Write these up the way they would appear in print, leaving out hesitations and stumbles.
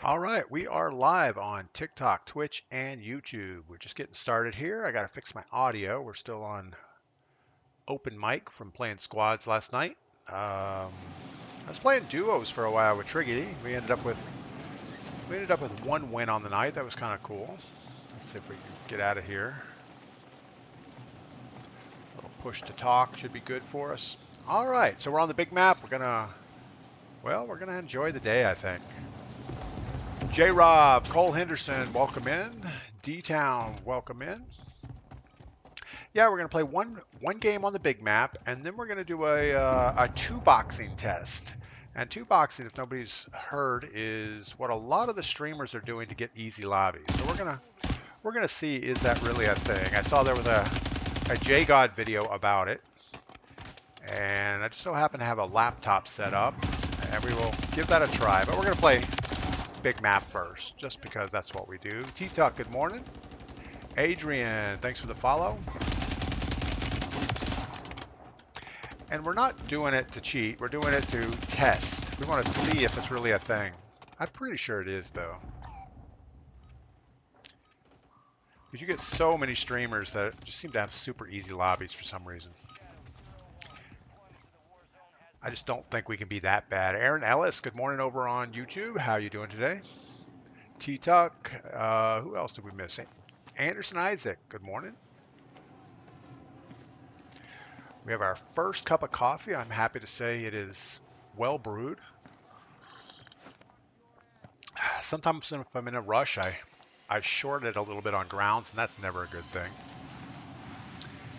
All right, we are live on TikTok, Twitch, and YouTube. We're just getting started here. I got to fix my audio. We're still on open mic from playing squads last night. I was playing duos for a while with Triggity. We ended up with one win on the night. That was kind of cool. Let's see if we can get out of here. A little push to talk should be good for us. All right, so we're on the big map. We're gonna enjoy the day, I think. J-Rob, Cole Henderson, welcome in. D-Town, welcome in. Yeah, we're going to play one game on the big map, and then we're going to do a two-boxing test. And two-boxing, if nobody's heard, is what a lot of the streamers are doing to get easy lobbies. So we're gonna see, is that really a thing? I saw there was a JGod video about it, and I just so happen to have a laptop set up, and we will give that a try. But we're going to play big map first, just because that's what we do. T-Tuck, good morning. Adrian, thanks for the follow. And we're not doing it to cheat, we're doing it to test. We want to see if it's really a thing. I'm pretty sure it is, though. Because you get so many streamers that just seem to have super easy lobbies for some reason. I just don't think we can be that bad. Aaron Ellis, good morning over on YouTube. How are you doing today? T-Tuck, who else did we miss? Anderson Isaac, good morning. We have our first cup of coffee. I'm happy to say it is well brewed. Sometimes if I'm in a rush, I short it a little bit on grounds, and that's never a good thing.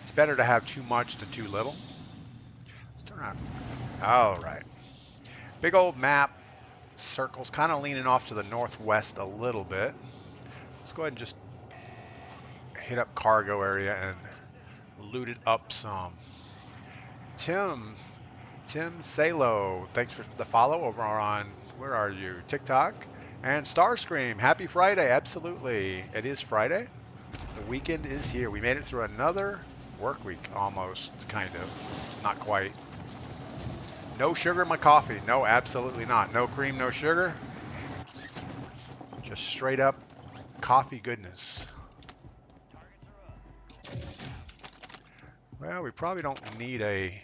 It's better to have too much than too little. Let's turn around. All right. Big old map. Circles kind of leaning off to the northwest a little bit. Let's go ahead and just hit up cargo area and loot it up some. Tim Salo, thanks for the follow over on, where are you, TikTok? And Starscream, happy Friday. Absolutely, it is Friday. The weekend is here. We made it through another work week, almost, kind of, not quite. No sugar in my coffee. No, absolutely not. No cream, no sugar. Just straight up coffee goodness. Well, we probably don't need a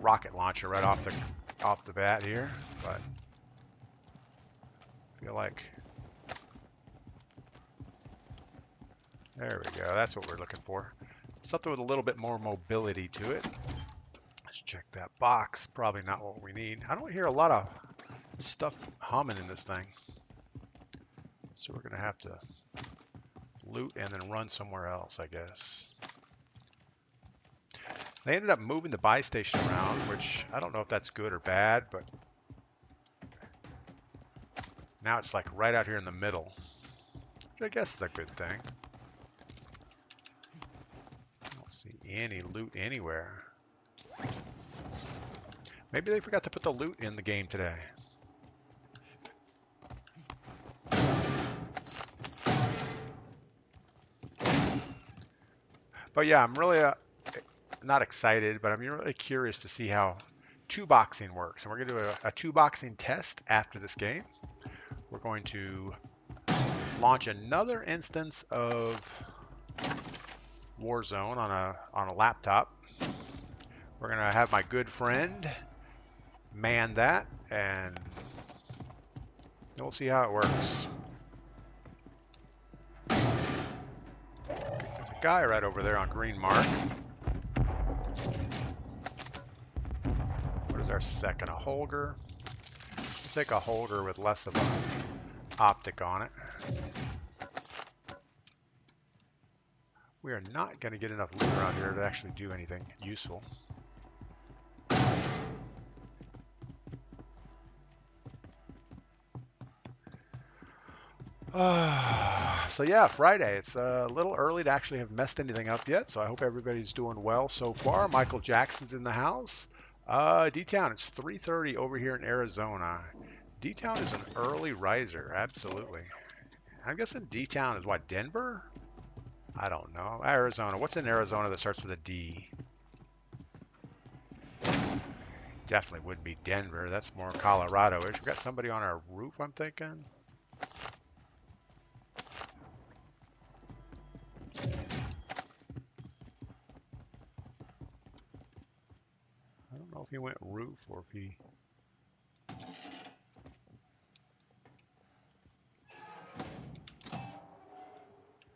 rocket launcher right off the bat here, but I feel like there we go. That's what we're looking for. Something with a little bit more mobility to it. Let's check that box. Probably not what we need. I don't hear a lot of stuff humming in this thing. So we're going to have to loot and then run somewhere else, I guess. They ended up moving the buy station around, which I don't know if that's good or bad, but now it's like right out here in the middle, which I guess is a good thing. I don't see any loot anywhere. Maybe they forgot to put the loot in the game today. But yeah, I'm really not excited, but I'm really curious to see how two-boxing works. And we're going to do a two-boxing test after this game. We're going to launch another instance of Warzone on a laptop. We're going to have my good friend man that, and we'll see how it works. There's a guy right over there on green mark. What is our second? A Holger? We'll take a Holger with less of an optic on it. We are not going to get enough loot around here to actually do anything useful. So yeah, Friday. It's a little early to actually have messed anything up yet, so I hope everybody's doing well so far. Michael Jackson's in the house. D-Town, it's 3:30 over here in Arizona. D-Town is an early riser, absolutely. I'm guessing D-Town is what, Denver? I don't know. Arizona. What's in Arizona that starts with a D? Definitely wouldn't be Denver. That's more Colorado-ish. We got somebody on our roof, I'm thinking. if he went roof or if he...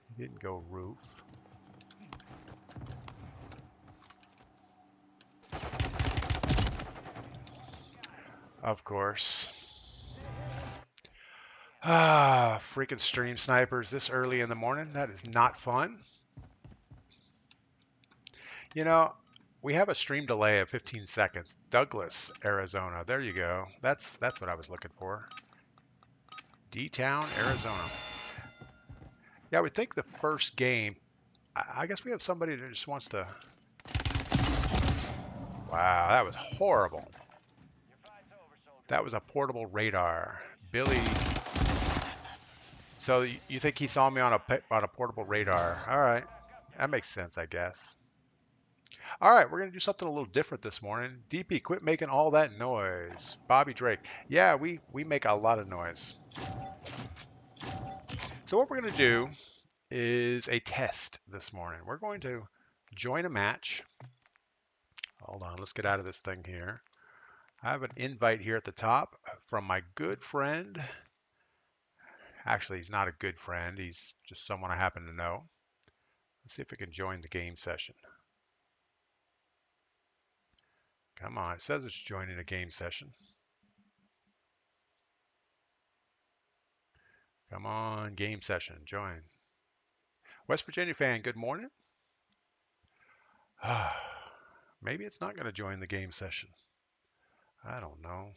He didn't go roof. Of course. Ah, freaking stream snipers this early in the morning. That is not fun. You know, we have a stream delay of 15 seconds. Douglas, Arizona. There you go. That's what I was looking for. D-Town, Arizona. Yeah, I would think the first game, I guess we have somebody that just wants to... Wow, that was horrible. That was a portable radar. Billy... So you think he saw me on a portable radar. All right. That makes sense, I guess. All right, we're going to do something a little different this morning. DP, quit making all that noise. Bobby Drake. Yeah, we make a lot of noise. So what we're going to do is a test this morning. We're going to join a match. Hold on, let's get out of this thing here. I have an invite here at the top from my good friend. Actually, he's not a good friend. He's just someone I happen to know. Let's see if we can join the game session. Come on, it says it's joining a game session. Come on, game session, join. West Virginia fan, good morning. Maybe it's not going to join the game session. I don't know.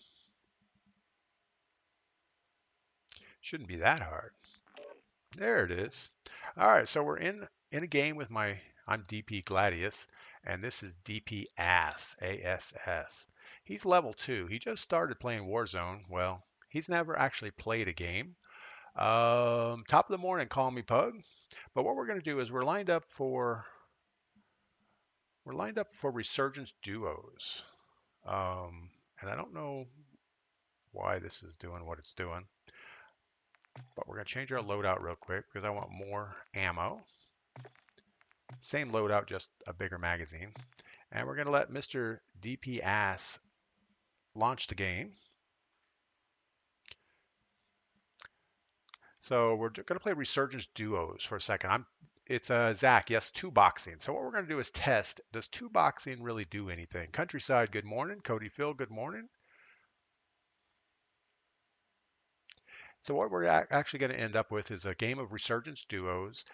Shouldn't be that hard. There it is. All right, so we're in a game with I'm DPGladius, and this is DP Ass, A-S-S. He's level 2. He just started playing Warzone. Well, he's never actually played a game. Top of the morning, call me Pug. But what we're going to do is we're lined up for Resurgence duos. And I don't know why this is doing what it's doing. But we're going to change our loadout real quick because I want more ammo. Same loadout, just a bigger magazine. And we're going to let Mr. DP Ass launch the game. So we're going to play Resurgence duos for a second. It's Zach, yes, 2-boxing. So what we're going to do is test, does 2-boxing really do anything? Countryside, good morning. Cody Phil, good morning. So what we're actually going to end up with is a game of Resurgence duos,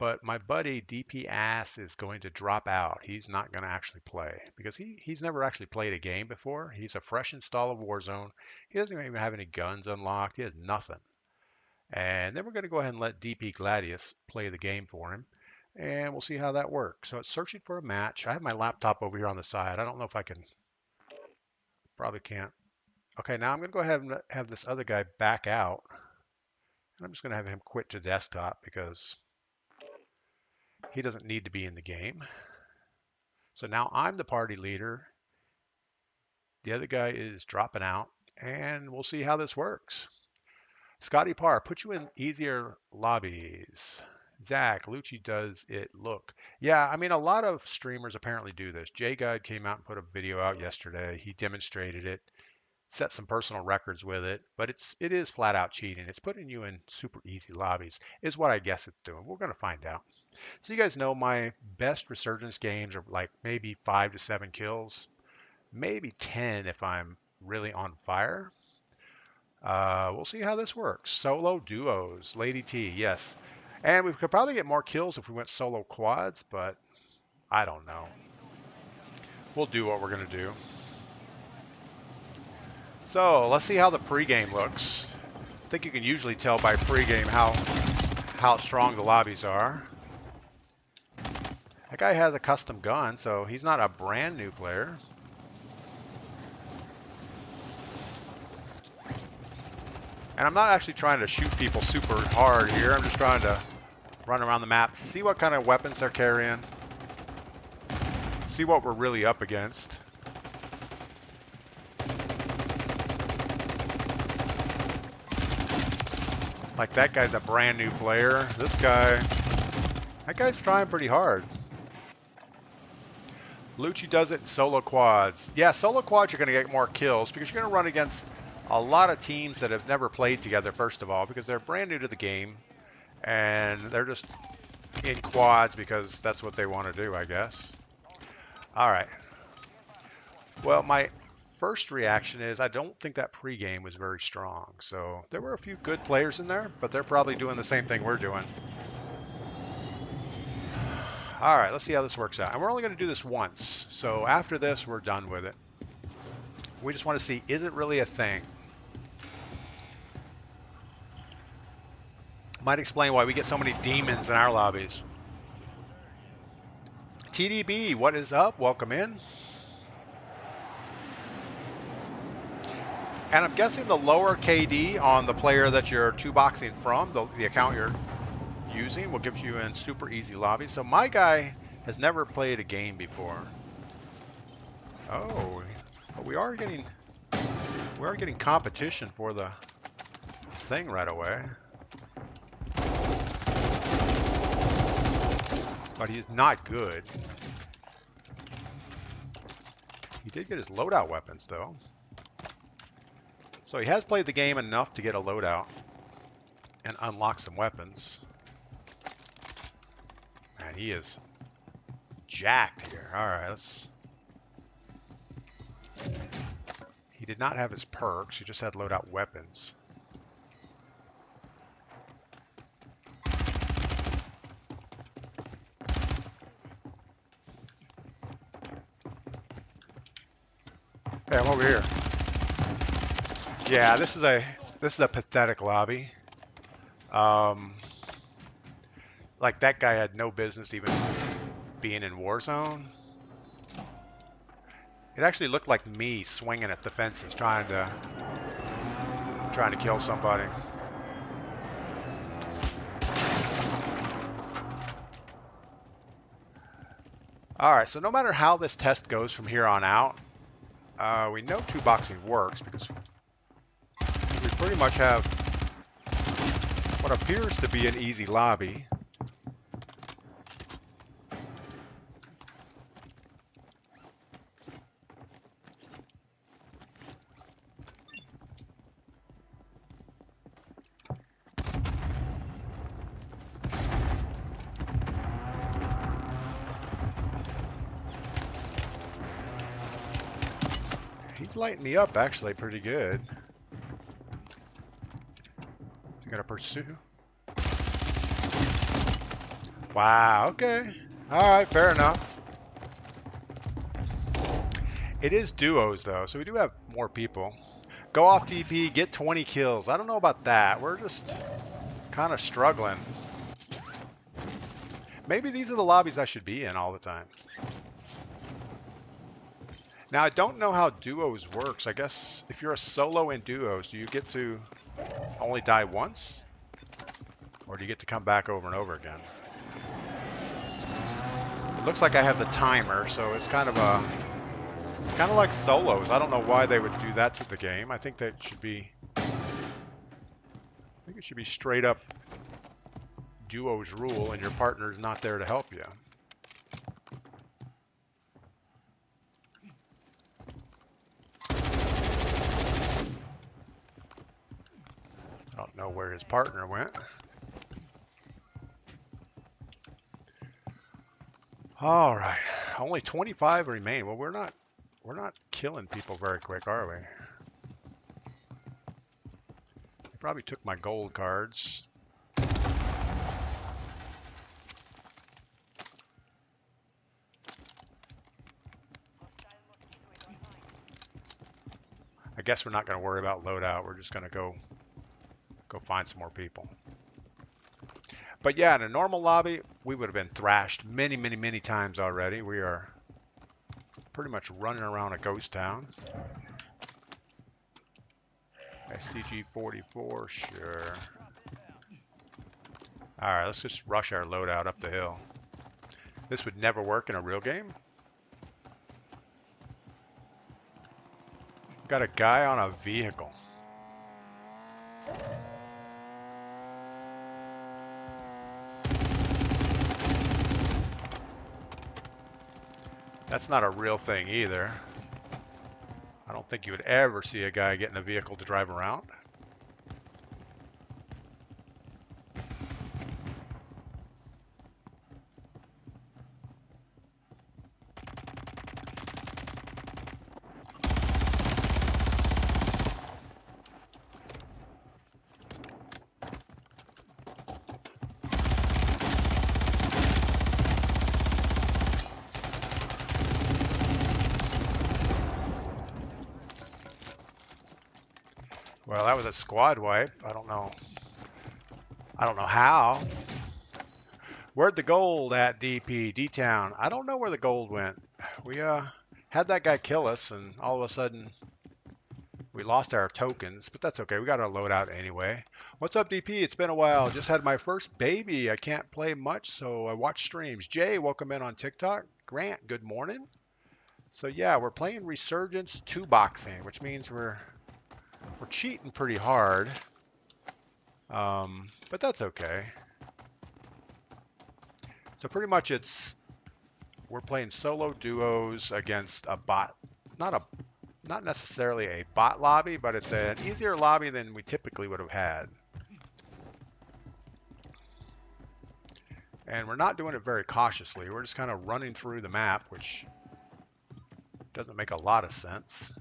but my buddy DP Ass is going to drop out. He's not going to actually play because he's never actually played a game before. He's a fresh install of Warzone. He doesn't even have any guns unlocked. He has nothing. And then we're going to go ahead and let DPGladius play the game for him, and we'll see how that works. So it's searching for a match. I have my laptop over here on the side. I don't know if I can, probably can't. Okay, now I'm going to go ahead and have this other guy back out. And I'm just going to have him quit to desktop because he doesn't need to be in the game. So now I'm the party leader. The other guy is dropping out, and we'll see how this works. Scotty Parr, put you in easier lobbies. Zach, Lucci does it look. Yeah, I mean, a lot of streamers apparently do this. J-Guide came out and put a video out yesterday. He demonstrated it, set some personal records with it, but it is flat out cheating. It's putting you in super easy lobbies is what I guess it's doing. We're going to find out. So you guys know my best Resurgence games are like maybe 5 to 7 kills, maybe 10 if I'm really on fire. We'll see how this works. Solo duos, Lady T, yes. And we could probably get more kills if we went solo quads, but I don't know. We'll do what we're going to do. So let's see how the pregame looks. I think you can usually tell by pregame how strong the lobbies are. That guy has a custom gun, so he's not a brand new player. And I'm not actually trying to shoot people super hard here. I'm just trying to run around the map, see what kind of weapons they're carrying, see what we're really up against. Like that guy's a brand new player. That guy's trying pretty hard. Lucci does it in solo quads. Yeah, solo quads you're going to get more kills because you're going to run against a lot of teams that have never played together, first of all, because they're brand new to the game. And they're just in quads because that's what they want to do, I guess. All right. Well, my first reaction is I don't think that pregame was very strong. So there were a few good players in there, but they're probably doing the same thing we're doing. All right, let's see how this works out. And we're only going to do this once. So after this, we're done with it. We just want to see, is it really a thing? Might explain why we get so many demons in our lobbies. TDB, what is up? Welcome in. And I'm guessing the lower KD on the player that you're two-boxing from, the account you're using, will give you in super easy lobbies. So my guy has never played a game before. Oh, but we are getting competition for the thing right away. But he's not good. He did get his loadout weapons though. So he has played the game enough to get a loadout and unlock some weapons. Man, he is jacked here. All right, let's... He did not have his perks. He just had loadout weapons. Hey, I'm over here. Yeah, this is a pathetic lobby. Like that guy had no business even being in Warzone. It actually looked like me swinging at the fences trying to kill somebody. All right, so no matter how this test goes from here on out, we know two boxing works because we pretty much have what appears to be an easy lobby. He's lighting me up actually pretty good. Is he gonna pursue? Wow, okay. Alright, fair enough. It is duos though, so we do have more people. Go off DP, get 20 kills. I don't know about that. We're just kind of struggling. Maybe these are the lobbies I should be in all the time. Now, I don't know how duos works. I guess if you're a solo in duos, do you get to only die once? Or do you get to come back over and over again? It looks like I have the timer, so it's kind of like solos. I don't know why they would do that to the game. I think it should be straight up duos rule and your partner's not there to help you. I don't know where his partner went. All right, only 25 remain. Well, we're not killing people very quick, are we? They probably took my gold cards. I guess we're not going to worry about loadout. We're just going to go find some more people. But yeah, in a normal lobby, we would have been thrashed many, many, many times already. We are pretty much running around a ghost town. STG 44, sure. Alright, let's just rush our loadout up the hill. This would never work in a real game. Got a guy on a vehicle. That's not a real thing either. I don't think you would ever see a guy get in a vehicle to drive around. Well, that was a squad wipe. I don't know how. Where'd the gold at, DP? D-Town. I don't know where the gold went. We had that guy kill us, and all of a sudden we lost our tokens, but that's okay. We got our loadout anyway. What's up, DP? It's been a while. Just had my first baby. I can't play much, so I watch streams. Jay, welcome in on TikTok. Grant, good morning. So yeah, we're playing Resurgence 2 boxing, which means we're cheating pretty hard, but that's okay. So pretty much we're playing solo duos against a bot, not necessarily a bot lobby, but it's an easier lobby than we typically would have had. And we're not doing it very cautiously. We're just kind of running through the map, which doesn't make a lot of sense.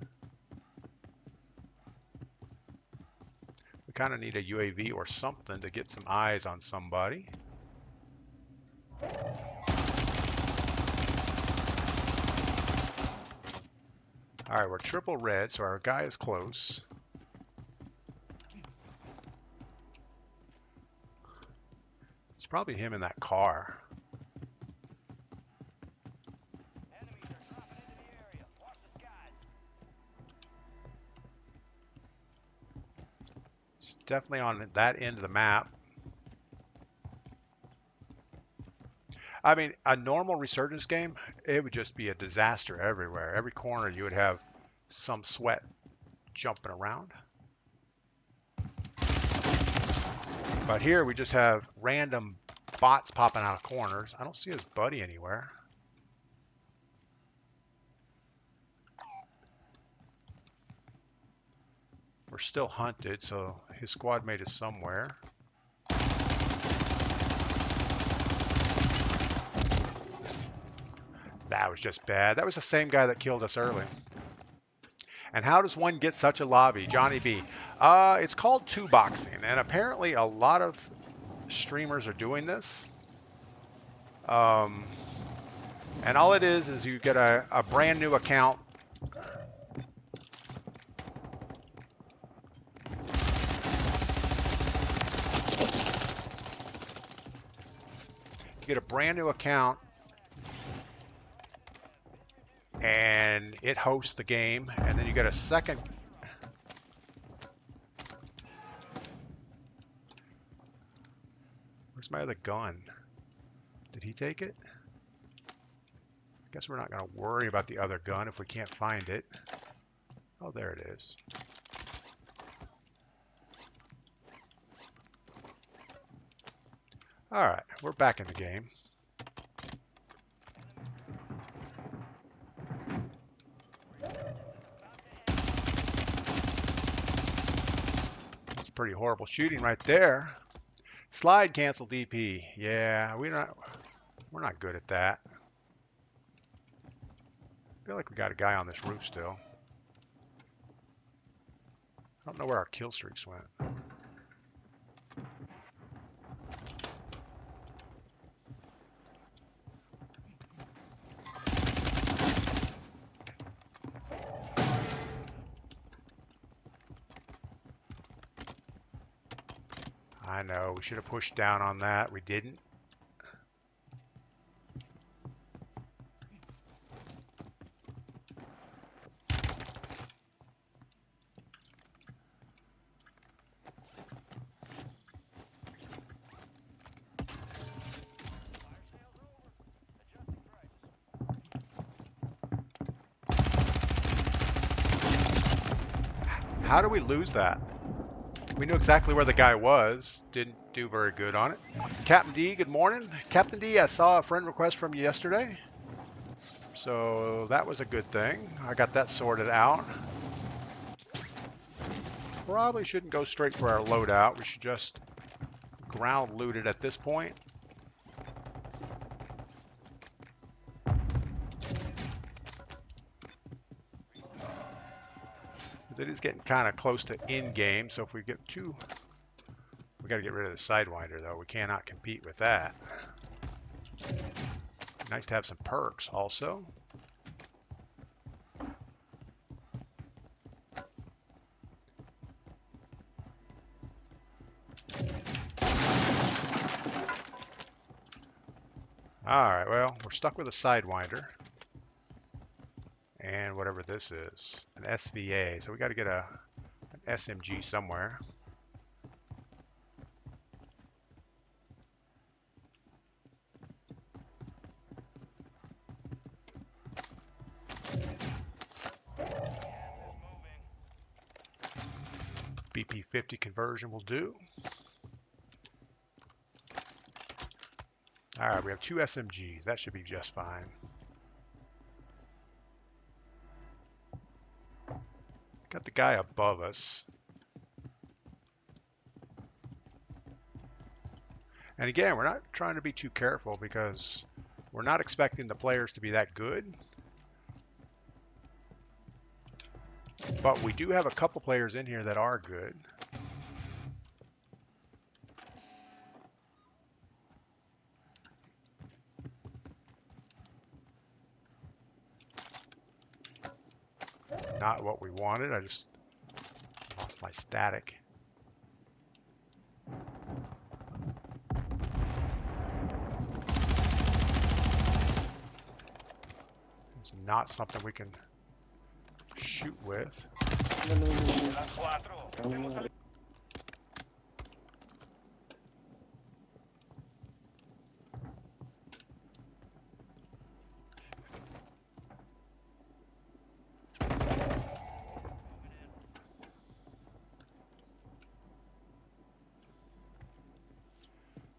We kind of need a UAV or something to get some eyes on somebody. All right, we're triple red, so our guy is close. It's probably him in that car. It's definitely on that end of the map. I mean, a normal Resurgence game, it would just be a disaster everywhere. Every corner you would have some sweat jumping around. But here we just have random bots popping out of corners. I don't see his buddy anywhere. We're still hunted, so his squad mate is somewhere. That was just bad. That was the same guy that killed us early. And how does one get such a lobby? Johnny B. It's called 2 boxing, and apparently a lot of streamers are doing this. And all it is you get a brand new account. You get a brand new account, and it hosts the game, and then you get a second. Where's my other gun? Did he take it? I guess we're not going to worry about the other gun if we can't find it. Oh, there it is. All right, we're back in the game. It's pretty horrible shooting right there. Slide cancel DP. Yeah, we're not good at that. I feel like we got a guy on this roof still. I don't know where our kill streaks went. I know, we should have pushed down on that. We didn't. How do we lose that? We knew exactly where the guy was. Didn't do very good on it. Captain D, good morning. Captain D, I saw a friend request from you yesterday. So that was a good thing. I got that sorted out. Probably shouldn't go straight for our loadout. We should just ground loot it at this point. It is getting kind of close to in-game, so if we get too... We got to get rid of the Sidewinder, though. We cannot compete with that. Nice to have some perks, also. Alright, well, we're stuck with a Sidewinder. And whatever this is. An SVA. So we got to get an SMG somewhere. BP-50 conversion will do. Alright, we have 2 SMGs. That should be just fine. Got the guy above us. And again, we're not trying to be too careful because we're not expecting the players to be that good. But we do have a couple players in here that are good. Not what we wanted. I just lost my static. It's not something we can shoot with.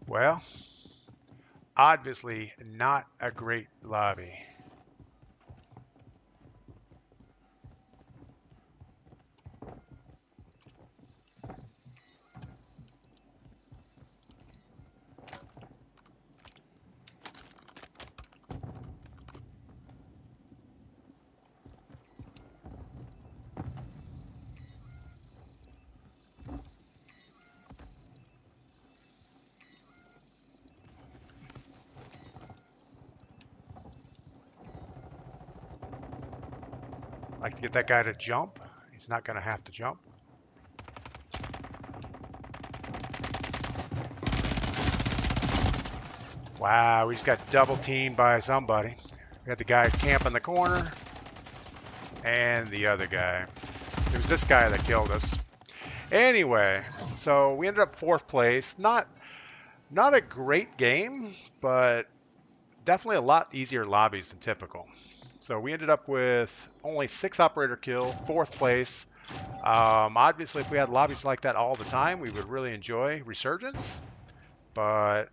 Well, obviously not a great lobby. Like to get that guy to jump. He's not going to have to jump. Wow, we just got double teamed by somebody. We got the guy camping the corner and the other guy. It was this guy that killed us. Anyway, so we ended up 4th place. Not a great game, but definitely a lot easier lobbies than typical. So we ended up with only 6 operator kill, 4th place. Obviously, if we had lobbies like that all the time, we would really enjoy Resurgence. But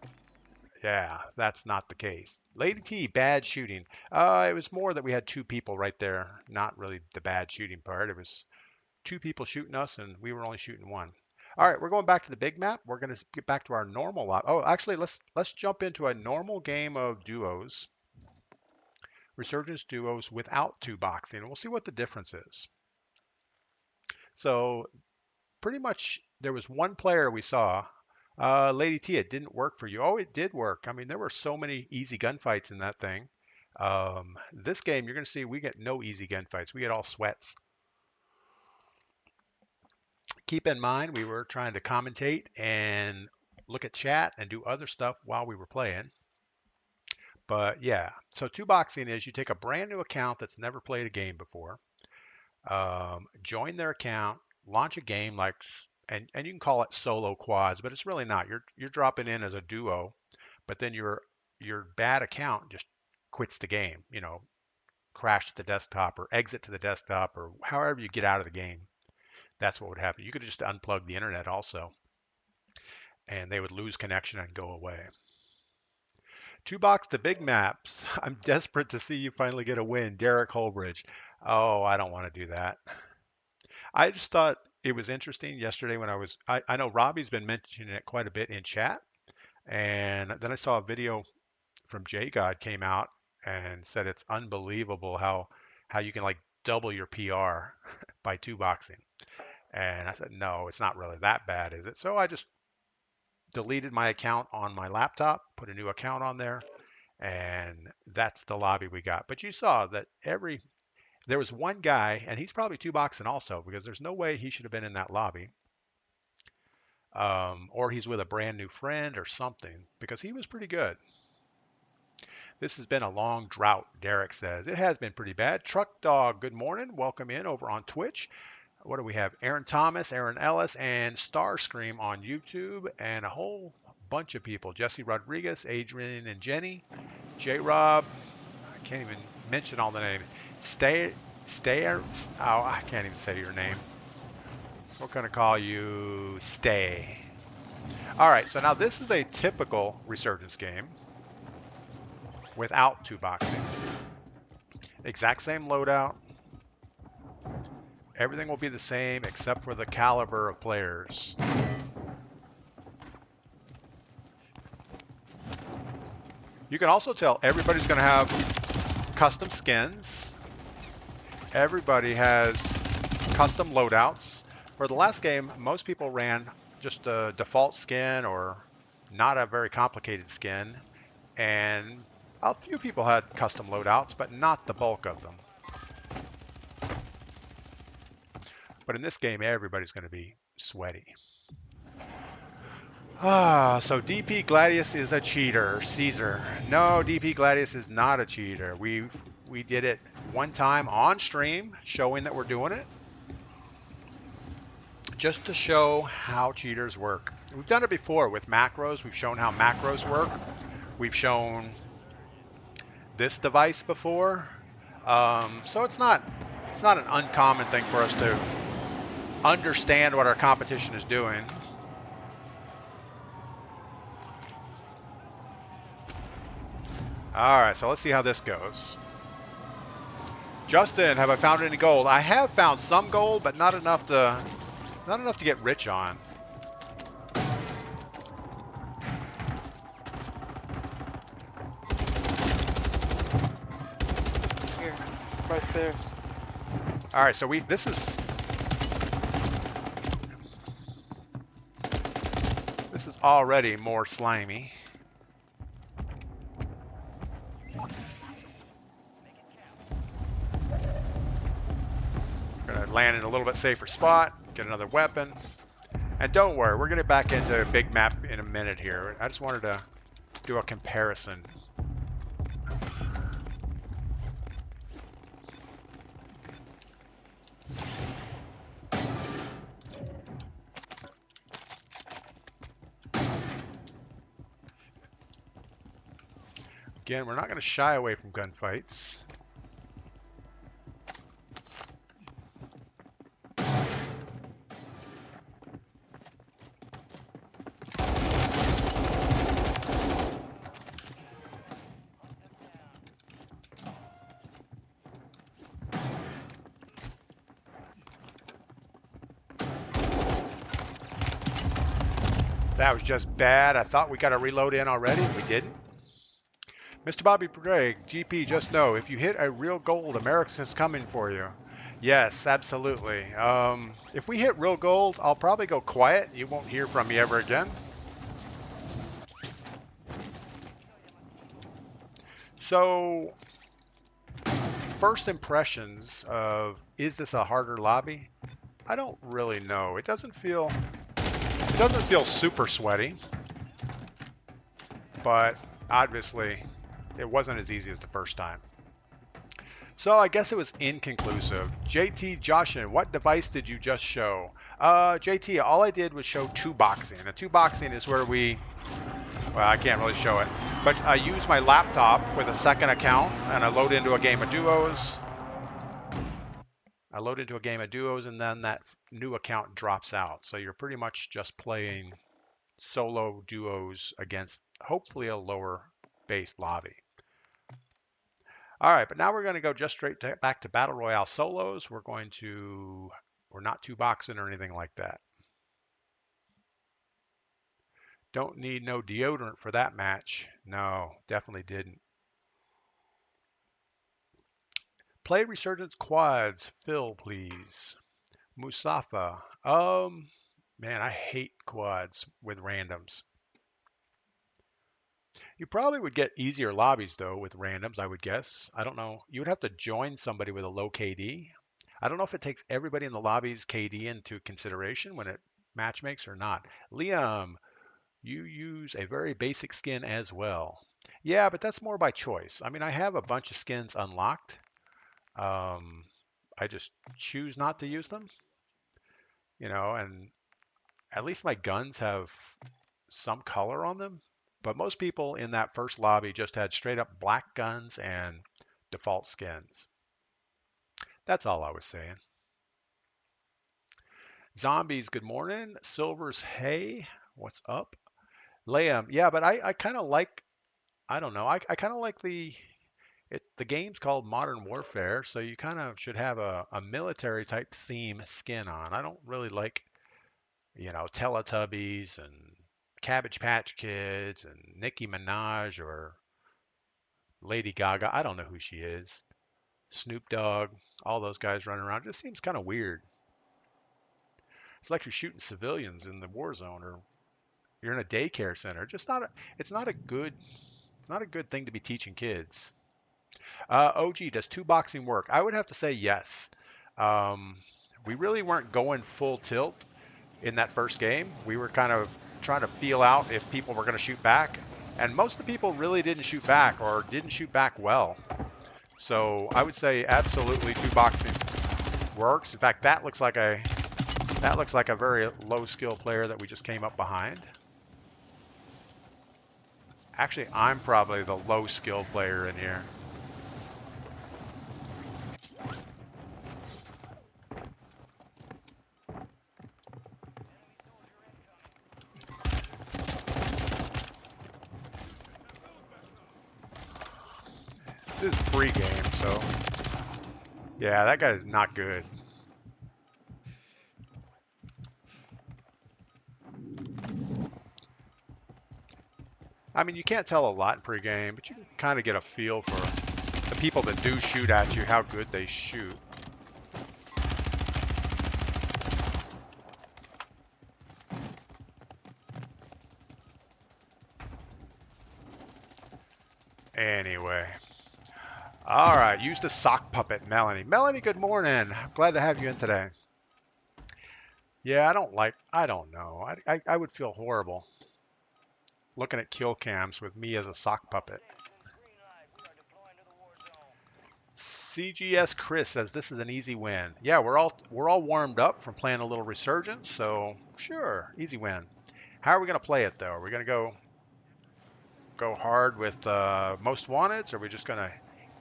yeah, that's not the case. Lady T, bad shooting. It was more that we had 2 people right there. Not really the bad shooting part. It was 2 people shooting us, and we were only shooting 1. All right, we're going back to the big map. We're going to get back to our normal lot. Oh, actually, let's jump into a normal game of duos. Resurgence duos without 2 boxing, and we'll see what the difference is. So pretty much there was 1 player we saw. Lady T, it didn't work for you. Oh, it did work. I mean, there were so many easy gunfights in that thing. This game, you're going to see we get no easy gunfights. We get all sweats. Keep in mind, we were trying to commentate and look at chat and do other stuff while we were playing. But yeah, so 2 boxing is you take a brand new account that's never played a game before, join their account, launch a game like, and you can call it solo quads, but it's really not. You're dropping in as a duo, but then your bad account just quits the game. You know, crash to the desktop or exit to the desktop or however you get out of the game. That's what would happen. You could just unplug the internet also, and they would lose connection and go away. Two box to big maps. I'm desperate to see you finally get a win. Derek Holbridge. Oh, I don't want to do that. I just thought it was interesting yesterday when I know Robbie's been mentioning it quite a bit in chat. And then I saw a video from J God came out and said it's unbelievable how you can like double your PR by two boxing. And I said, no, it's not really that bad, is it? So I just deleted my account on my laptop, put a new account on there, and that's the lobby we got. But you saw that there was one guy, and he's probably two boxing also, because there's no way he should have been in that lobby. Or he's with a brand new friend or something, because he was pretty good. This has been a long drought, Derek says. It has been pretty bad. Truck Dog, good morning. Welcome in over on Twitch. What do we have? Aaron Thomas, Aaron Ellis, and Starscream on YouTube, and a whole bunch of people. Jesse Rodriguez, Adrian and Jenny, J-Rob. I can't even mention all the names. Oh, I can't even say your name. We're going to call you Stay. All right, so now this is a typical Resurgence game without two boxing. Exact same loadout. Everything will be the same except for the caliber of players. You can also tell everybody's going to have custom skins. Everybody has custom loadouts. For the last game, most people ran just a default skin or not a very complicated skin. And a few people had custom loadouts, but not the bulk of them. But in this game, everybody's going to be sweaty. So DPGladius is a cheater. Caesar. No, DPGladius is not a cheater. We did it one time on stream, showing that we're doing it. Just to show how cheaters work. We've done it before with macros. We've shown how macros work. We've shown this device before. So it's not an uncommon thing for us to understand what our competition is doing. All right, so let's see how this goes. Justin, have I found any gold? I have found some gold, but not enough to get rich on. Here, right there. All right, so this is already more slimy. Gonna land in a little bit safer spot, get another weapon. And don't worry, we're gonna back into a big map in a minute here. I just wanted to do a comparison. Again, we're not going to shy away from gunfights. That was just bad. I thought we got a reload in already. We didn't. Mr. Bobby Gregg, GP, just know, if you hit a real gold, America's coming for you. Yes, absolutely. If we hit real gold, I'll probably go quiet. You won't hear from me ever again. So, first impressions of, is this a harder lobby? I don't really know. It doesn't feel super sweaty, but obviously it wasn't as easy as the first time. So I guess it was inconclusive. JT Joshin, what device did you just show? JT, all I did was show two boxing. And two boxing is where well, I can't really show it, but I use my laptop with a second account and I load into a game of duos. And then that new account drops out. So you're pretty much just playing solo duos against hopefully a lower based lobby. All right, but now we're going to go just straight back to Battle Royale solos. We're not two boxing or anything like that. Don't need no deodorant for that match. No, definitely didn't. Play Resurgence quads. Phil, please. Musafa. Man, I hate quads with randoms. You probably would get easier lobbies though with randoms, I would guess. I don't know. You would have to join somebody with a low KD. I don't know if it takes everybody in the lobby's KD into consideration when it match makes or not. Liam, you use a very basic skin as well. Yeah, but that's more by choice. I mean, I have a bunch of skins unlocked. I just choose not to use them, and at least my guns have some color on them. But most people in that first lobby just had straight up black guns and default skins. That's all I was saying. Zombies, good morning. Silver's, hey, what's up? Liam, yeah, but I kind of like, I don't know, I kind of like the game's called Modern Warfare, so you kind of should have a military type theme skin on. I don't really like, Teletubbies and Cabbage Patch Kids and Nicki Minaj or Lady Gaga. I don't know who she is. Snoop Dogg, all those guys running around. It just seems kind of weird. It's like you're shooting civilians in the war zone or you're in a daycare center. It's not a good thing to be teaching kids. OG, does two boxing work? I would have to say yes. Um, we really weren't going full tilt in that first game. We were kind of trying to feel out if people were going to shoot back. And most of the people really didn't shoot back or didn't shoot back well. So I would say absolutely two boxing works. In fact, that looks like a very low skill player that we just came up behind. Actually, I'm probably the low skill player in here. This is pre-game, so yeah, that guy is not good. I mean, you can't tell a lot in pre-game, but you can kind of get a feel for the people that do shoot at you, how good they shoot. Anyway. All right, use the sock puppet, Melanie. Melanie, good morning. Glad to have you in today. Yeah, I don't know. I would feel horrible looking at kill cams with me as a sock puppet. CGS Chris says this is an easy win. Yeah, we're all warmed up from playing a little Resurgence, so sure, easy win. How are we going to play it though? Are we going to go hard with Most Wanteds, or are we just going to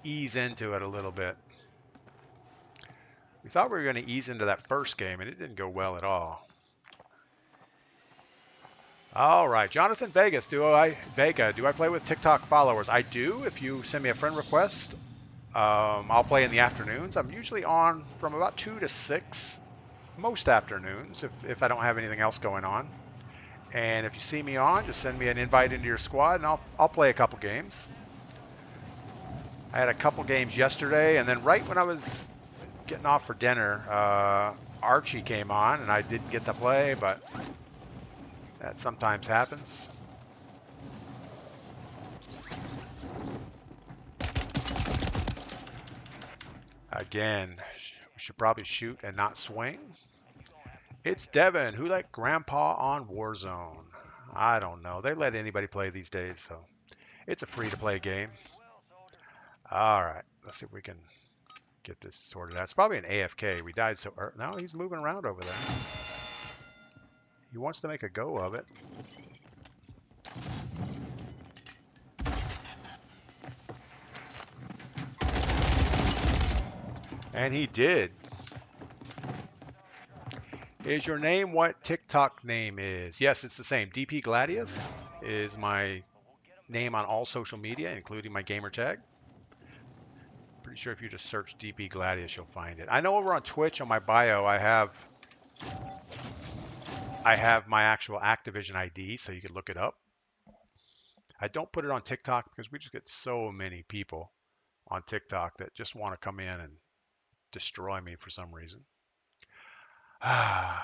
ease into it a little bit? We thought we were going to ease into that first game, and it didn't go well at all. All right, Jonathan Vegas, do I play with TikTok followers? I do. If you send me a friend request, I'll play in the afternoons. I'm usually on from about 2 to 6 most afternoons if I don't have anything else going on. And if you see me on, just send me an invite into your squad, and I'll play a couple games. I had a couple games yesterday, and then right when I was getting off for dinner, Archie came on, and I didn't get to play, but that sometimes happens. Again, we should probably shoot and not swing. It's Devin. Who let Grandpa on Warzone? I don't know. They let anybody play these days, so it's a free-to-play game. All right, let's see if we can get this sorted out. It's probably an AFK. We died so early. No, he's moving around over there. He wants to make a go of it. And he did. Is your name what TikTok name is? Yes, it's the same. DPGladius is my name on all social media, including my gamer tag. Pretty sure if you just search DPGladius, you'll find it. I know over on Twitch on my bio, I have my actual Activision ID, so you can look it up. I don't put it on TikTok because we just get so many people on TikTok that just want to come in and destroy me for some reason. I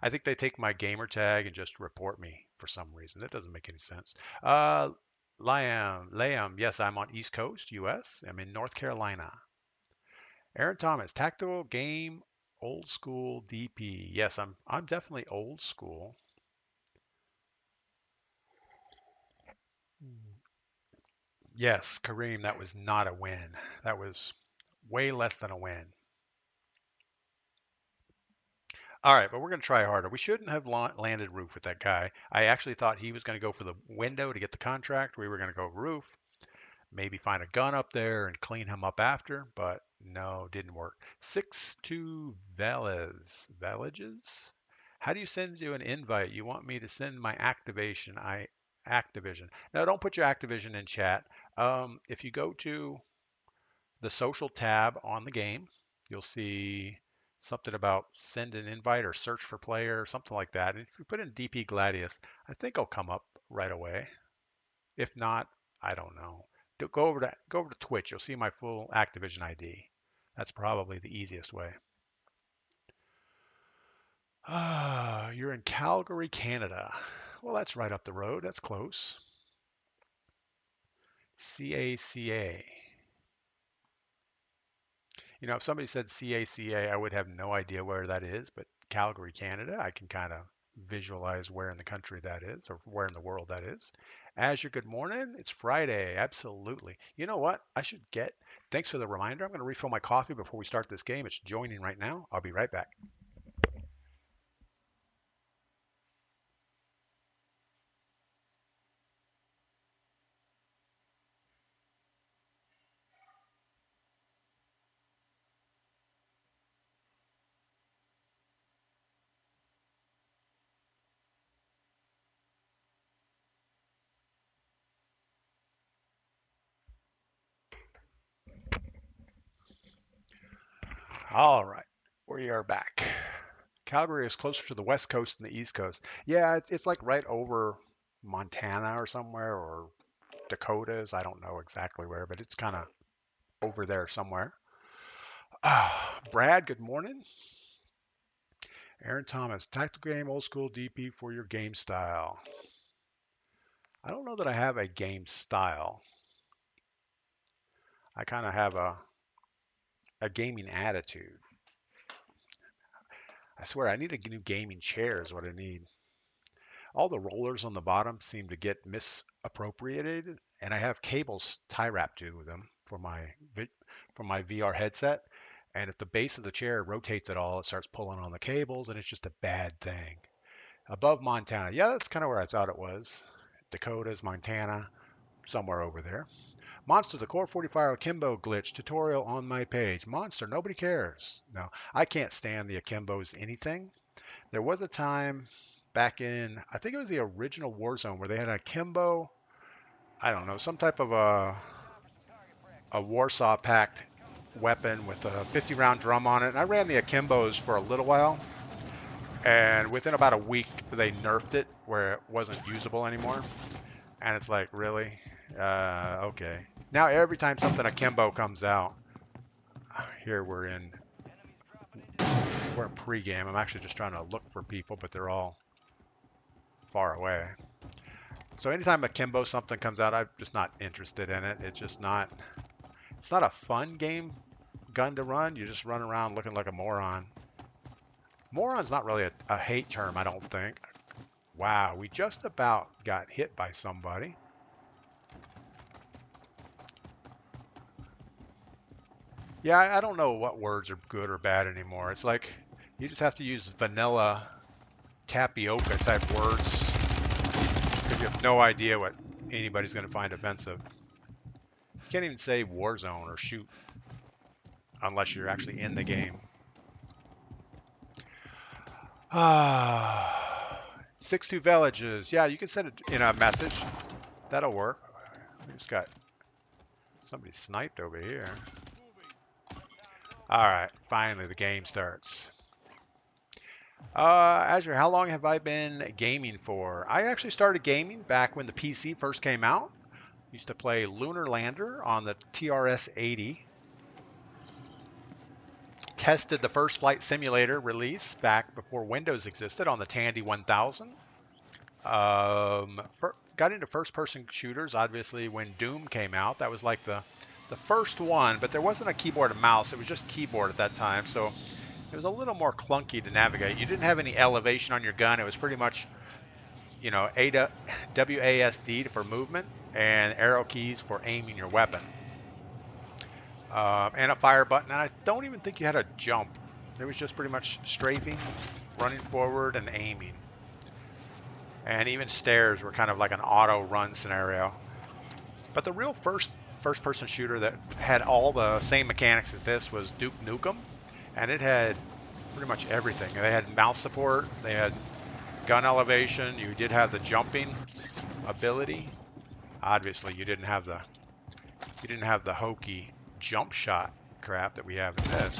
think they take my gamer tag and just report me for some reason. That doesn't make any sense. Liam, yes, I'm on East Coast, US. I'm in North Carolina. Aaron Thomas, tactical game, old school DP. Yes, I'm definitely old school. Yes, Kareem, that was not a win. That was way less than a win. All right, but we're going to try harder. We shouldn't have landed roof with that guy. I actually thought he was going to go for the window to get the contract. We were going to go roof, maybe find a gun up there and clean him up after, but no, didn't work. 6-2 Villages? How do you send you an invite? You want me to send my Activision? Activision. No, don't put your Activision in chat. If you go to the social tab on the game, you'll see something about send an invite or search for player or something like that. And if you put in DPGladius, I think it'll come up right away. If not, I don't know. Go over to Twitch. You'll see my full Activision ID. That's probably the easiest way. You're in Calgary, Canada. Well, that's right up the road. That's close. CACA. You know, if somebody said CACA, I would have no idea where that is, but Calgary, Canada, I can kind of visualize where in the country that is or where in the world that is. Azure, good morning. It's Friday. Absolutely. You know what? Thanks for the reminder. I'm going to refill my coffee before we start this game. It's joining right now. I'll be right back. All right. We are back. Calgary is closer to the West Coast than the East Coast. Yeah, it's like right over Montana or somewhere, or Dakotas. I don't know exactly where, but it's kind of over there somewhere. Brad, good morning. Aaron Thomas, tactical game, old school DP for your game style. I don't know that I have a game style. I kind of have a gaming attitude. I swear I need a new gaming chair is what I need. All the rollers on the bottom seem to get misappropriated, and I have cables tie wrapped to them for my VR headset. And if the base of the chair rotates at all, it starts pulling on the cables, and it's just a bad thing. Above Montana, yeah, that's kind of where I thought it was. Dakotas, Montana, somewhere over there. Monster, the Core 45 Akimbo glitch tutorial on my page. Monster, nobody cares. No, I can't stand the Akimbos anything. There was a time back in, I think it was the original Warzone, where they had an Akimbo, I don't know, some type of a Warsaw packed weapon with a 50-round drum on it. And I ran the Akimbos for a little while. And within about a week, they nerfed it where it wasn't usable anymore. And it's like, really? Okay. Now every time something Akimbo comes out, here we're in pregame. I'm actually just trying to look for people, but they're all far away. So anytime Akimbo something comes out, I'm just not interested in it. It's not a fun gun to run. You just run around looking like a moron. Moron's not really a hate term, I don't think. Wow, we just about got hit by somebody. Yeah, I don't know what words are good or bad anymore. It's like you just have to use vanilla tapioca type words because you have no idea what anybody's going to find offensive. You can't even say Warzone or shoot unless you're actually in the game. 6-2 Villages. Yeah, you can send it in a message. That'll work. We just got somebody sniped over here. All right, finally the game starts. Azure, how long have I been gaming for? I actually started gaming back when the PC first came out. Used to play Lunar Lander on the TRS-80. Tested the first flight simulator release back before Windows existed on the Tandy 1000. Got into first-person shooters, obviously, when Doom came out. That was like the first one, but there wasn't a keyboard and mouse. It was just keyboard at that time, so it was a little more clunky to navigate. You didn't have any elevation on your gun. It was pretty much, you know, WASD for movement and arrow keys for aiming your weapon. And a fire button. And I don't even think you had a jump. It was just pretty much strafing, running forward, and aiming. And even stairs were kind of like an auto run scenario. But the real first-person shooter that had all the same mechanics as this was Duke Nukem. And it had pretty much everything. They had mouse support. They had gun elevation. You did have the jumping ability. Obviously, you didn't have the hokey jump shot crap that we have in this,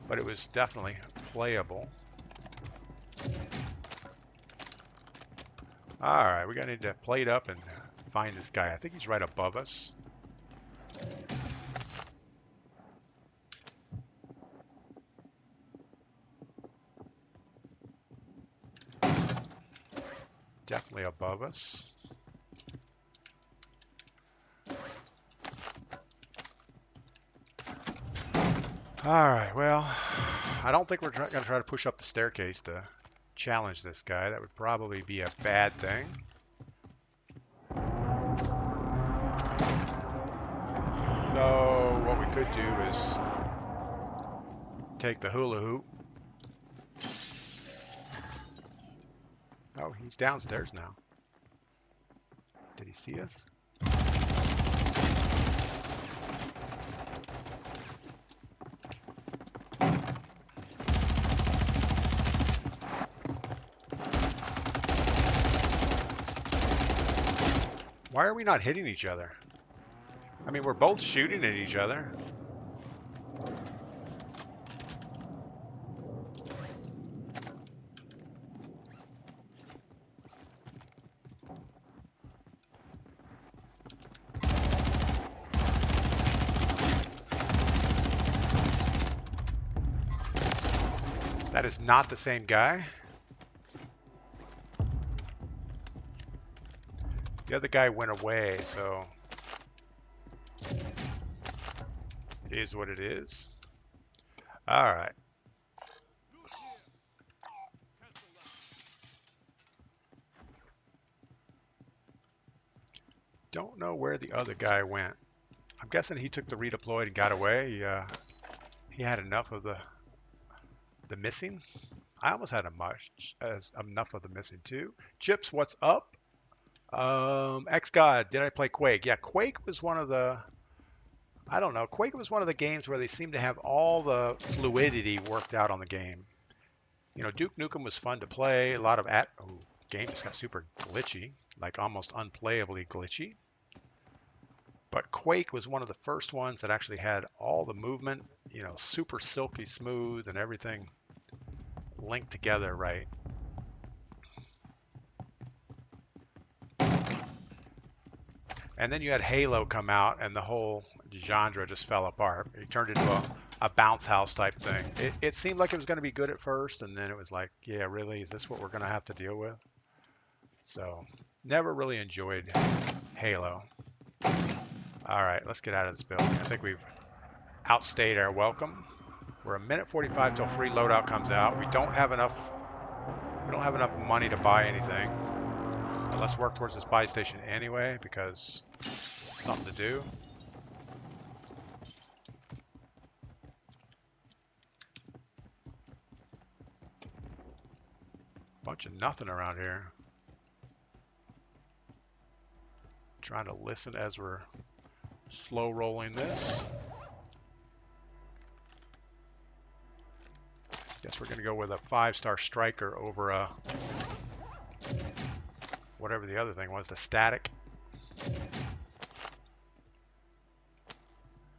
but it was definitely playable. All right, we're gonna need to plate up and find this guy. I think he's right above us. Definitely above us. Alright, well, I don't think we're going to try to push up the staircase to challenge this guy. That would probably be a bad thing. So, what we could do is take the hula hoop. Oh, he's downstairs now. Did he see us? Why are we not hitting each other? I mean, we're both shooting at each other. That is not the same guy. The other guy went away, so it is what it is. All right. Don't know where the other guy went. I'm guessing he took the redeployed and got away. He had enough of the missing. I almost had enough of the missing too. Chips, what's up? X-God, did I play Quake? Yeah, Quake was one of the, I don't know, Quake was one of the games where they seemed to have all the fluidity worked out on the game. You know, Duke Nukem was fun to play. A lot of game just got super glitchy, like almost unplayably glitchy. But Quake was one of the first ones that actually had all the movement, you know, super silky smooth and everything linked together right. And then you had Halo come out and the whole genre just fell apart. It turned into a bounce house type thing. It seemed like it was going to be good at first, and then it was like, yeah, really? Is this what we're going to have to deal with? So, never really enjoyed Halo. All right, let's get out of this building. I think we've outstayed our welcome. We're 1:45 till free loadout comes out. We don't have enough money to buy anything. But let's work towards this buy station anyway, because it's something to do. Bunch of nothing around here. Trying to listen as we're slow rolling this. Guess we're gonna go with a 5-star striker over a whatever the other thing was, the static.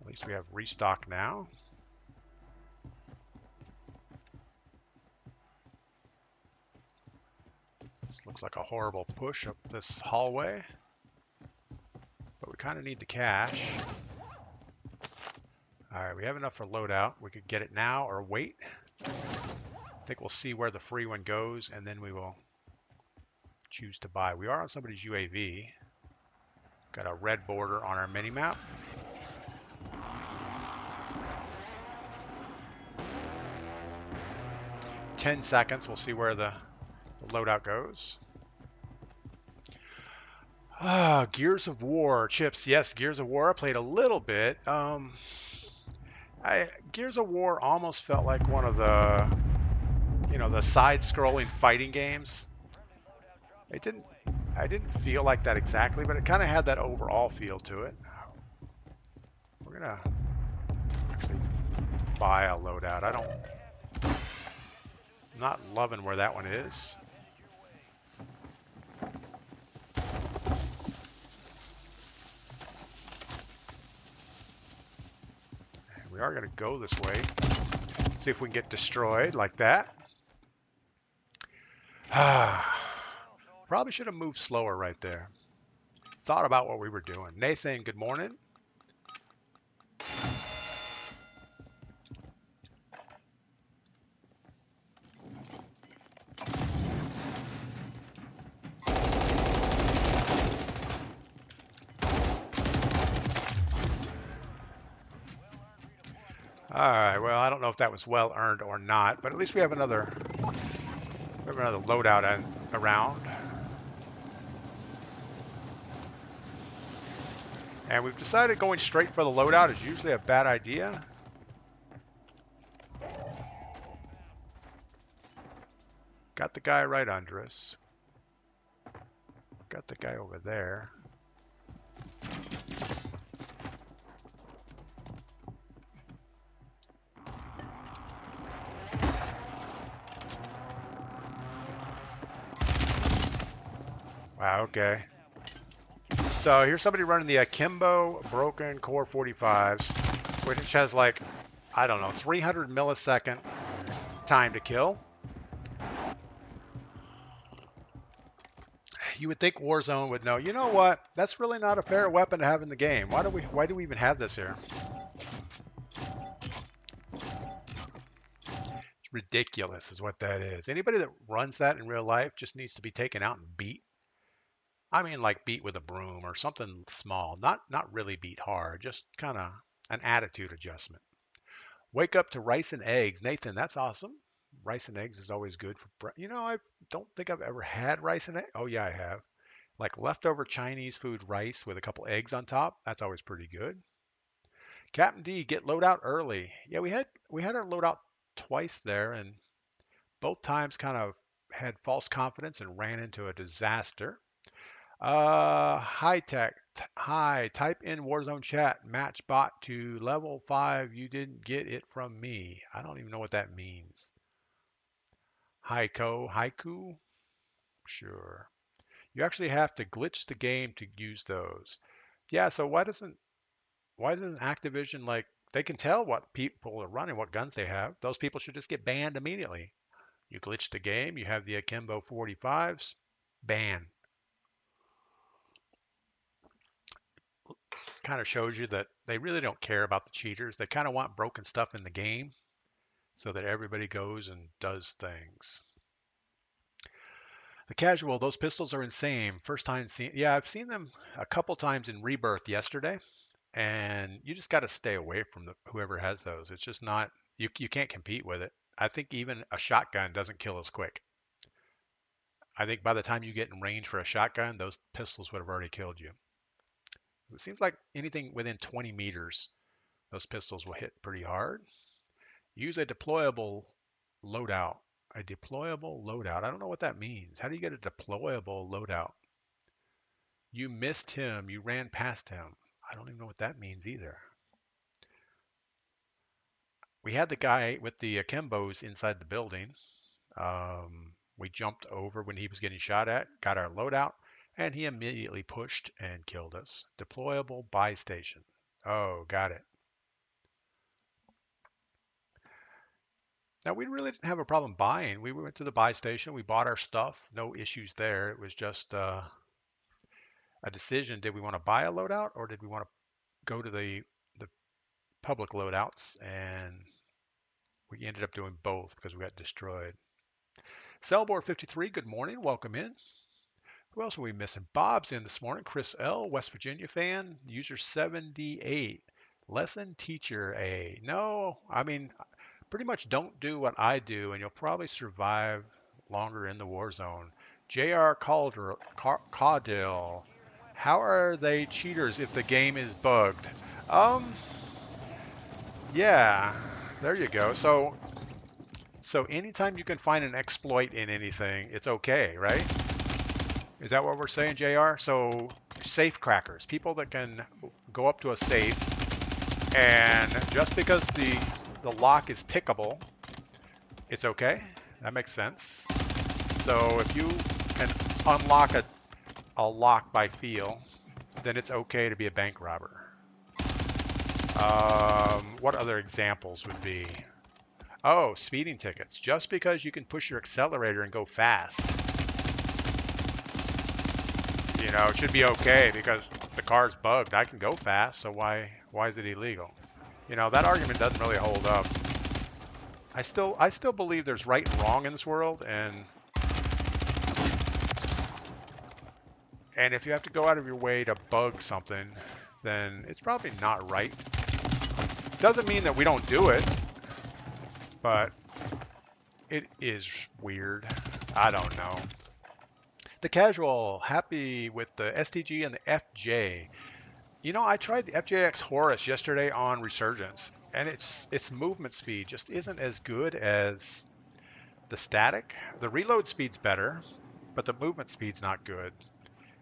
At least we have restock now. This looks like a horrible push up this hallway, but we kind of need the cash. All right, we have enough for loadout. We could get it now or wait. I think we'll see where the free one goes, and then we will choose to buy. We are on somebody's UAV. Got a red border on our mini-map. "10 seconds, we'll see where the loadout goes. Gears of War. Chips, yes, Gears of War. I played a little bit. Gears of War almost felt like one of the, the side-scrolling fighting games. I didn't feel like that exactly, but it kind of had that overall feel to it. We're gonna actually buy a loadout. I'm not loving where that one is. We are going to go this way. See if we can get destroyed like that. Probably should have moved slower right there. Thought about what we were doing. Nathan, good morning. All right, well, I don't know if that was well earned or not, but at least we have another loadout around. And we've decided going straight for the loadout is usually a bad idea. Got the guy right under us. Got the guy over there. Wow, okay. So here's somebody running the Akimbo Broken Core 45s, which has like, I don't know, 300 millisecond time to kill. You would think Warzone would know, you know what? That's really not a fair weapon to have in the game. Why do we even have this here? It's ridiculous is what that is. Anybody that runs that in real life just needs to be taken out and beat. I mean, like beat with a broom or something small, not really beat hard, just kind of an attitude adjustment. Wake up to rice and eggs. Nathan, that's awesome. Rice and eggs is always good for, I don't think I've ever had rice and eggs. Oh yeah, I have. Like leftover Chinese food rice with a couple eggs on top. That's always pretty good. Captain D, get loadout early. Yeah, we had our loadout twice there, and both times kind of had false confidence and ran into a disaster. High tech. Hi, type in Warzone chat. Match bot to level 5. You didn't get it from me. I don't even know what that means. Haiku? Sure. You actually have to glitch the game to use those. Yeah, so why doesn't Activision, like, they can tell what people are running, what guns they have. Those people should just get banned immediately. You glitch the game, you have the Akimbo 45s, ban. Kind of shows you that they really don't care about the cheaters. They kind of want broken stuff in the game so that everybody goes and does things. The casual, those pistols are insane. First time seeing, yeah, I've seen them a couple times in Rebirth yesterday, and you just got to stay away from whoever has those. It's just not, you can't compete with it. I think even a shotgun doesn't kill as quick. I think by the time you get in range for a shotgun, those pistols would have already killed you. It seems like anything within 20 meters, those pistols will hit pretty hard. Use a deployable loadout. A deployable loadout. I don't know what that means. How do you get a deployable loadout? You missed him. You ran past him. I don't even know what that means either. We had the guy with the Akimbos inside the building. We jumped over when he was getting shot at, got our loadout. And he immediately pushed and killed us. Deployable buy station. Oh, got it. Now, we really didn't have a problem buying. We went to the buy station. We bought our stuff. No issues there. It was just a decision. Did we want to buy a loadout or did we want to go to the public loadouts? And we ended up doing both because we got destroyed. Cellboard 53, good morning. Welcome in. Who else are we missing? Bob's in this morning. Chris L., West Virginia fan. User 78. Lesson teacher A. No, I mean, pretty much don't do what I do, and you'll probably survive longer in the war zone. J.R. Caudill. How are they cheaters if the game is bugged? Yeah, there you go. So anytime you can find an exploit in anything, it's okay, right? Is that what we're saying, JR? So safe crackers, people that can go up to a safe, and just because the lock is pickable, it's okay. That makes sense. So if you can unlock a lock by feel, then it's okay to be a bank robber. What other examples would be? Oh, speeding tickets. Just because you can push your accelerator and go fast, you know, it should be okay because the car's bugged. I can go fast, so why is it illegal? You know, that argument doesn't really hold up. I still believe there's right and wrong in this world, and if you have to go out of your way to bug something, then it's probably not right. Doesn't mean that we don't do it, but it is weird. I don't know. The casual, happy with the STG and the FJ. You know, I tried the FJX Horus yesterday on Resurgence, and its movement speed just isn't as good as the static. The reload speed's better, but the movement speed's not good.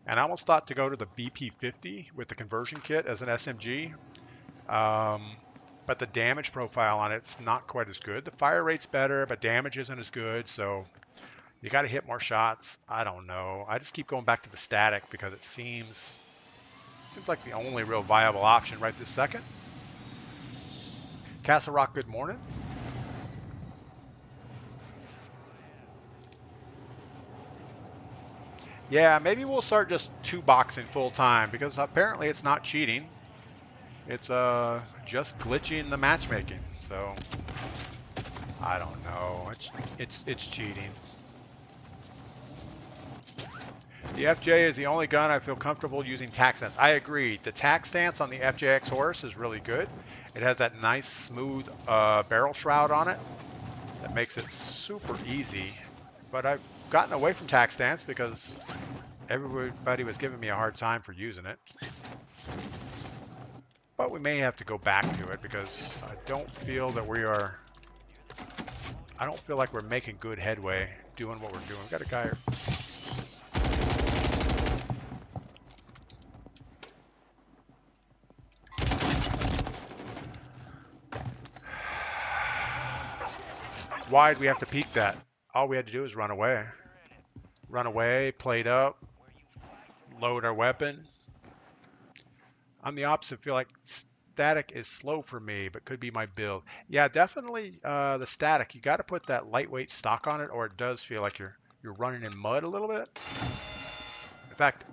And I almost thought to go to the BP50 with the conversion kit as an SMG, but the damage profile on it's not quite as good. The fire rate's better, but damage isn't as good, so you got to hit more shots. I don't know. I just keep going back to the static because it seems like the only real viable option right this second. Castle Rock, good morning. Yeah, maybe we'll start just 2-boxing full time because apparently it's not cheating. It's just glitching the matchmaking. So I don't know. It's cheating. The FJ is the only gun I feel comfortable using tac stance. I agree. The tac stance on the FJX Horus is really good. It has that nice smooth barrel shroud on it that makes it super easy. But I've gotten away from tac stance because everybody was giving me a hard time for using it. But we may have to go back to it because I don't feel that I don't feel like we're making good headway doing what we're doing. We've got a guy here. Why'd we have to peek that? All we had to do was run away. Run away, plate up, load our weapon. I'm the opposite. Feel like static is slow for me, but could be my build. Yeah, definitely the static. You got to put that lightweight stock on it, or it does feel like you're running in mud a little bit. In fact,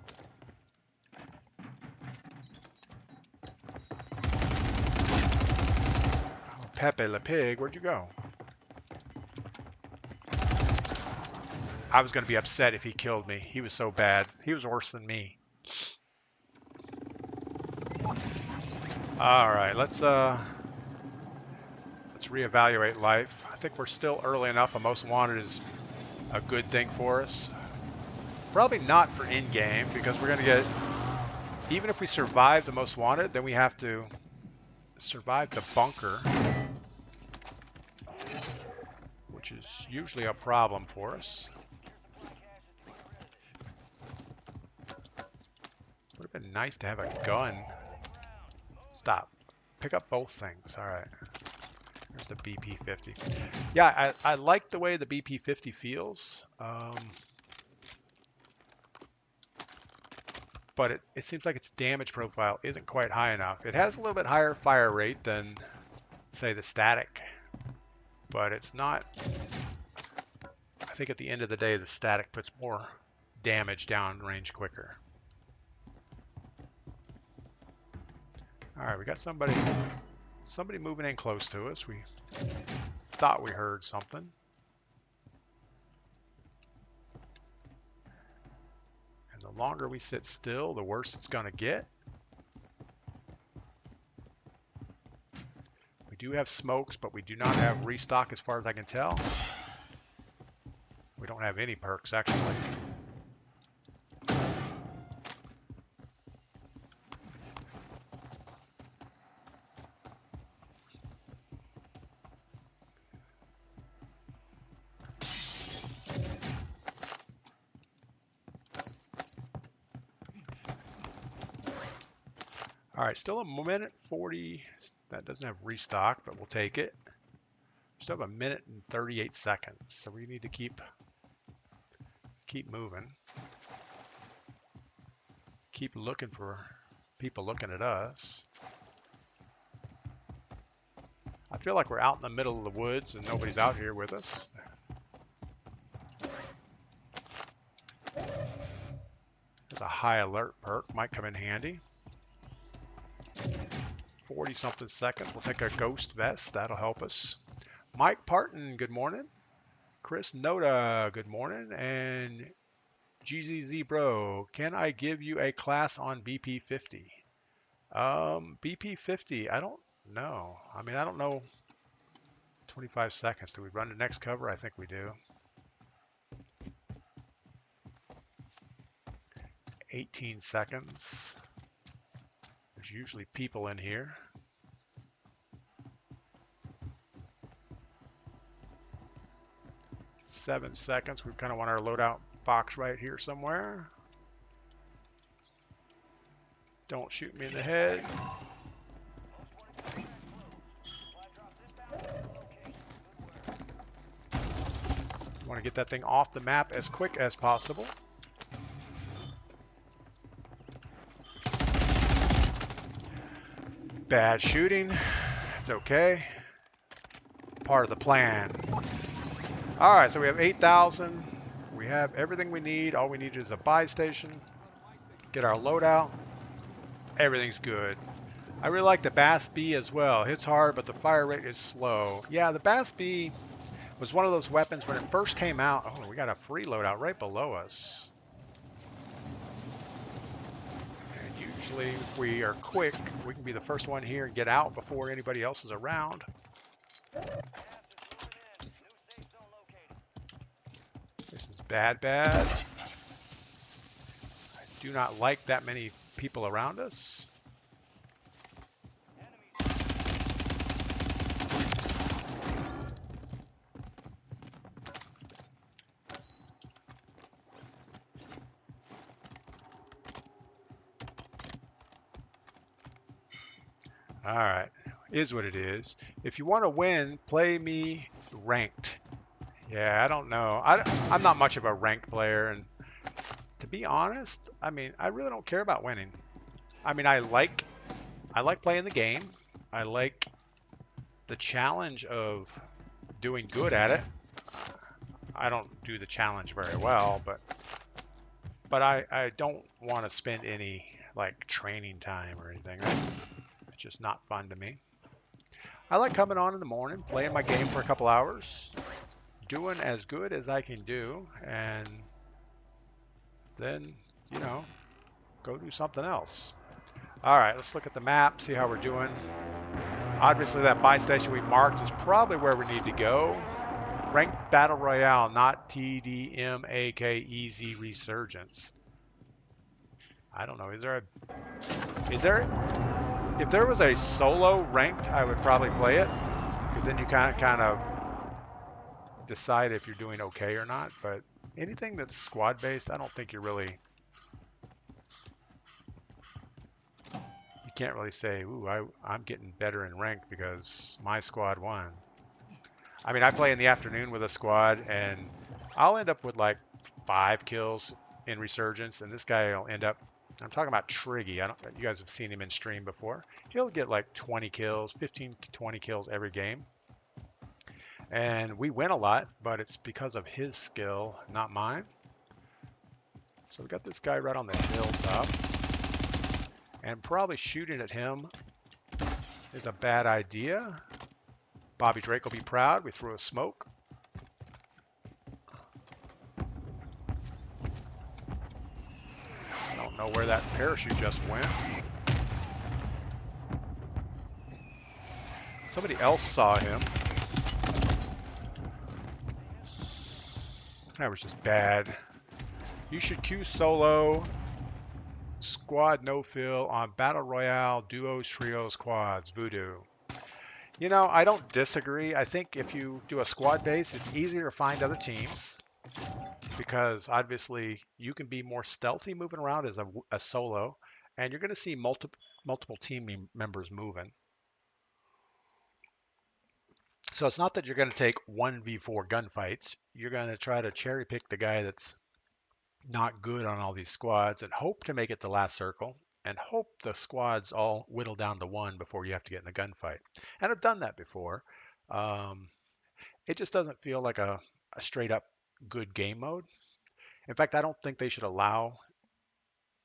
Pepe Le Pig, where'd you go? I was going to be upset if he killed me. He was so bad. He was worse than me. All right, let's reevaluate life. I think we're still early enough. A most wanted is a good thing for us. Probably not for in-game because we're going to get, even if we survive the most wanted, then we have to survive the bunker, which is usually a problem for us. Would have been nice to have a gun. Stop. Pick up both things. All right. There's the BP50. Yeah, I like the way the BP50 feels. but it seems like its damage profile isn't quite high enough. It has a little bit higher fire rate than, say, the static, but it's not. I think at the end of the day, the static puts more damage down range quicker. All right, we got somebody moving in close to us. We thought we heard something. And the longer we sit still, the worse it's going to get. We do have smokes, but we do not have restock as far as I can tell. We don't have any perks, actually. All right, still a minute 40. That doesn't have restock, but we'll take it. Still have a minute and 38 seconds, so we need to keep moving. Keep looking for people looking at us. I feel like we're out in the middle of the woods and nobody's out here with us. There's a high alert perk, might come in handy. 40 something seconds. We'll take a ghost vest, that'll help us. Mike Parton, good morning. Chris Noda, good morning. And GZZ Bro, can I give you a class on BP50? BP50, I don't know. I mean, I don't know. 25 seconds. Do we run the next cover? I think we do. 18 seconds. There's usually people in here. Seven seconds. We kind of want our loadout box right here somewhere. Don't shoot me in the head. Want to get that thing off the map as quick as possible. Bad shooting. It's okay. Part of the plan. All right, so we have 8,000. We have everything we need. All we need is a buy station. Get our loadout. Everything's good. I really like the Bass B as well. Hits hard, but the fire rate is slow. Yeah, the Bass B was one of those weapons when it first came out. Oh, we got a free loadout right below us. And usually, if we are quick, we can be the first one here and get out before anybody else is around. This is bad. I do not like that many people around us. All right, is what it is. If you want to win, play me ranked. Yeah, I don't know. I'm not much of a ranked player, and to be honest, I mean, I really don't care about winning. I mean, I like playing the game. I like the challenge of doing good at it. I don't do the challenge very well, but I don't want to spend any like training time or anything. That's just not fun to me. I like coming on in the morning, playing my game for a couple hours, doing as good as I can do, and then, you know, go do something else. All right, let's look at the map, see how we're doing. Obviously, that buy station we marked is probably where we need to go. Ranked Battle Royale, not TDMAK Easy Resurgence. I don't know, if there was a solo ranked, I would probably play it, because then you kind of decide if you're doing okay or not. But anything that's squad based, I don't think you can't really say, ooh, I'm getting better in ranked because my squad won. I mean, I play in the afternoon with a squad and I'll end up with like 5 kills in Resurgence, and this guy will end up I'm talking about Triggy. You guys have seen him in stream before. He'll get like 20 kills, 15 to 20 kills every game. And we win a lot, but it's because of his skill, not mine. So we got this guy right on the hilltop. And probably shooting at him is a bad idea. Bobby Drake will be proud. We threw a smoke. I don't know where that parachute just went. Somebody else saw him. That was just bad. You should queue solo, squad no fill on battle royale, duos, trios, quads, voodoo. You know, I don't disagree. I think if you do a squad base, it's easier to find other teams because obviously you can be more stealthy moving around as a solo, and you're going to see multiple team members moving. So it's not that you're going to take 1v4 gunfights. You're going to try to cherry pick the guy that's not good on all these squads and hope to make it the last circle and hope the squads all whittle down to one before you have to get in a gunfight. And I've done that before. It just doesn't feel like a straight up good game mode. In fact, I don't think they should allow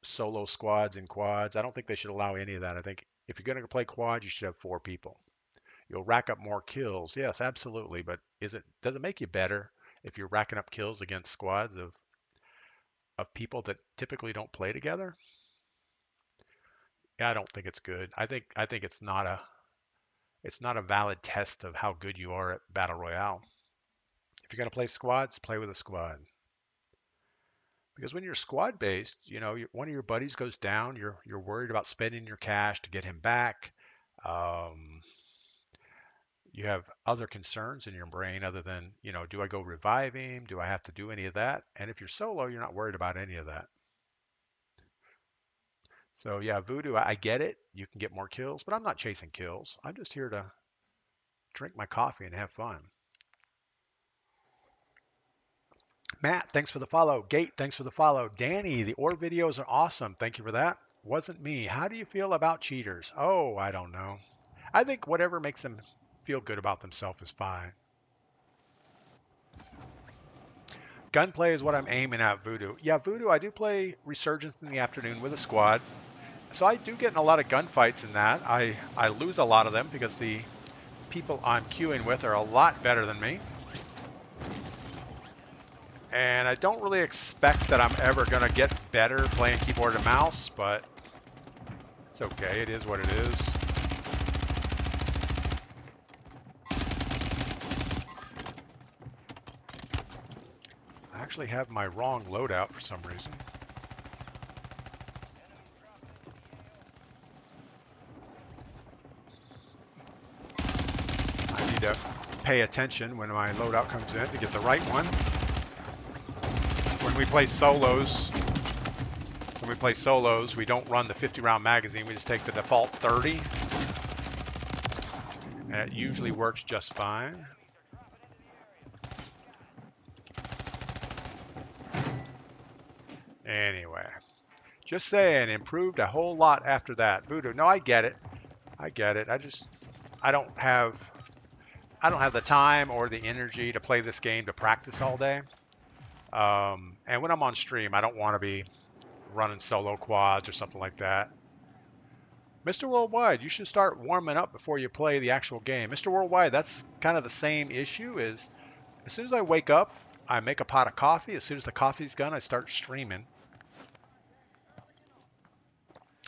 solo squads and quads. I don't think they should allow any of that. I think if you're going to play quads, you should have 4 people. You'll rack up more kills. Yes, absolutely. But does it make you better if you're racking up kills against squads of people that typically don't play together? Yeah, I don't think it's good. I think it's not a valid test of how good you are at Battle Royale. If you're going to play squads, play with a squad. Because when you're squad based, you know, one of your buddies goes down, you're worried about spending your cash to get him back. You have other concerns in your brain other than, you know, do I go revive him? Do I have to do any of that? And if you're solo, you're not worried about any of that. So yeah, voodoo, I get it. You can get more kills, but I'm not chasing kills. I'm just here to drink my coffee and have fun. Matt, thanks for the follow. Gate, thanks for the follow. Danny, the ore videos are awesome. Thank you for that. Wasn't me. How do you feel about cheaters? Oh, I don't know. I think whatever makes them feel good about themselves is fine. Gunplay is what I'm aiming at, Voodoo. Yeah, Voodoo, I do play Resurgence in the afternoon with a squad. So I do get in a lot of gunfights in that. I lose a lot of them because the people I'm queuing with are a lot better than me. And I don't really expect that I'm ever going to get better playing keyboard and mouse, but it's okay. It is what it is. I actually have my wrong loadout for some reason. I need to pay attention when my loadout comes in to get the right one. When we play solos, we don't run the 50-round magazine. We just take the default 30. And it usually works just fine. Anyway, just saying, improved a whole lot after that. Voodoo, no, I get it. I get it. I don't have the time or the energy to play this game to practice all day. And when I'm on stream, I don't want to be running solo quads or something like that. Mr. Worldwide, you should start warming up before you play the actual game. Mr. Worldwide, that's kind of the same issue. Is as soon as I wake up, I make a pot of coffee. As soon as the coffee's gone, I start streaming.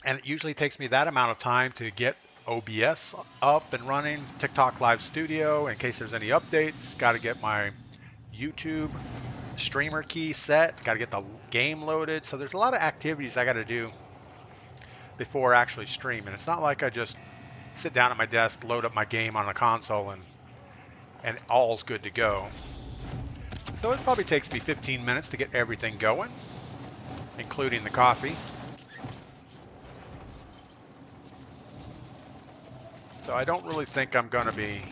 And it usually takes me that amount of time to get OBS up and running, TikTok Live Studio, in case there's any updates. Got to get my YouTube streamer key set, got to get the game loaded. So there's a lot of activities I got to do before actually streaming. It's not like I just sit down at my desk, load up my game on a console, and all's good to go. So it probably takes me 15 minutes to get everything going, including the coffee. So I don't really think I'm going to be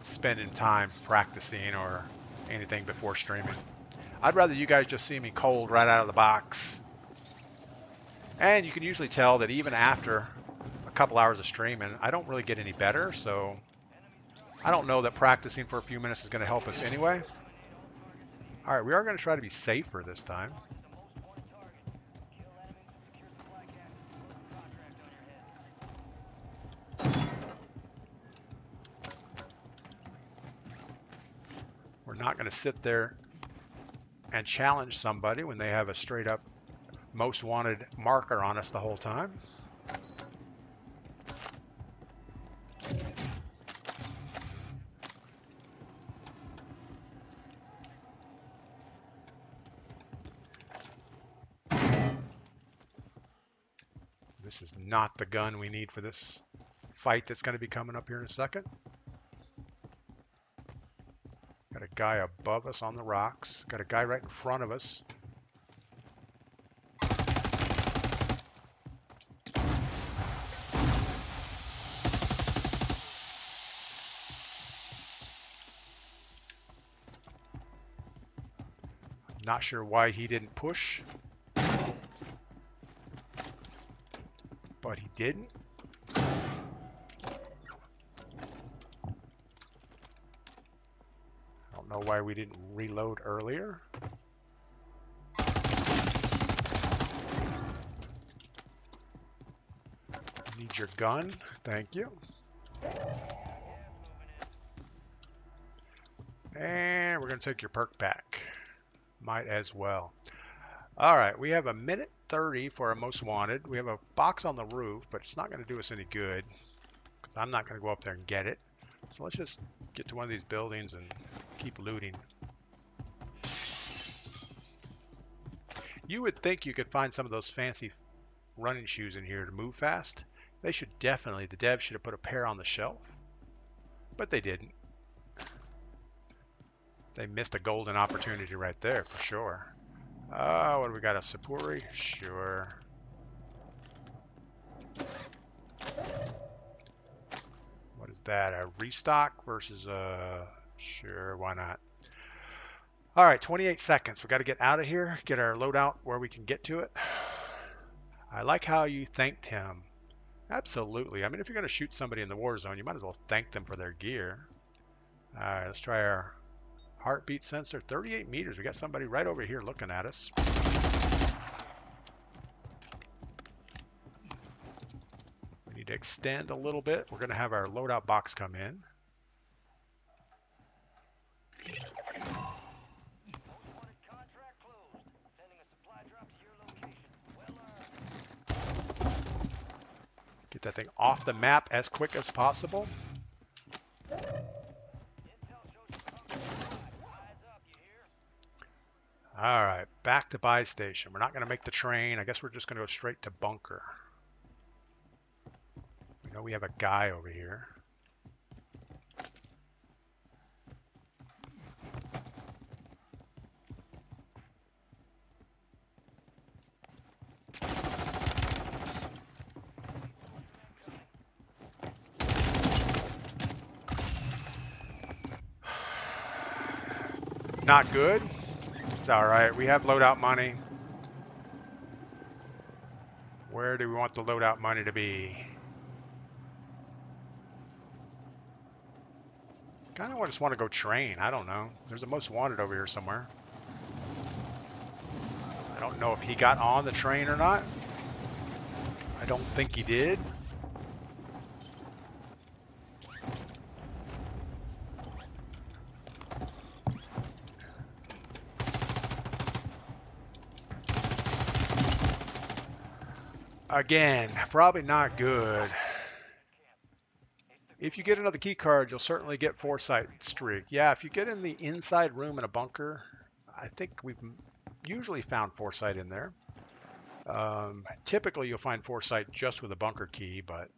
spending time practicing or anything before streaming. I'd rather you guys just see me cold right out of the box. And you can usually tell that even after a couple hours of streaming, I don't really get any better, so I don't know that practicing for a few minutes is going to help us anyway. All right, we are going to try to be safer this time. We're not going to sit there and challenge somebody when they have a straight up most wanted marker on us the whole time. This is not the gun we need for this fight that's going to be coming up here in a second. Got a guy above us on the rocks. Got a guy right in front of us. Not sure why he didn't push, but he didn't. I don't know why we didn't reload earlier. Need your gun. Thank you. And we're going to take your perk pack. Might as well. All right, we have a minute 30 for our most wanted. We have a box on the roof, but it's not going to do us any good because I'm not going to go up there and get it. So let's just get to one of these buildings and keep looting. You would think you could find some of those fancy running shoes in here to move fast. They should definitely, the devs should have put a pair on the shelf, but they didn't. They missed a golden opportunity right there for sure. What do we got? A Sapuri? Sure. What is that? A restock versus a... Sure, why not? All right, 28 seconds. We got to get out of here, get our loadout where we can get to it. I like how you thanked him. Absolutely. I mean, if you're going to shoot somebody in the Warzone, you might as well thank them for their gear. All right, let's try our heartbeat sensor. 38 meters. We got somebody right over here looking at us. We need to extend a little bit. We're going to have our loadout box come in. Get that thing off the map as quick as possible. All right, back to buy station. We're not going to make the train. I guess we're just going to go straight to bunker. We know we have a guy over here. Not good. It's all right. We have loadout money. Where do we want the loadout money to be? Kind of just want to go train. I don't know. There's a most wanted over here somewhere. I don't know if he got on the train or not. I don't think he did. Again, probably not good. If you get another key card, you'll certainly get foresight streak. Yeah, if you get in the inside room in a bunker, I think we've usually found foresight in there. Typically, you'll find foresight just with a bunker key, but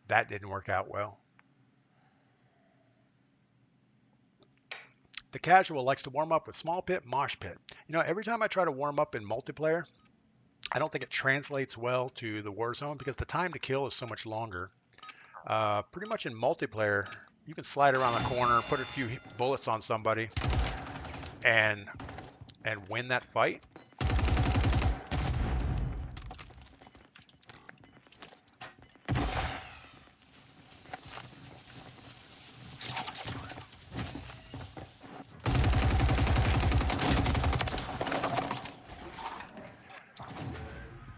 that didn't work out well. The casual likes to warm up with small pit, mosh pit. You know, every time I try to warm up in multiplayer, I don't think it translates well to the Warzone because the time to kill is so much longer. Pretty much in multiplayer, you can slide around the corner, put a few bullets on somebody, and win that fight.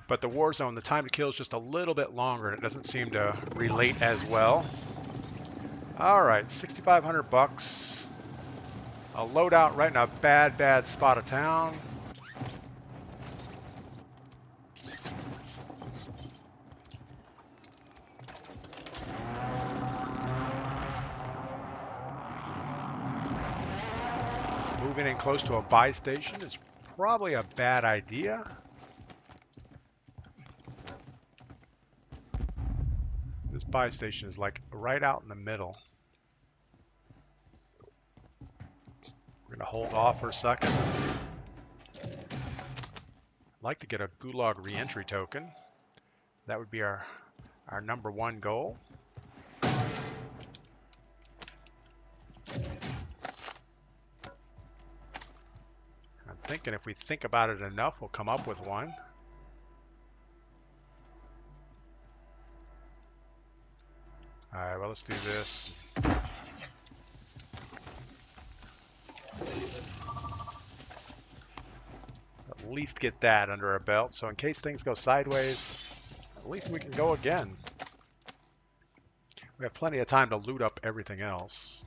But the Warzone, the time to kill is just a little bit longer, and it doesn't seem to relate as well. All right, 6,500 bucks. A loadout right in a bad spot of town. Moving in close to a buy station is probably a bad idea. This buy station is like right out in the middle. We're gonna hold off for a second. I'd like to get a Gulag re-entry token. That would be our number one goal. I'm thinking if we think about it enough, we'll come up with one. All right, well, let's do this. At least get that under our belt, so in case things go sideways, at least we can go again. We have plenty of time to loot up everything else.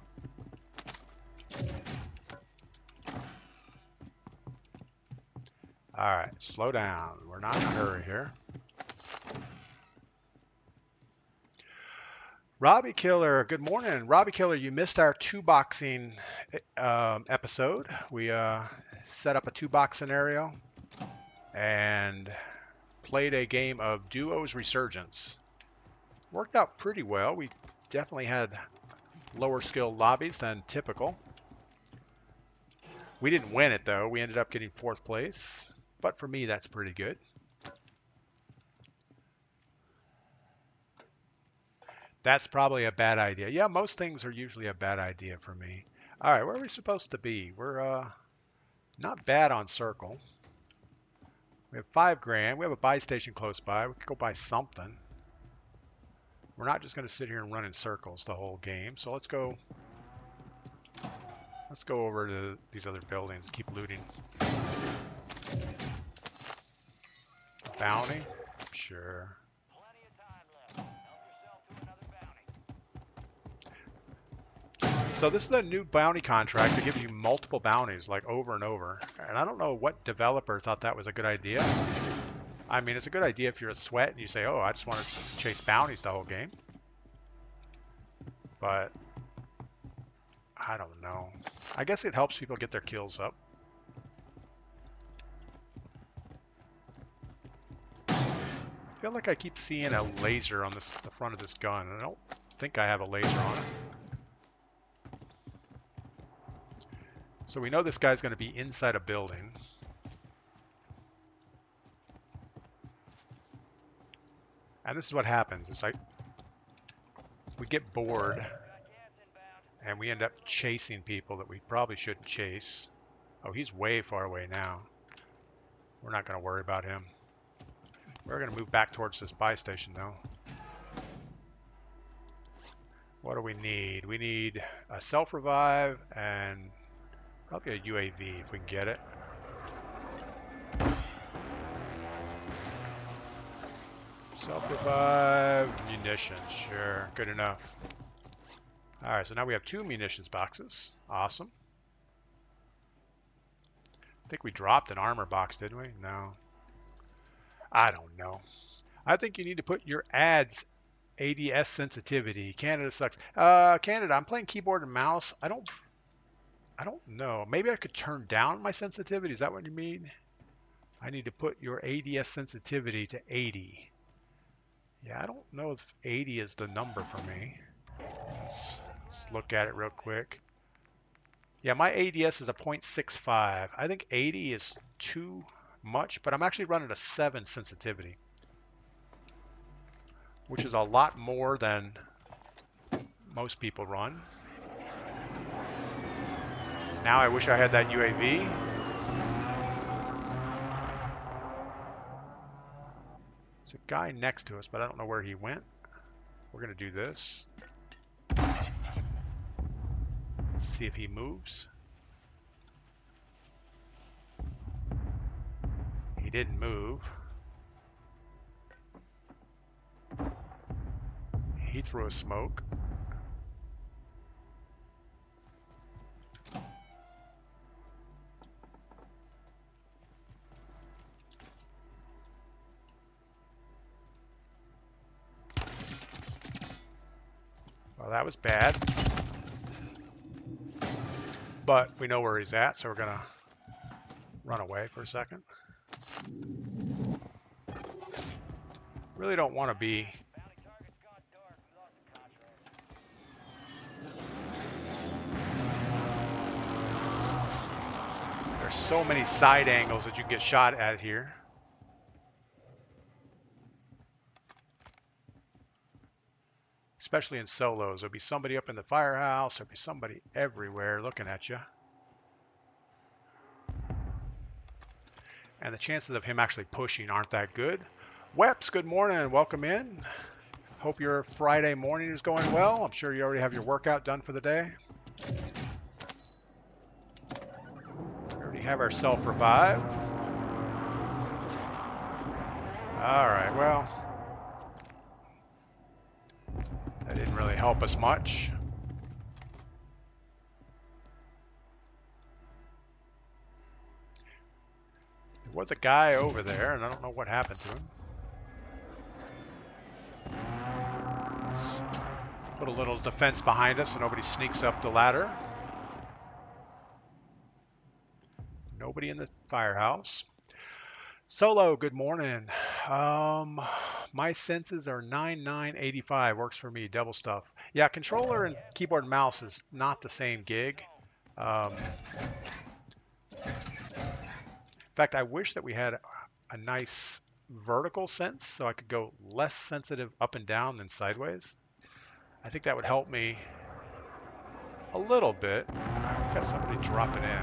All right, slow down. We're not in a hurry here. Robbie Killer, good morning. Robbie Killer, you missed our two-boxing episode. We set up a two-box scenario and played a game of Duos Resurgence. Worked out pretty well. We definitely had lower skill lobbies than typical. We didn't win it, though. We ended up getting 4th place. But for me, that's pretty good. That's probably a bad idea. Yeah, most things are usually a bad idea for me. All right, where are we supposed to be? We're not bad on circle. We have 5 grand. We have a buy station close by. We could go buy something. We're not just going to sit here and run in circles the whole game. So let's go over to these other buildings and keep looting. Bounty? Sure. So this is a new bounty contract that gives you multiple bounties, like over and over. And I don't know what developer thought that was a good idea. I mean, it's a good idea if you're a sweat and you say, oh, I just want to chase bounties the whole game. But I don't know. I guess it helps people get their kills up. I feel like I keep seeing a laser on the front of this gun. I don't think I have a laser on it. So we know this guy's going to be inside a building. And this is what happens. It's like we get bored and we end up chasing people that we probably shouldn't chase. Oh, he's way far away now. We're not going to worry about him. We're going to move back towards this buy station, though. What do we need? We need a self-revive and probably a UAV if we can get it. Self-revive, munitions, sure, good enough. All right, so now we have 2 munitions boxes. Awesome. I think we dropped an armor box, didn't we? No. I don't know. I think you need to put your ads ADS sensitivity. Canada sucks. Canada, I'm playing keyboard and mouse. I don't know. Maybe I could turn down my sensitivity. Is that what you mean? I need to put your ADS sensitivity to 80. Yeah, I don't know if 80 is the number for me. Let's look at it real quick. Yeah, my ADS is a 0.65. I think 80 is too much, but I'm actually running a 7 sensitivity, which is a lot more than most people run. Now I wish I had that UAV. There's a guy next to us, but I don't know where he went. We're going to do this. See if he moves. He didn't move. He threw a smoke. Well, that was bad. But we know where he's at, so we're going to run away for a second. Really don't want to be... There's so many side angles that you can get shot at here. Especially in solos. There'll be somebody up in the firehouse. There'll be somebody everywhere looking at you. And the chances of him actually pushing aren't that good. Weps, good morning. Welcome in. Hope your Friday morning is going well. I'm sure you already have your workout done for the day. We already have our self-revive. All right, well, that didn't really help us much. There was a guy over there, and I don't know what happened to him. Let's put a little defense behind us so nobody sneaks up the ladder. Nobody in the firehouse. Solo, good morning. My senses are 9985. Works for me. Double stuff. Yeah, controller and keyboard and mouse is not the same gig. In fact, I wish that we had a nice vertical sense so I could go less sensitive up and down than sideways. I think that would help me a little bit. I've got somebody dropping in.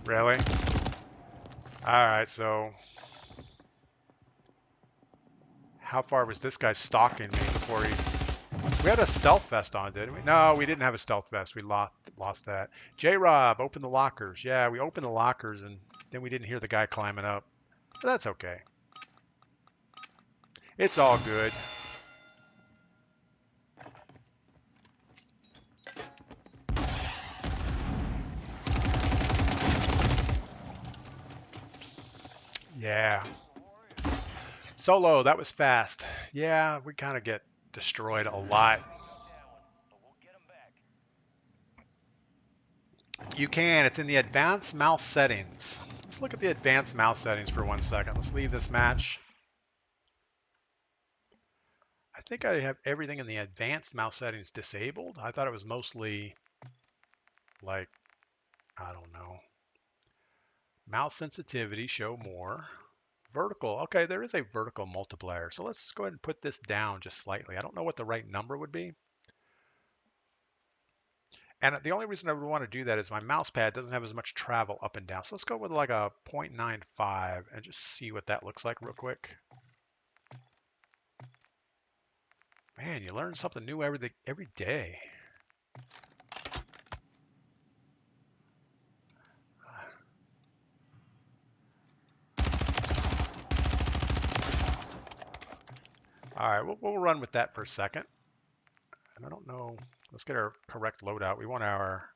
Really? Alright, so how far was this guy stalking me before he... We had a stealth vest on, didn't we? No, we didn't have a stealth vest. We lost that. J-Rob, open the lockers. Yeah, we opened the lockers and then we didn't hear the guy climbing up. But that's okay. It's all good. Yeah. Solo, that was fast. Yeah, we kind of get destroyed a lot. You can. It's in the advanced mouse settings. Let's look at the advanced mouse settings for 1 second. Let's leave this match. I think I have everything in the advanced mouse settings disabled. I thought it was mostly like, I don't know. Mouse sensitivity, show more. Vertical. Okay, there is a vertical multiplier. So let's go ahead and put this down just slightly. I don't know what the right number would be. And the only reason I would want to do that is my mouse pad doesn't have as much travel up and down. So let's go with like a 0.95 and just see what that looks like real quick. Man, you learn something new every day. All right, we'll run with that for a second. And I don't know. Let's get our correct loadout. We want our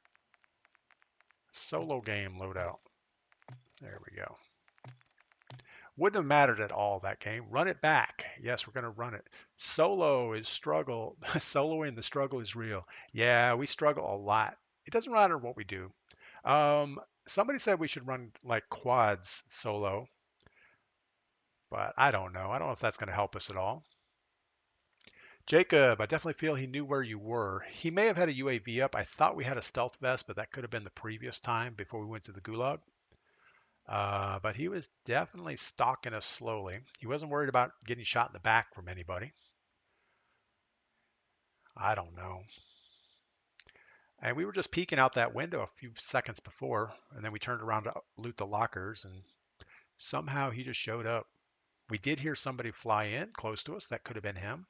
solo game loadout. There we go. Wouldn't have mattered at all, that game. Run it back. Yes, we're going to run it. Solo is struggle. Soloing the struggle is real. Yeah, we struggle a lot. It doesn't matter what we do. Somebody said we should run like quads solo. But I don't know. I don't know if that's going to help us at all. Jacob, I definitely feel he knew where you were. He may have had a UAV up. I thought we had a stealth vest, but that could have been the previous time before we went to the gulag. But he was definitely stalking us slowly. He wasn't worried about getting shot in the back from anybody. I don't know. And we were just peeking out that window a few seconds before, and then we turned around to loot the lockers, and somehow he just showed up. We did hear somebody fly in close to us. That could have been him.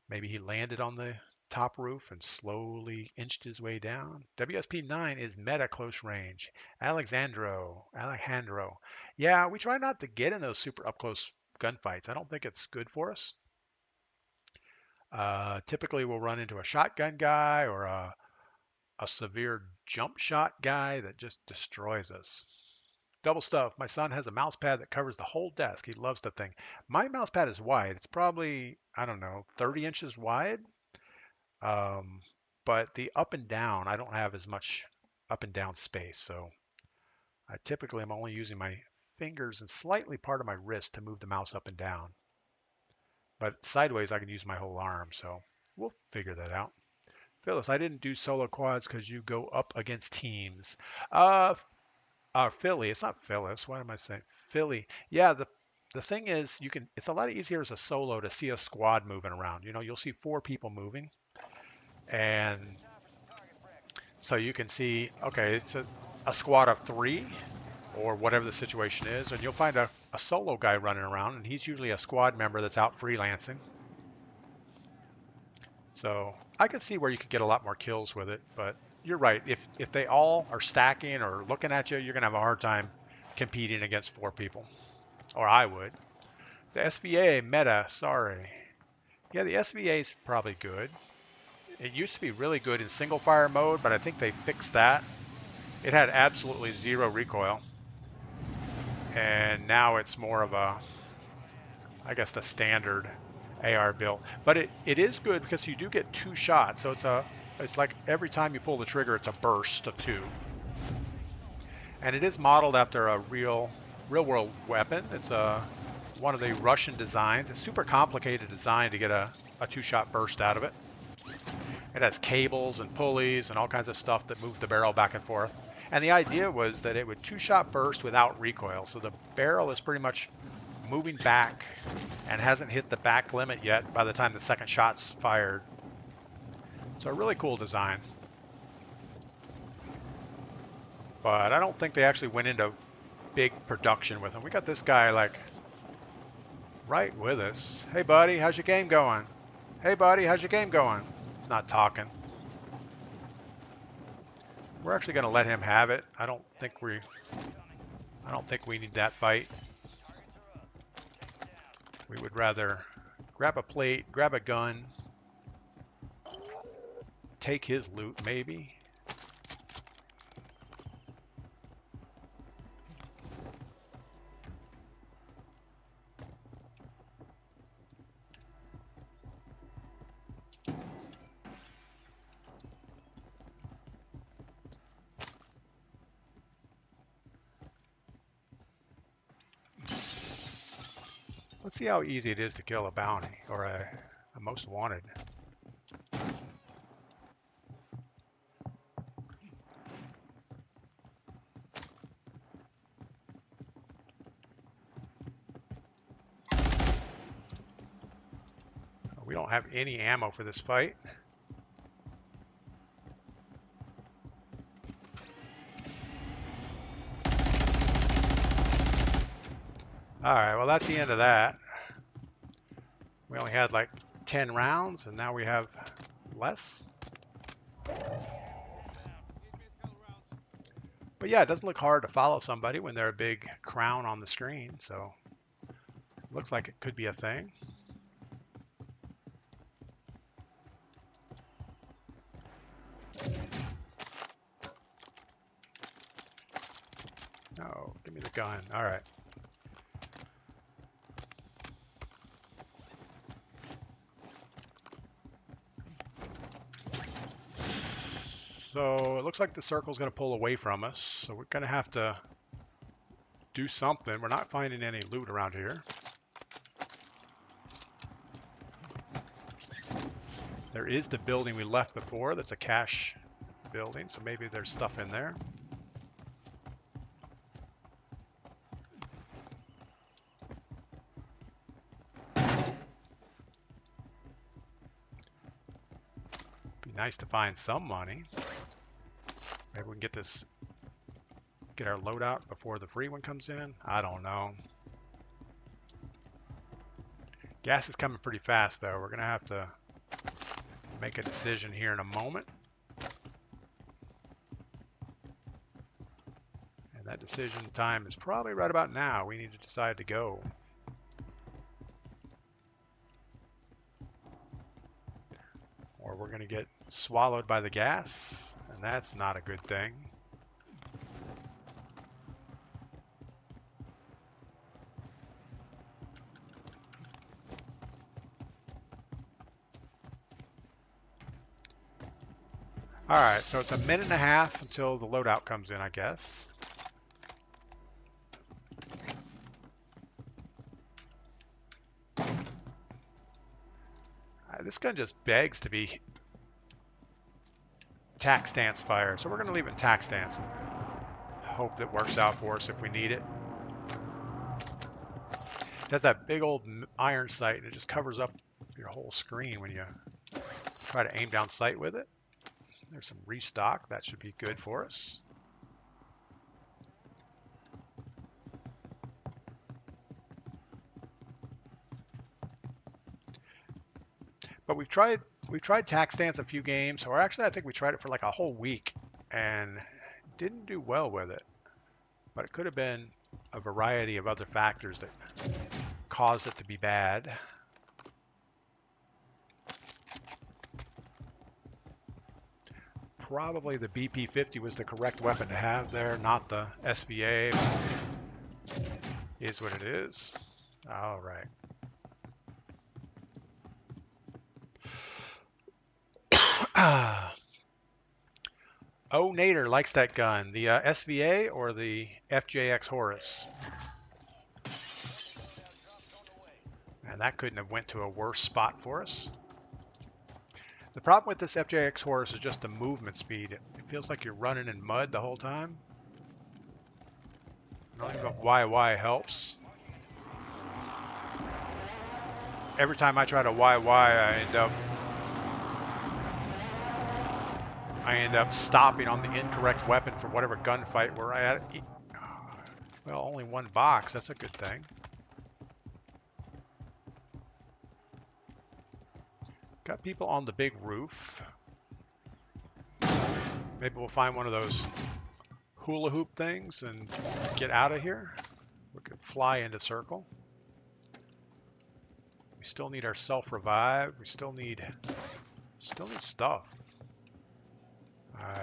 Maybe he landed on the top roof and slowly inched his way down. WSP-9 is meta close range. Alejandro. Yeah, we try not to get in those super up close gunfights. I don't think it's good for us. Typically, we'll run into a shotgun guy or a severe jump shot guy that just destroys us. Double stuff. My son has a mouse pad that covers the whole desk. He loves the thing. My mouse pad is wide. It's probably, I don't know, 30 inches wide. Um, but the up and down, I don't have as much up and down space. So I typically am only using my fingers and slightly part of my wrist to move the mouse up and down. But sideways, I can use my whole arm. So we'll figure that out. Phyllis, I didn't do solo quads because you go up against teams. Philly. It's not Phyllis. What am I saying? Philly. Yeah, the thing is, you can. It's a lot easier as a solo to see a squad moving around. You know, you'll see 4 people moving, and so you can see, okay, it's a squad of 3 or whatever the situation is, and you'll find a solo guy running around, and he's usually a squad member that's out freelancing. So I could see where you could get a lot more kills with it, but you're right. If they all are stacking or looking at you, you're gonna have a hard time competing against 4 people, or I would. The SVA meta, sorry. Yeah, the SVA is probably good. It used to be really good in single fire mode, but I think they fixed that. It had absolutely 0 recoil. And now it's more of a, I guess, the standard AR build. But it is good because you do get 2 shots. So it's like every time you pull the trigger, it's a burst of 2. And it is modeled after a real world weapon. It's one of the Russian designs. It's super complicated design to get a 2-shot burst out of it. It has cables and pulleys and all kinds of stuff that move the barrel back and forth. And the idea was that it would 2-shot burst without recoil. So the barrel is pretty much moving back and hasn't hit the back limit yet by the time the second shot's fired. So a really cool design. But I don't think they actually went into big production with them. We got this guy like right with us. Hey buddy, how's your game going? Hey buddy, how's your game going? He's not talking. We're actually going to let him have it. I don't think we need that fight. We would rather grab a plate, grab a gun, take his loot maybe. Let's see how easy it is to kill a bounty or a most wanted. We don't have any ammo for this fight. Alright, well that's the end of that. We only had like 10 rounds and now we have less. But yeah, it doesn't look hard to follow somebody when they're a big crown on the screen, so it looks like it could be a thing. Oh, give me the gun. Alright. So it looks like the circle's going to pull away from us. So we're going to have to do something. We're not finding any loot around here. There is the building we left before. That's a cache building. So maybe there's stuff in there. Be nice to find some money. Maybe we can get our loadout before the free one comes in. I don't know. Gas is coming pretty fast though. We're gonna have to make a decision here in a moment. And that decision time is probably right about now. We need to decide to go. Or we're going to get swallowed by the gas, and that's not a good thing. All right, so it's a minute and a half until the loadout comes in, I guess. This gun just begs to be tack stance fire, so we're going to leave it in tack stance. Hope that works out for us if we need it. It has that big old iron sight, and it just covers up your whole screen when you try to aim down sight with it. There's some restock. That should be good for us. But we've tried tack stance a few games, or actually I think we tried it for like a whole week and didn't do well with it. But it could have been a variety of other factors that caused it to be bad. Probably the BP-50 was the correct weapon to have there, not the SVA. Is what it is. All right. Oh, Nader likes that gun. The SVA or the FJX Horus? And that couldn't have went to a worse spot for us. The problem with this FJX Horus is just the movement speed. It feels like you're running in mud the whole time. I don't even know if YY helps. Every time I try to YY, I end up stopping on the incorrect weapon for whatever gunfight we're at. Well, only one box. That's a good thing. Got people on the big roof. Maybe we'll find one of those hula hoop things and get out of here. We could fly into circle. We still need our self-revive. We still need stuff.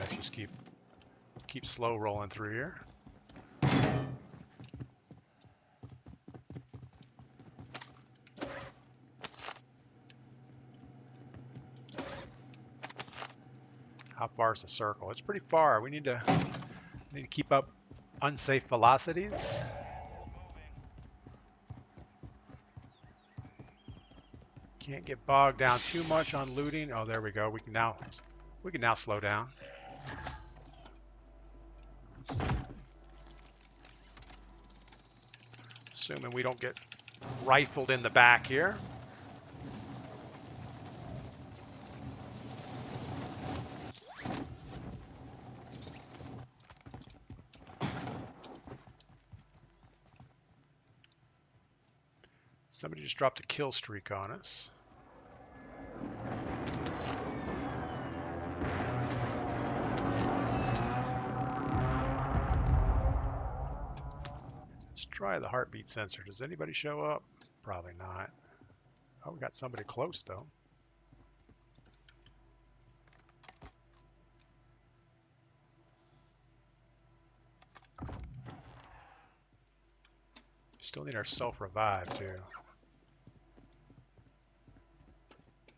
Just keep slow rolling through here. How far is the circle? It's pretty far. We need to keep up unsafe velocities. Can't get bogged down too much on looting. Oh, there we go. We can now slow down. Assuming we don't get rifled in the back here. Somebody just dropped a kill streak on us. Let's try the heartbeat sensor. Does anybody show up? Probably not. Oh, we got somebody close though. Still need our self-revive too.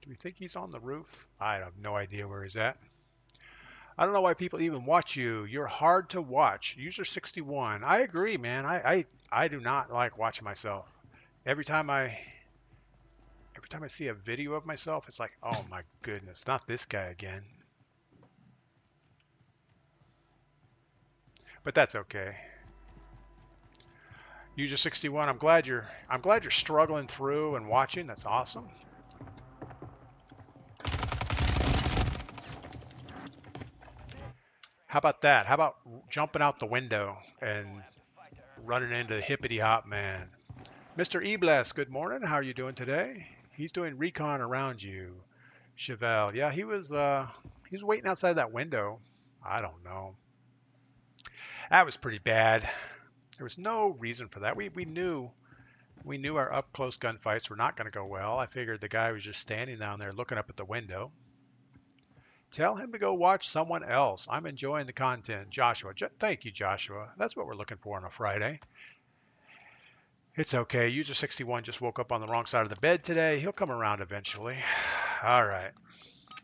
Do we think he's on the roof? I have no idea where he's at. I don't know why people even watch you. You're hard to watch. User 61. I agree, man. I do not like watching myself. Every time I see a video of myself, it's like, oh my goodness, not this guy again. But that's okay. User 61, I'm glad you're struggling through and watching. That's awesome. How about that? How about jumping out the window and running into the hippity hop man? Mr. Ebless, good morning. How are you doing today? He's doing recon around you. Chevelle. Yeah, he was waiting outside that window. I don't know. That was pretty bad. There was no reason for that. We knew our up close gunfights were not going to go well. I figured the guy was just standing down there looking up at the window. Tell him to go watch someone else. I'm enjoying the content. Joshua. Thank you, Joshua. That's what we're looking for on a Friday. It's okay. User 61 just woke up on the wrong side of the bed today. He'll come around eventually. All right.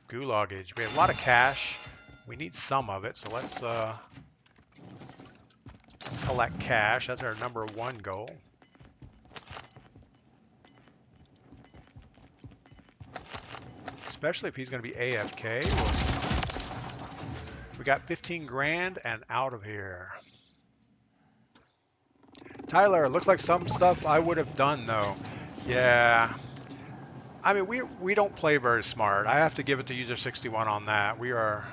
Gulagage. We have a lot of cash. We need some of it, so let's collect cash. That's our number one goal. Especially if he's going to be AFK. We got 15 grand and out of here. Tyler, it looks like some stuff I would have done though. Yeah. I mean, we don't play very smart. I have to give it to user 61 on that. We are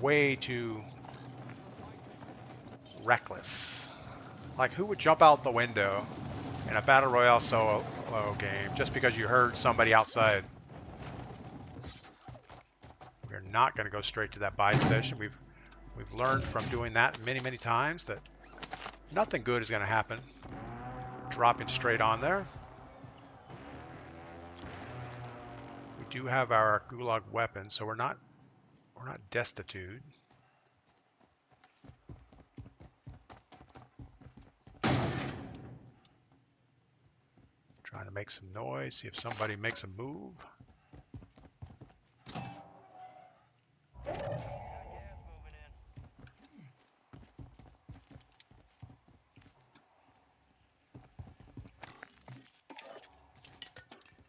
way too reckless. Like, who would jump out the window in a battle royale solo game just because you heard somebody outside? We're not going to go straight to that buy station. We've learned from doing that many, many times that nothing good is going to happen dropping straight on there. We do have our gulag weapons, so we're not destitute. Trying to make some noise, see if somebody makes a move.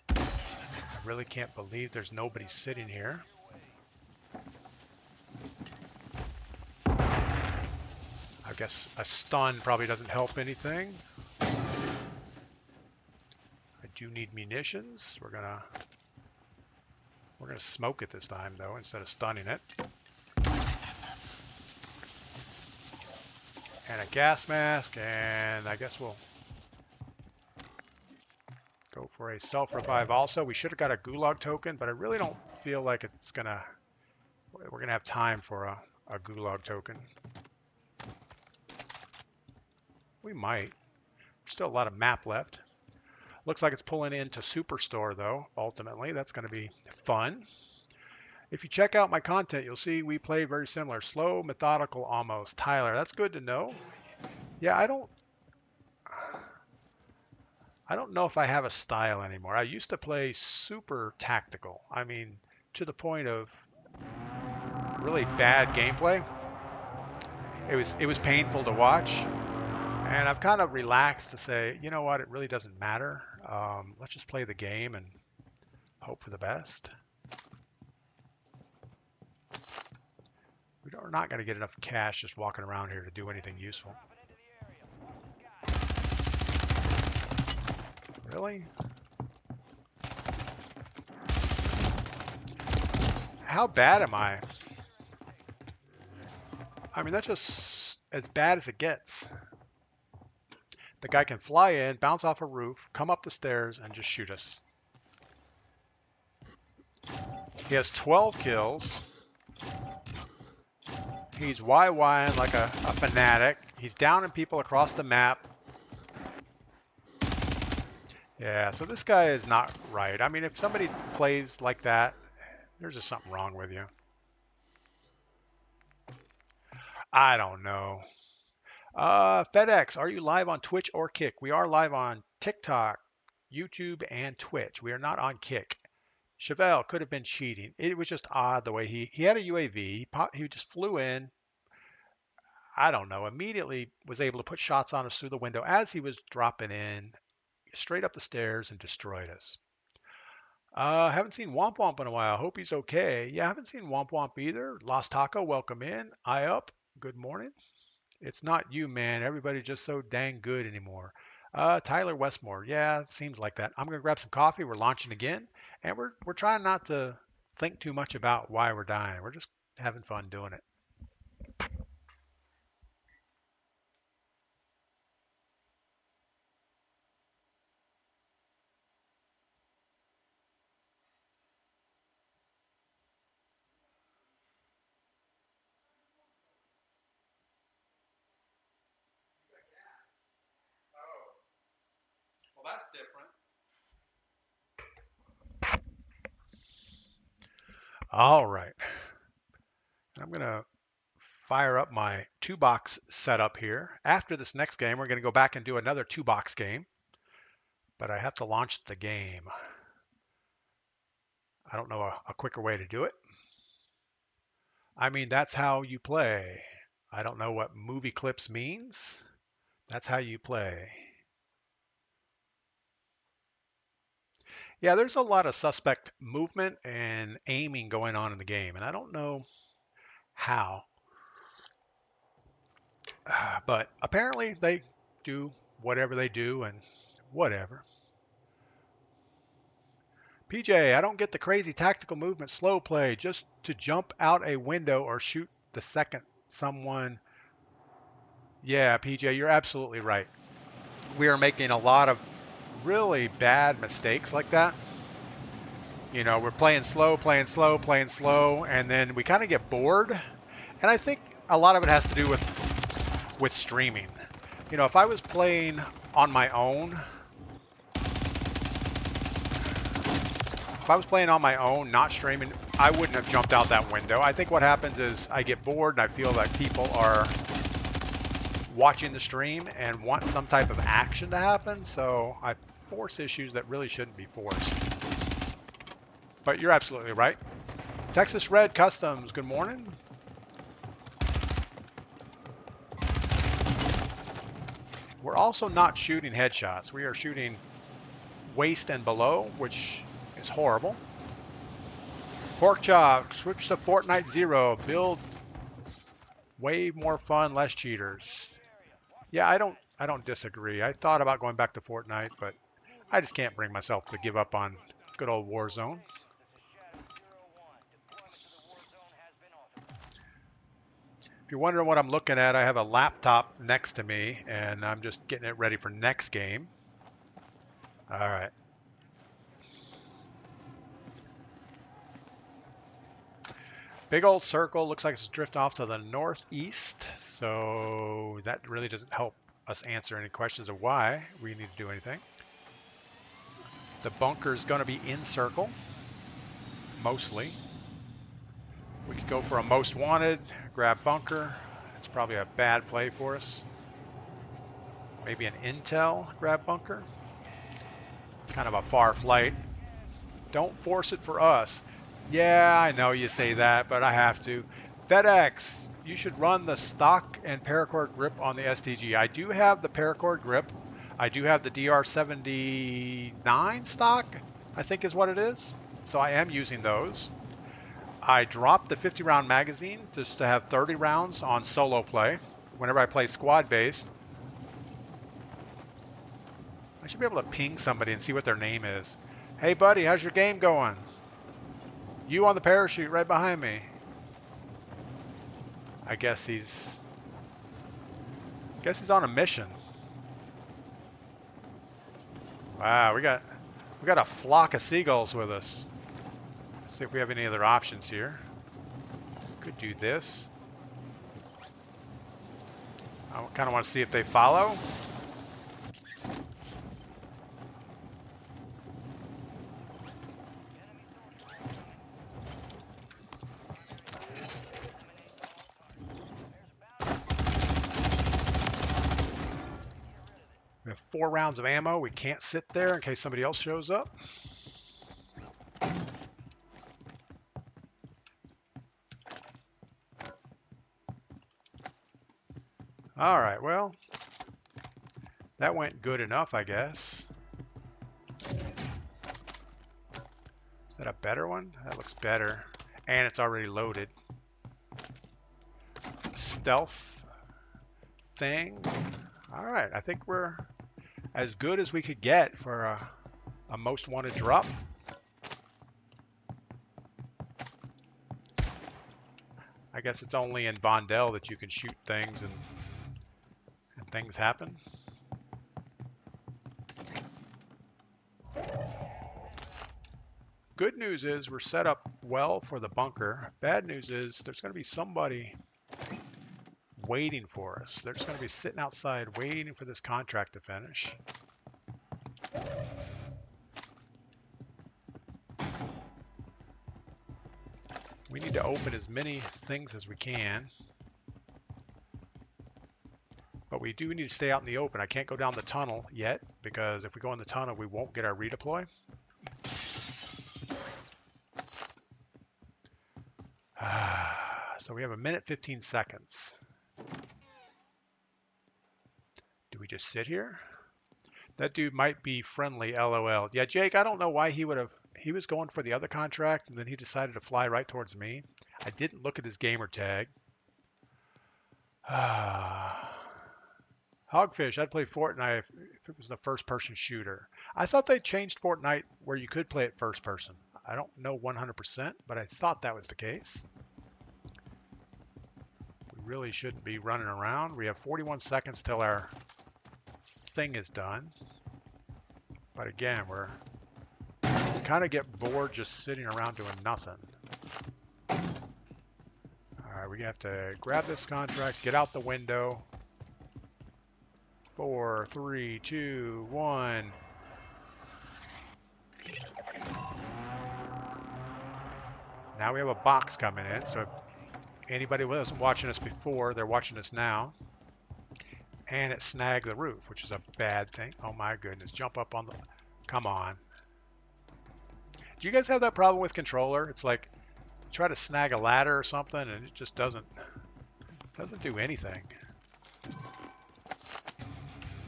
I really can't believe there's nobody sitting here. I guess a stun probably doesn't help anything. I do need munitions. We're gonna smoke it this time though, instead of stunning it. And a gas mask, and I guess we'll go for a self-revive also. We should have got a gulag token, but I really don't feel like we're gonna have time for a gulag token. We might. Still a lot of map left. Looks like it's pulling into Superstore though, ultimately. That's gonna be fun. If you check out my content, you'll see we play very similar. Slow, methodical almost. Tyler, that's good to know. Yeah, I don't know if I have a style anymore. I used to play super tactical. I mean, to the point of really bad gameplay. It was painful to watch. And I've kind of relaxed to say, you know what, it really doesn't matter. Let's just play the game and hope for the best. We're not going to get enough cash just walking around here to do anything useful. Really? How bad am I? I mean, that's just as bad as it gets. The guy can fly in, bounce off a roof, come up the stairs, and just shoot us. He has 12 kills. He's YYing like a fanatic. He's downing people across the map. Yeah, so this guy is not right. I mean, if somebody plays like that, there's just something wrong with you. I don't know. FedEx, are you live on Twitch or Kick? We are live on TikTok, YouTube, and Twitch. We are not on Kick. Chevelle could have been cheating. It was just odd the way he had a UAV. He just flew in. I don't know. Immediately was able to put shots on us through the window as he was dropping in, straight up the stairs and destroyed us. Haven't seen Womp Womp in a while. Hope he's okay. Yeah, I haven't seen Womp Womp either. Lost Taco, welcome in. Eye up. Good morning. It's not you, man. Everybody's just so dang good anymore. Tyler Westmore. Yeah, it seems like that. I'm gonna grab some coffee. We're launching again, and we're trying not to think too much about why we're dying. We're just having fun doing it. different. All right. I'm going to fire up my 2-box setup here. After this next game, we're going to go back and do another 2-box game. But I have to launch the game. I don't know a quicker way to do it. I mean, that's how you play. I don't know what movie clips means. That's how you play. Yeah, there's a lot of suspect movement and aiming going on in the game, and I don't know how. But apparently they do whatever they do and whatever. PJ, I don't get the crazy tactical movement slow play just to jump out a window or shoot the second someone. Yeah, PJ, you're absolutely right. We are making a lot of really bad mistakes like that. You know, we're playing slow, and then we kind of get bored. And I think a lot of it has to do with streaming. You know, if I was playing on my own, not streaming, I wouldn't have jumped out that window. I think what happens is I get bored and I feel like people are watching the stream and want some type of action to happen, so I force issues that really shouldn't be forced. But you're absolutely right. Texas Red Customs, good morning. We're also not shooting headshots. We are shooting waist and below, which is horrible. Pork chop, switch to Fortnite Zero. Build way more fun, less cheaters. Yeah, I don't disagree. I thought about going back to Fortnite, but I just can't bring myself to give up on good old Warzone. If you're wondering what I'm looking at, I have a laptop next to me, and I'm just getting it ready for next game. All right. Big old circle. Looks like it's drifting off to the northeast, so that really doesn't help us answer any questions of why we need to do anything. The bunker's going to be in circle, mostly. We could go for a most wanted, grab bunker. It's probably a bad play for us. Maybe an intel, grab bunker. It's kind of a far flight. Don't force it for us. Yeah, I know you say that, but I have to. FedEx, you should run the stock and paracord grip on the STG. I do have the paracord grip. I do have the DR79 stock, I think is what it is. So I am using those. I dropped the 50 round magazine just to have 30 rounds on solo play whenever I play squad based. I should be able to ping somebody and see what their name is. Hey buddy, how's your game going? You on the parachute right behind me. I guess he's on a mission. Wow, we got a flock of seagulls with us. See if we have any other options here. Could do this. I kind of want to see if they follow. We have 4 rounds of ammo. We can't sit there in case somebody else shows up. All right, well, that went good enough, I guess. Is that a better one? That looks better. And it's already loaded. Stealth thing. All right, I think we're as good as we could get for a most wanted drop. I guess it's only in Vondel that you can shoot things and things happen. Good news is we're set up well for the bunker. Bad news is there's going to be somebody waiting for us. They're just going to be sitting outside waiting for this contract to finish. We need to open as many things as we can. But we do need to stay out in the open. I can't go down the tunnel yet, because if we go in the tunnel, we won't get our redeploy. So we have 1 minute 15 seconds. Do we just sit here? That dude might be friendly, LOL. Yeah, Jake, I don't know why he would have... He was going for the other contract, and then he decided to fly right towards me. I didn't look at his gamer tag. Hogfish, I'd play Fortnite if it was the first-person shooter. I thought they changed Fortnite where you could play it first-person. I don't know 100%, but I thought that was the case. We really shouldn't be running around. We have 41 seconds till our thing is done. But again, we kind of get bored just sitting around doing nothing. Alright, we have to grab this contract, get out the window. 4, 3, 2, 1. Now we have a box coming in, so if anybody wasn't watching us before, they're watching us now. And it snagged the roof, which is a bad thing. Oh my goodness, jump up on the... Come on. Do you guys have that problem with controller? It's like, you try to snag a ladder or something, and it just doesn't do anything.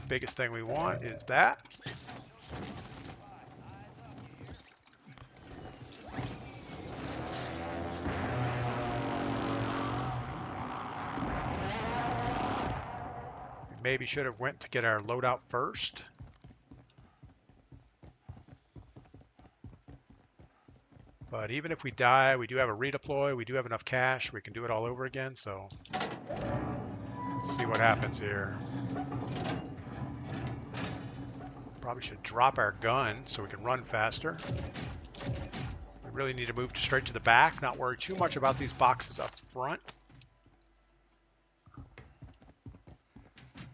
Biggest thing we want is that. We maybe should have went to get our loadout first. But even if we die, we do have a redeploy. We do have enough cash. We can do it all over again. So let's see what happens here. Probably should drop our gun so we can run faster. We really need to move straight to the back, not worry too much about these boxes up front.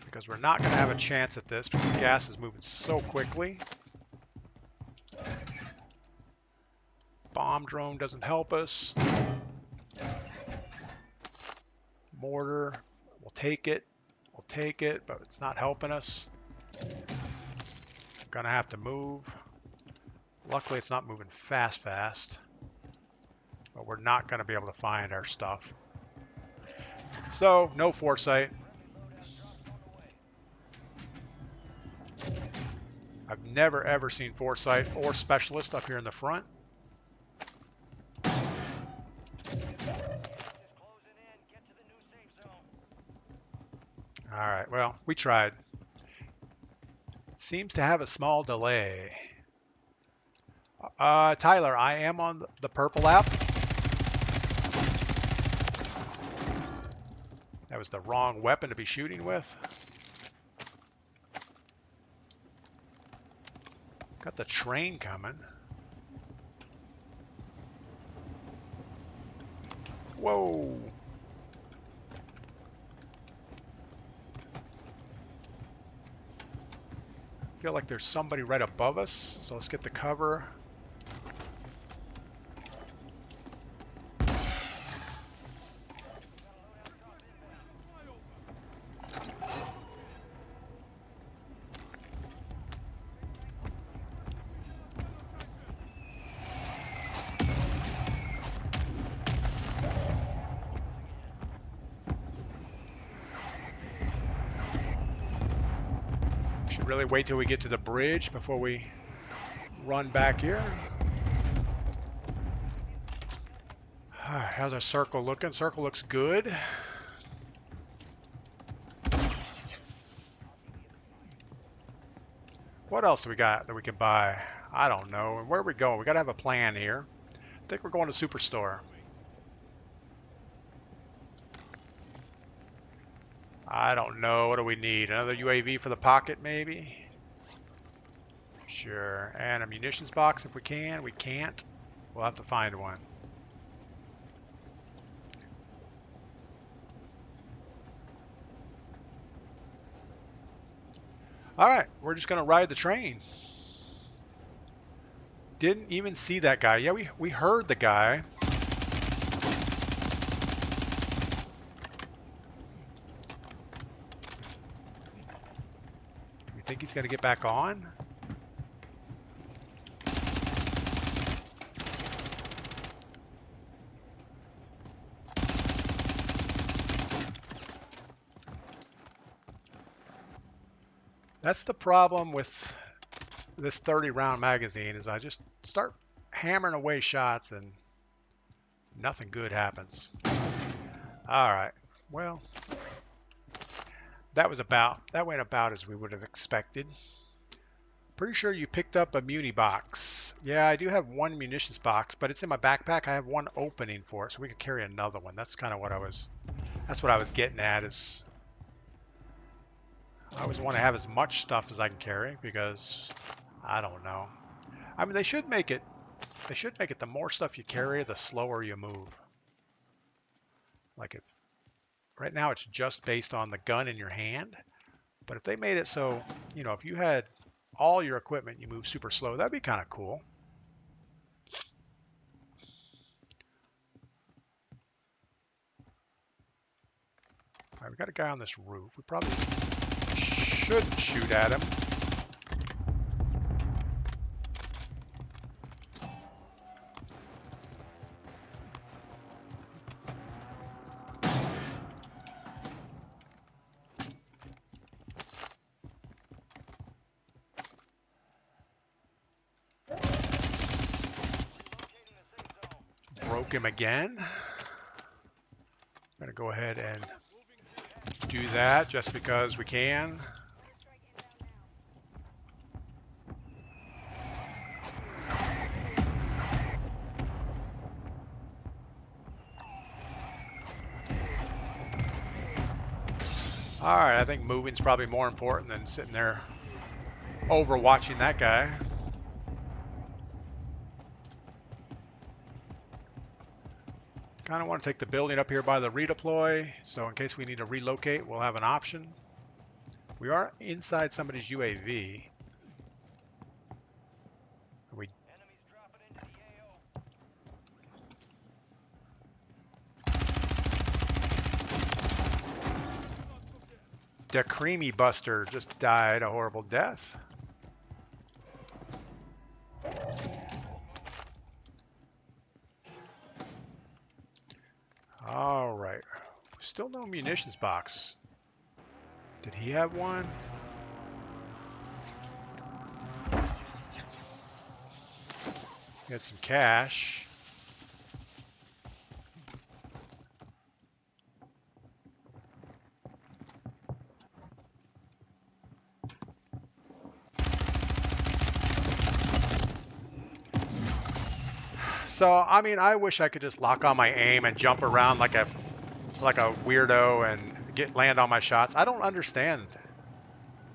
Because we're not going to have a chance at this because the gas is moving so quickly. Bomb drone doesn't help us. Mortar, we'll take it. We'll take it, but it's not helping us. Gonna have to move. Luckily it's not moving fast, but we're not gonna be able to find our stuff. So, no foresight. I've never ever seen foresight or specialist up here in the front. Alright, well, we tried. Seems to have a small delay. Tyler, I am on the purple app. That was the wrong weapon to be shooting with. Got the train coming. Whoa. Feel like there's somebody right above us, so let's get the cover. Really wait till we get to the bridge before we run back here. How's our circle looking? Circle looks good. What else do we got that we can buy? I don't know. And where are we going? We got to have a plan here. I think we're going to Superstore. I don't know. What do we need? Another UAV for the pocket, maybe? Sure. And a munitions box if we can. We can't. We'll have to find one. Alright, we're just going to ride the train. Didn't even see that guy. Yeah, we heard the guy. think he's going to get back on? That's the problem with this 30-round magazine is I just start hammering away shots and nothing good happens. All right. Well, that went about as we would have expected. Pretty sure you picked up a muni box. Yeah, I do have one munitions box, but it's in my backpack. I have one opening for it, so we could carry another one. That's kind of what I was getting at is I always want to have as much stuff as I can carry because I don't know. I mean, they should make it the more stuff you carry, the slower you move. Like if right now it's just based on the gun in your hand, but if they made it so, you know, if you had all your equipment, you move super slow, that'd be kind of cool. All right, we got a guy on this roof. We probably should shoot at him. Broke him again. I'm going to go ahead and do that just because we can. All right, I think moving's probably more important than sitting there overwatching that guy. Kind of want to take the building up here by the redeploy, so in case we need to relocate, we'll have an option. We are inside somebody's UAV. We The Creamy Buster just died a horrible death. All right. Still no munitions box. Did he have one? He had some cash. So, I mean, I wish I could just lock on my aim and jump around like a weirdo and land on my shots. I don't understand.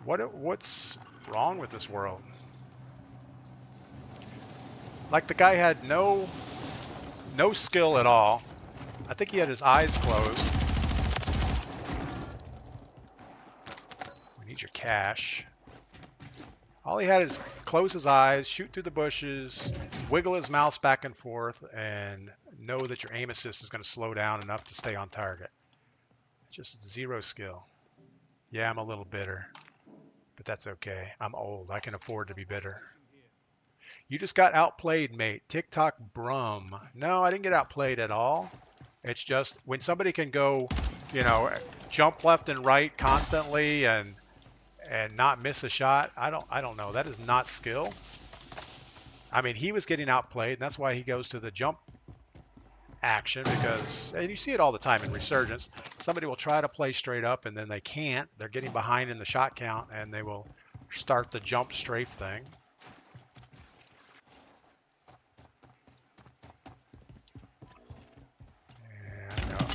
What's wrong with this world? Like the guy had no skill at all. I think he had his eyes closed. We need your cash. All he had is close his eyes, shoot through the bushes, wiggle his mouse back and forth, and know that your aim assist is going to slow down enough to stay on target. Just zero skill. Yeah, I'm a little bitter, but that's okay. I'm old. I can afford to be bitter. You just got outplayed, mate. TikTok brum. No, I didn't get outplayed at all. It's just when somebody can go, you know, jump left and right constantly and not miss a shot. I don't know. That is not skill. I mean, he was getting outplayed, and that's why he goes to the jump action because, and you see it all the time in Resurgence, somebody will try to play straight up and then they can't. They're getting behind in the shot count and they will start the jump strafe thing. And,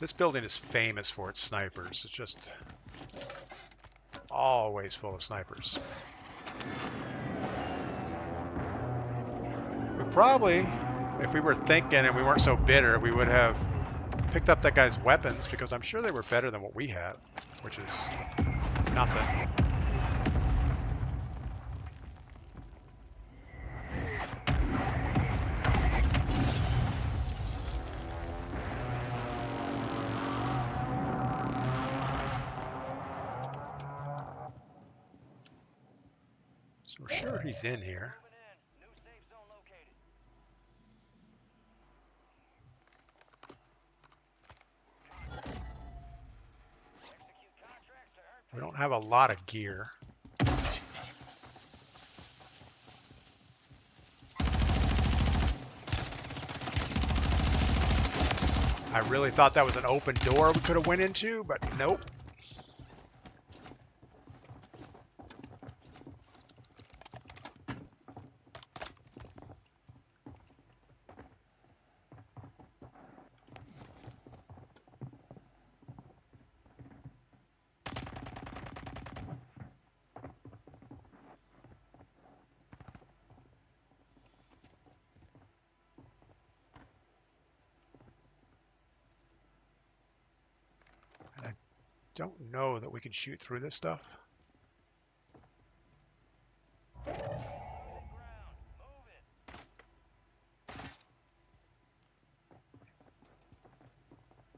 this building is famous for its snipers. It's just always full of snipers. We probably, if we were thinking and we weren't so bitter, we would have picked up that guy's weapons because I'm sure they were better than what we have, which is nothing. We're sure he's in here. We don't have a lot of gear. I really thought that was an open door we could have went into, but nope. I don't know that we can shoot through this stuff.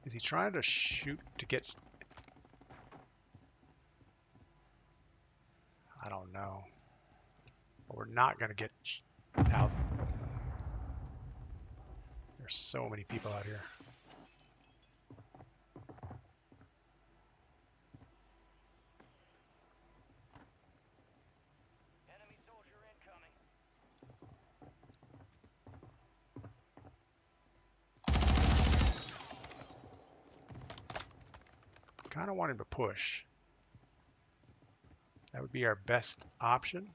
Is he trying to shoot to get... I don't know. But we're not going to get out. There's so many people out here. Kind of want him to push. That would be our best option.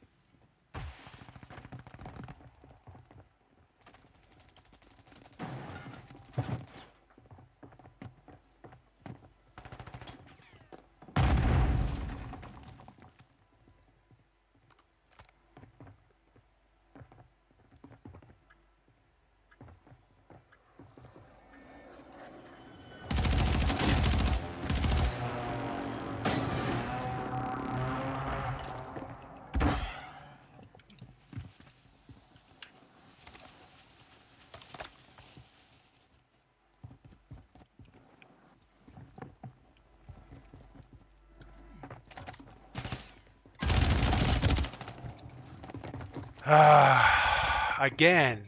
Again,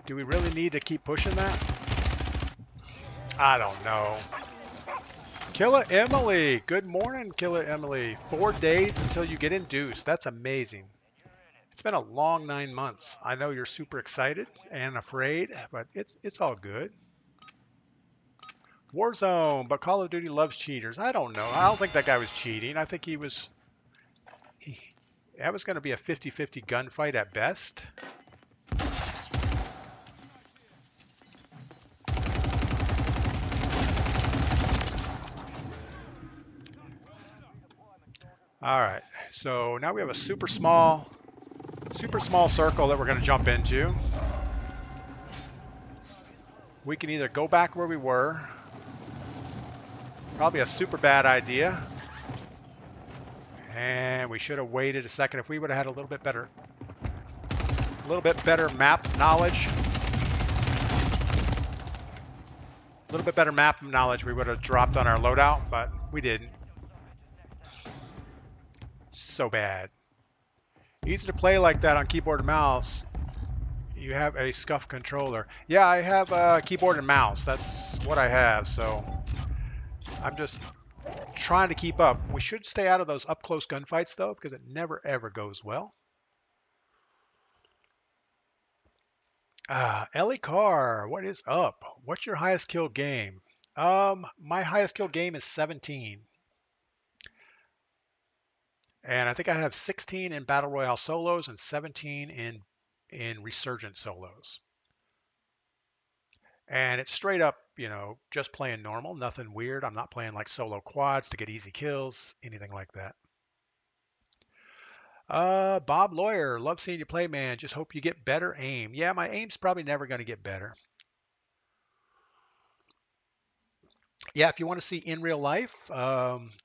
do we really need to keep pushing that? I don't know. Killer Emily, good morning, Killer Emily. 4 days until you get induced. That's amazing. It's been a long 9 months. I know you're super excited and afraid, but it's all good. Warzone, but Call of Duty loves cheaters. I don't know. I don't think that guy was cheating. I think he was... that was going to be a 50-50 gunfight at best. All right, so now we have a super small circle that we're going to jump into. We can either go back where we were. Probably a super bad idea. And we should have waited a second. If we would have had a little bit better map knowledge. A little bit better map knowledge, we would have dropped on our loadout, but we didn't. So bad. Easy to play like that on keyboard and mouse. You have a SCUF controller. Yeah, I have a keyboard and mouse. That's what I have, so I'm just trying to keep up. We should stay out of those up-close gunfights, though, because it never, ever goes well. Ellie Carr, what is up? What's your highest kill game? My highest kill game is 17. And I think I have 16 in Battle Royale solos and 17 in Resurgent solos. And it's straight up, you know, just playing normal, nothing weird. I'm not playing like solo quads to get easy kills, anything like that. Bob Lawyer, love seeing you play, man. Just hope you get better aim. Yeah, my aim's probably never going to get better. Yeah, if you want to see in real life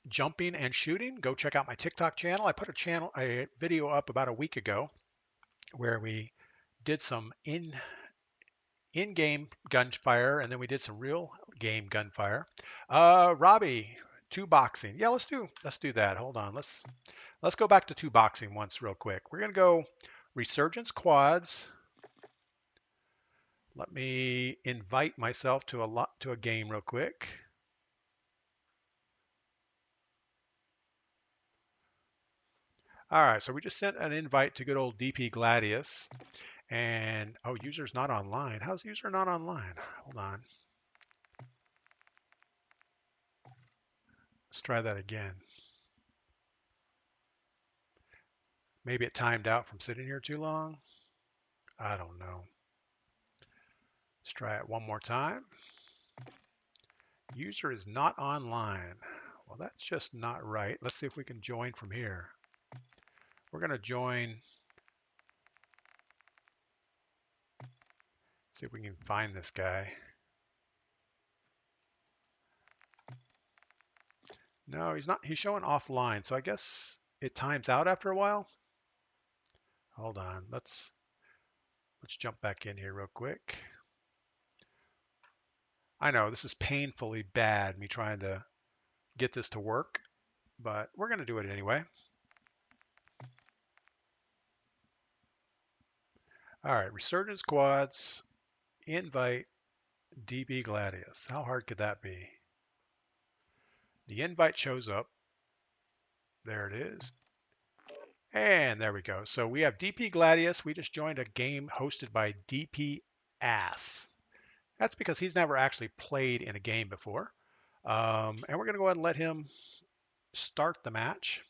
jumping and shooting, go check out my TikTok channel. I put a video up about a week ago where we did some in-game gunfire, and then we did some real game gunfire. Robbie, Two boxing. Yeah, let's do that. Hold on. Let's go back to two boxing once real quick. We're gonna go Resurgence Quads. Let me invite myself to a game real quick. All right, so we just sent an invite to good old DPGladius. And, oh, user's not online. How's user not online? Hold on. Let's try that again. Maybe it timed out from sitting here too long. I don't know. Let's try it one more time. User is not online. Well, that's just not right. Let's see if we can join from here. We're going to join. See if we can find this guy. No, he's not. He's showing offline. So I guess it times out after a while. Hold on. Let's jump back in here real quick. I know this is painfully bad, me trying to get this to work, but we're going to do it anyway. All right, Resurgence Quads, invite DPGladius. How hard could that be? The invite shows up. There it is. And there we go. So we have DPGladius. We just joined a game hosted by DPAss. That's because he's never actually played in a game before. And we're going to go ahead and let him start the match.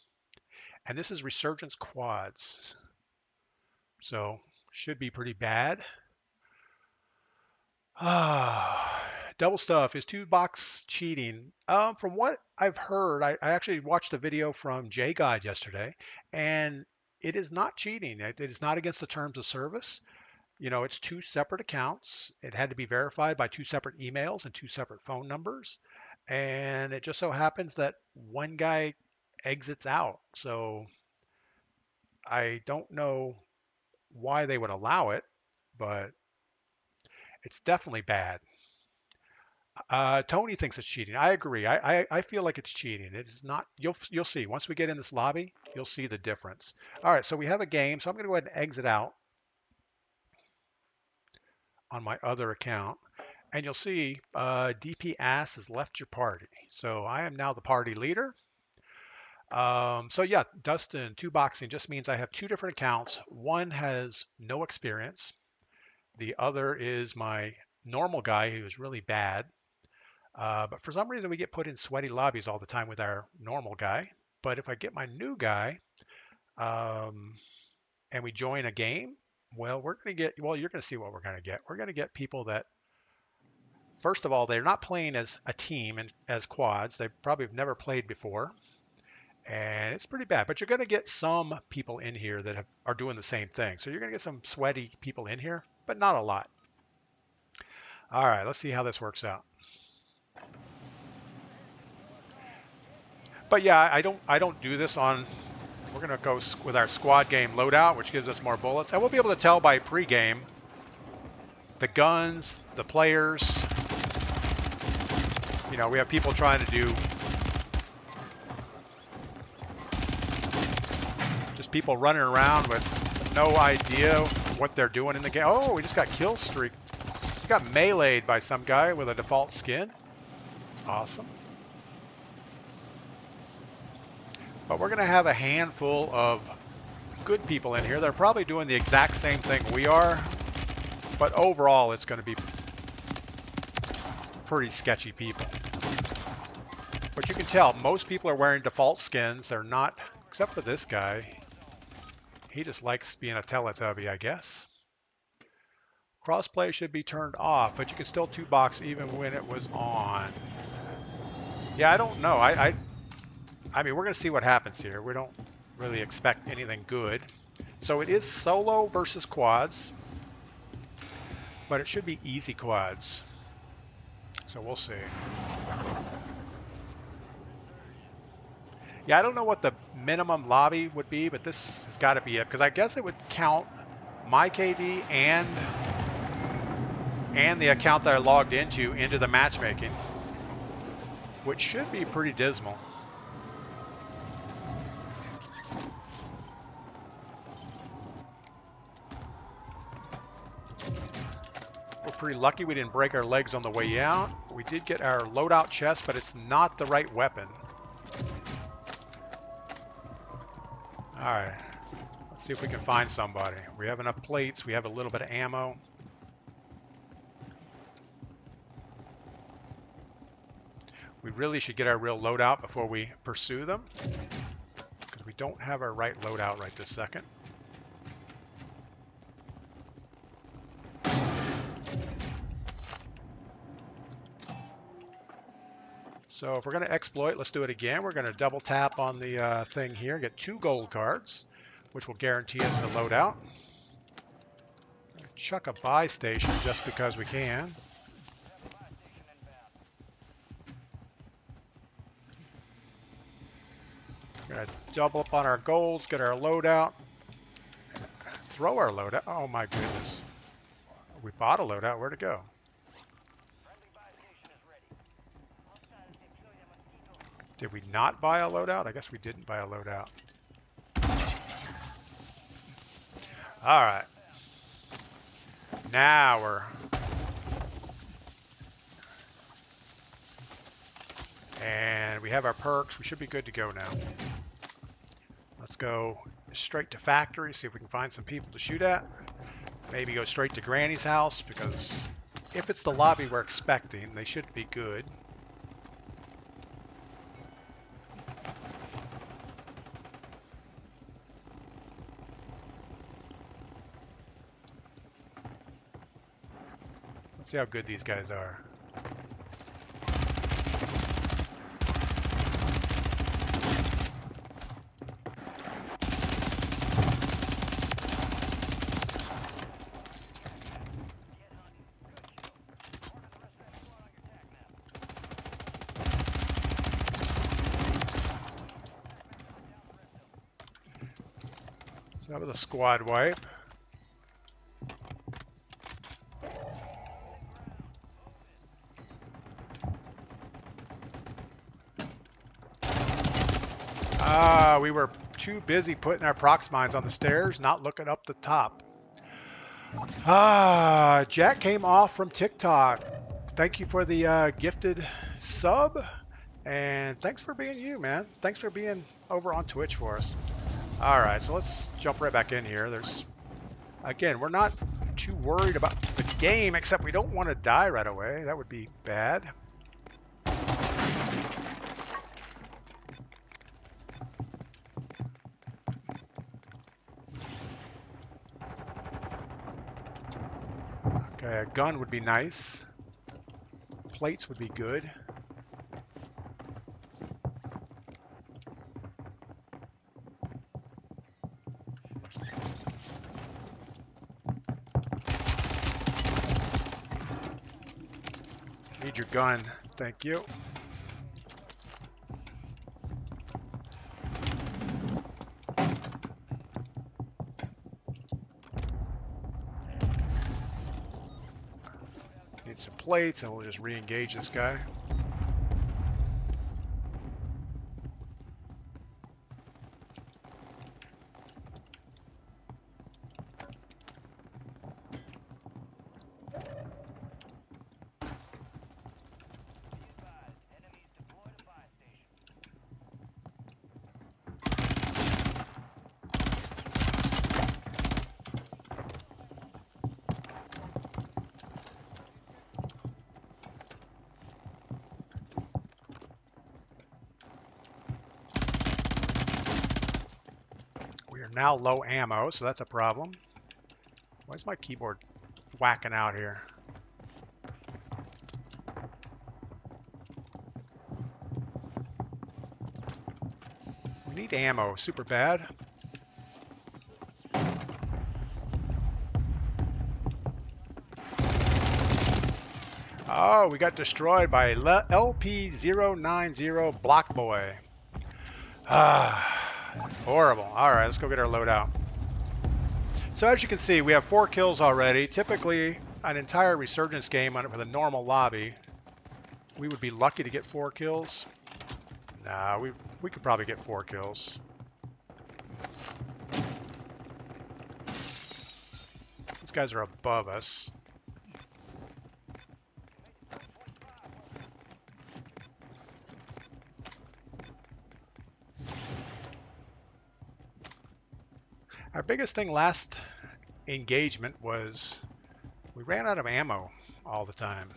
And this is Resurgence Quads. So should be pretty bad. Double stuff. Is two box cheating? From what I've heard, I actually watched a video from DPGladius yesterday, and it is not cheating. It is not against the terms of service. You know, it's two separate accounts. It had to be verified by two separate emails and two separate phone numbers. And it just so happens that one guy exits out. So I don't know why they would allow it, but it's definitely bad. Tony thinks it's cheating. I agree. I feel like it's cheating. It is not. You'll see. Once we get in this lobby, you'll see the difference. All right, so we have a game. So I'm going to go ahead and exit out on my other account. And you'll see DPAss has left your party. So I am now the party leader. So yeah, Dustin, two boxing just means I have two different accounts. One has no experience. The other is my normal guy who is really bad. But for some reason, we get put in sweaty lobbies all the time with our normal guy. But if I get my new guy and we join a game, well, we're going to get, well, you're going to see what we're going to get. We're going to get people that, first of all, they're not playing as a team and as quads. They probably have never played before. And it's pretty bad. But you're going to get some people in here that are doing the same thing. So you're going to get some sweaty people in here, but not a lot. All right, let's see how this works out. But yeah, I don't do this on, we're going to go with our squad game loadout, which gives us more bullets. And we'll be able to tell by pregame the guns, the players. You know, we have people trying to do just people running around with no idea what they're doing in the game. Oh, we just got kill streak. We got meleeed by some guy with a default skin. Awesome. But we're going to have a handful of good people in here. They're probably doing the exact same thing we are. But overall, it's going to be pretty sketchy people. But you can tell, most people are wearing default skins. They're not, except for this guy. He just likes being a Teletubby, I guess. Crossplay should be turned off, but you can still two box even when it was on. Yeah, I don't know. I mean, we're going to see what happens here. We don't really expect anything good. So it is solo versus quads, but it should be easy quads. So we'll see. Yeah, I don't know what the minimum lobby would be, but this has got to be it, because I guess it would count my KD and the account that I logged into the matchmaking. which should be pretty dismal. We're pretty lucky we didn't break our legs on the way out. We did get our loadout chest, but it's not the right weapon. Alright, let's see if we can find somebody. We have enough plates, we have a little bit of ammo. We really should get our real loadout before we pursue them, because we don't have our right loadout right this second. So if we're going to exploit, let's do it again. We're going to double tap on the thing here, get 2 gold cards, which will guarantee us a loadout. Chuck a buy station just because we can. We're going to double up on our golds, get our loadout, throw our loadout. Oh my goodness. We bought a loadout. Where'd it go? Did we not buy a loadout? I guess we didn't buy a loadout. All right. Now we're... And we have our perks. We should be good to go now. Let's go straight to factory, see if we can find some people to shoot at. Maybe go straight to Granny's house, because if it's the lobby we're expecting, they should be good. Let's see how good these guys are. So that was a squad wipe. We were too busy putting our prox mines on the stairs, not looking up the top. Jack came off from TikTok. Thank you for the gifted sub, and thanks for being you, man. Thanks for being over on Twitch for us. All right, so let's jump right back in here. Again, we're not too worried about the game, except we don't want to die right away. That would be bad. Okay, a gun would be nice. Plates would be good. Need your gun, thank you. Need some plates and we'll just re-engage this guy. Now low ammo, so that's a problem. Why is my keyboard whacking out here? We need ammo, super bad. Oh, we got destroyed by LP090 Block Boy. Horrible. All right, let's go get our loadout. So as you can see, we have 4 kills already. Typically, an entire Resurgence game with a normal lobby we would be lucky to get 4 kills. Nah, we could probably get 4 kills. These guys are above us. Our biggest thing last engagement was we ran out of ammo all the time.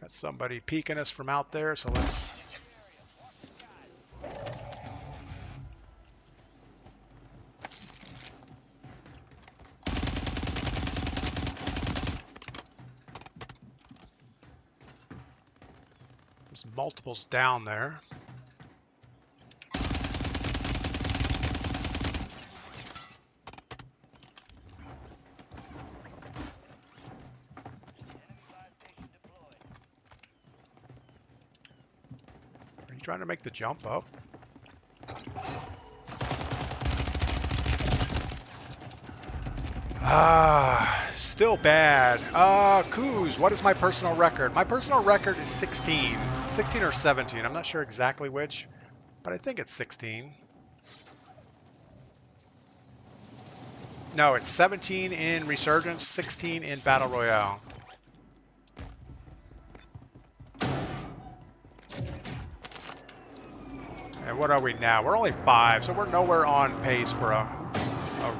Got somebody peeking us from out there, so let's... There's multiples down there. Are you trying to make the jump up? Still bad. Coos, what is my personal record? My personal record is 16. 16 or 17. I'm not sure exactly which, but I think it's 16. No, it's 17 in Resurgence, 16 in Battle Royale. And what are we now? We're only 5, so we're nowhere on pace for a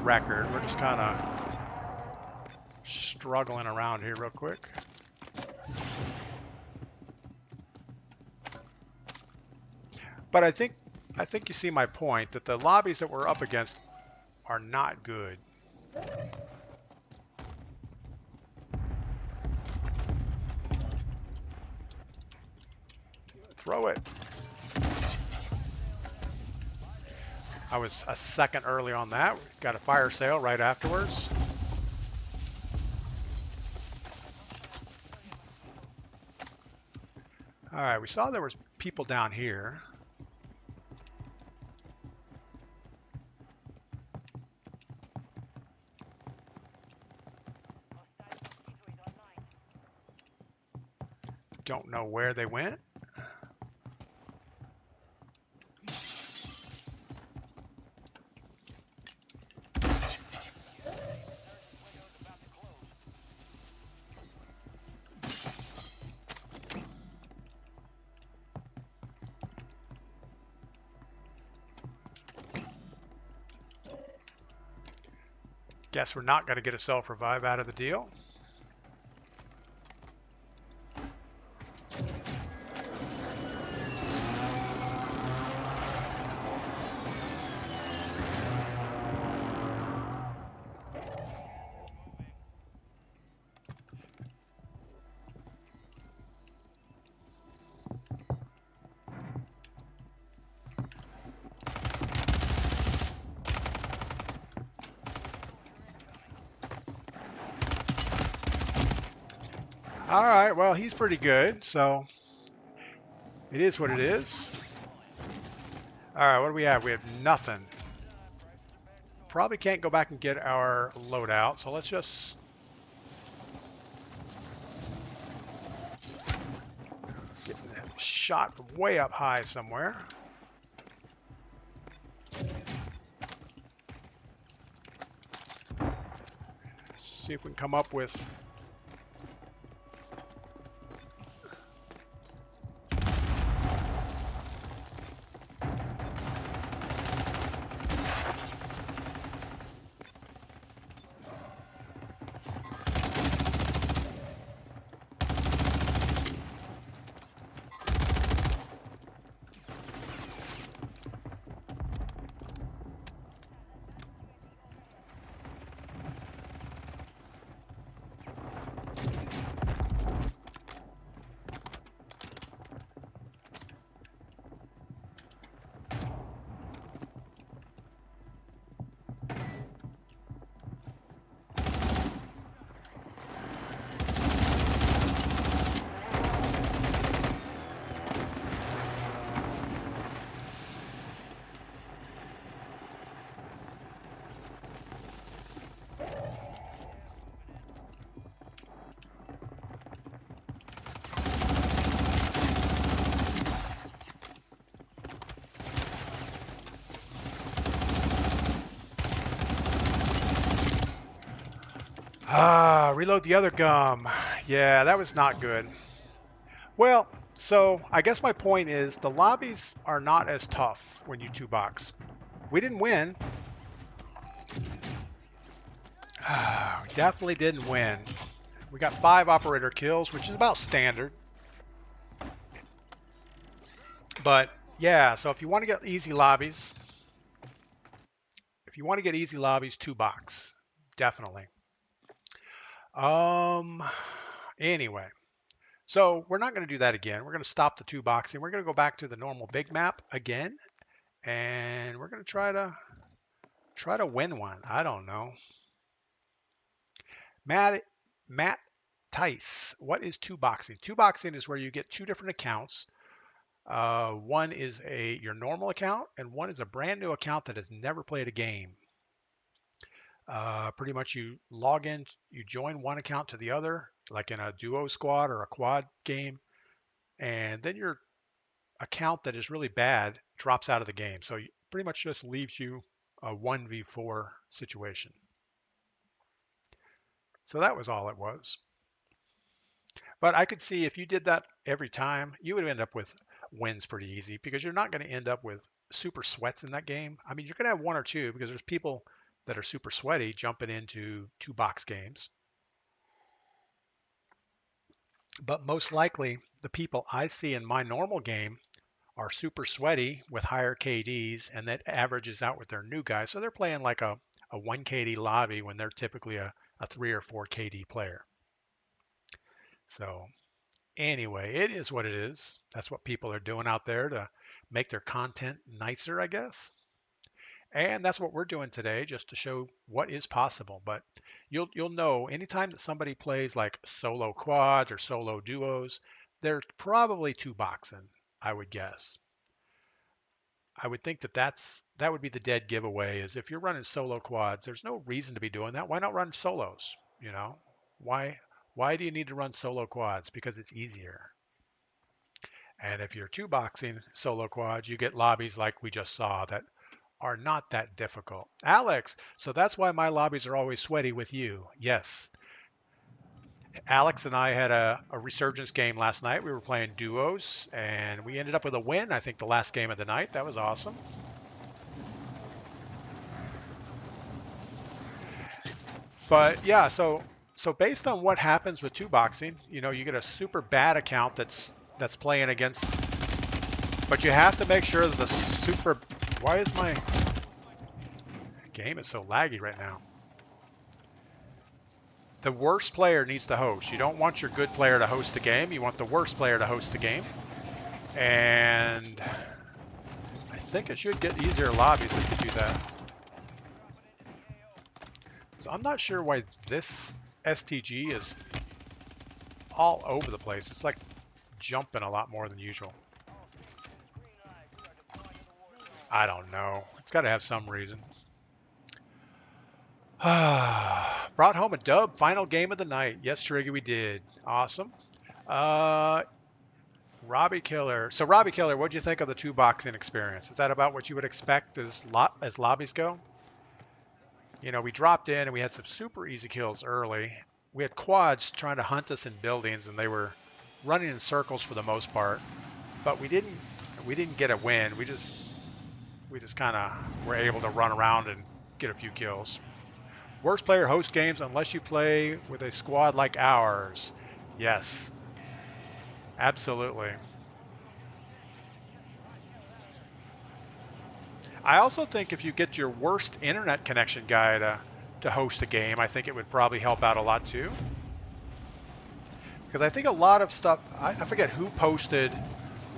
record. We're just kind of struggling around here real quick. But I think you see my point that the lobbies that we're up against are not good. Throw it. I was a second early on that. Got a fire sale right afterwards. All right, we saw there was people down here. Don't know where they went. Guess we're not going to get a self-revive out of the deal. All right, well, he's pretty good, so it is what it is. All right, what do we have? We have nothing. Probably can't go back and get our loadout, so let's just... get shot from way up high somewhere. See if we can come up with... Reload the other gum. Yeah, that was not good. Well, so I guess my point is the lobbies are not as tough when you two box. We didn't win. We definitely didn't win. We got 5 operator kills, which is about standard. But yeah, so if you want to get easy lobbies, two box, definitely. Anyway, so we're not going to do that again. We're going to stop the two boxing. We're going to go back to the normal big map again, and we're going to try to win one. I don't know. Matt Tice, what is two boxing? Two boxing is where you get 2 different accounts. One is your normal account, and one is a brand new account that has never played a game. Pretty much you log in, you join one account to the other, like in a duo squad or a quad game, and then your account that is really bad drops out of the game. So it pretty much just leaves you a 1v4 situation. So that was all it was. But I could see if you did that every time, you would end up with wins pretty easy because you're not going to end up with super sweats in that game. I mean, you're going to have 1 or 2 because there's people that are super sweaty jumping into 2 box games. But most likely, the people I see in my normal game are super sweaty with higher KDs, and that averages out with their new guys. So they're playing like a 1 KD lobby when they're typically a 3 or 4 KD player. So anyway, it is what it is. That's what people are doing out there to make their content nicer, I guess. And that's what we're doing today, just to show what is possible. But you'll know anytime that somebody plays like solo quads or solo duos, they're probably two boxing, I would guess. I would think that that would be the dead giveaway is if you're running solo quads, there's no reason to be doing that. Why not run solos? You know, why do you need to run solo quads? Because it's easier. And if you're two boxing solo quads, you get lobbies like we just saw that are not that difficult. Alex, so that's why my lobbies are always sweaty with you. Yes. Alex and I had a resurgence game last night. We were playing duos and we ended up with a win. I think the last game of the night. That was awesome. But yeah, so based on what happens with two boxing, you know, you get a super bad account that's playing against, but you have to make sure that the super, why is my game is so laggy right now? The worst player needs to host. You don't want your good player to host the game. You want the worst player to host the game. And I think it should get easier lobbies if you do that. So I'm not sure why this STG is all over the place. It's like jumping a lot more than usual. I don't know. It's got to have some reason. Brought home a dub, final game of the night. Yes, Triggy, we did. Awesome. Robbie Killer. So Robbie Killer, what'd you think of the two boxing experience? Is that about what you would expect as lobbies go? You know, we dropped in and we had some super easy kills early. We had quads trying to hunt us in buildings and they were running in circles for the most part. But we didn't get a win. We just kind of were able to run around and get a few kills. Worst player host games unless you play with a squad like ours. Yes, absolutely. I also think if you get your worst internet connection guy to host a game, I think it would probably help out a lot too. Because I think a lot of stuff, I forget who posted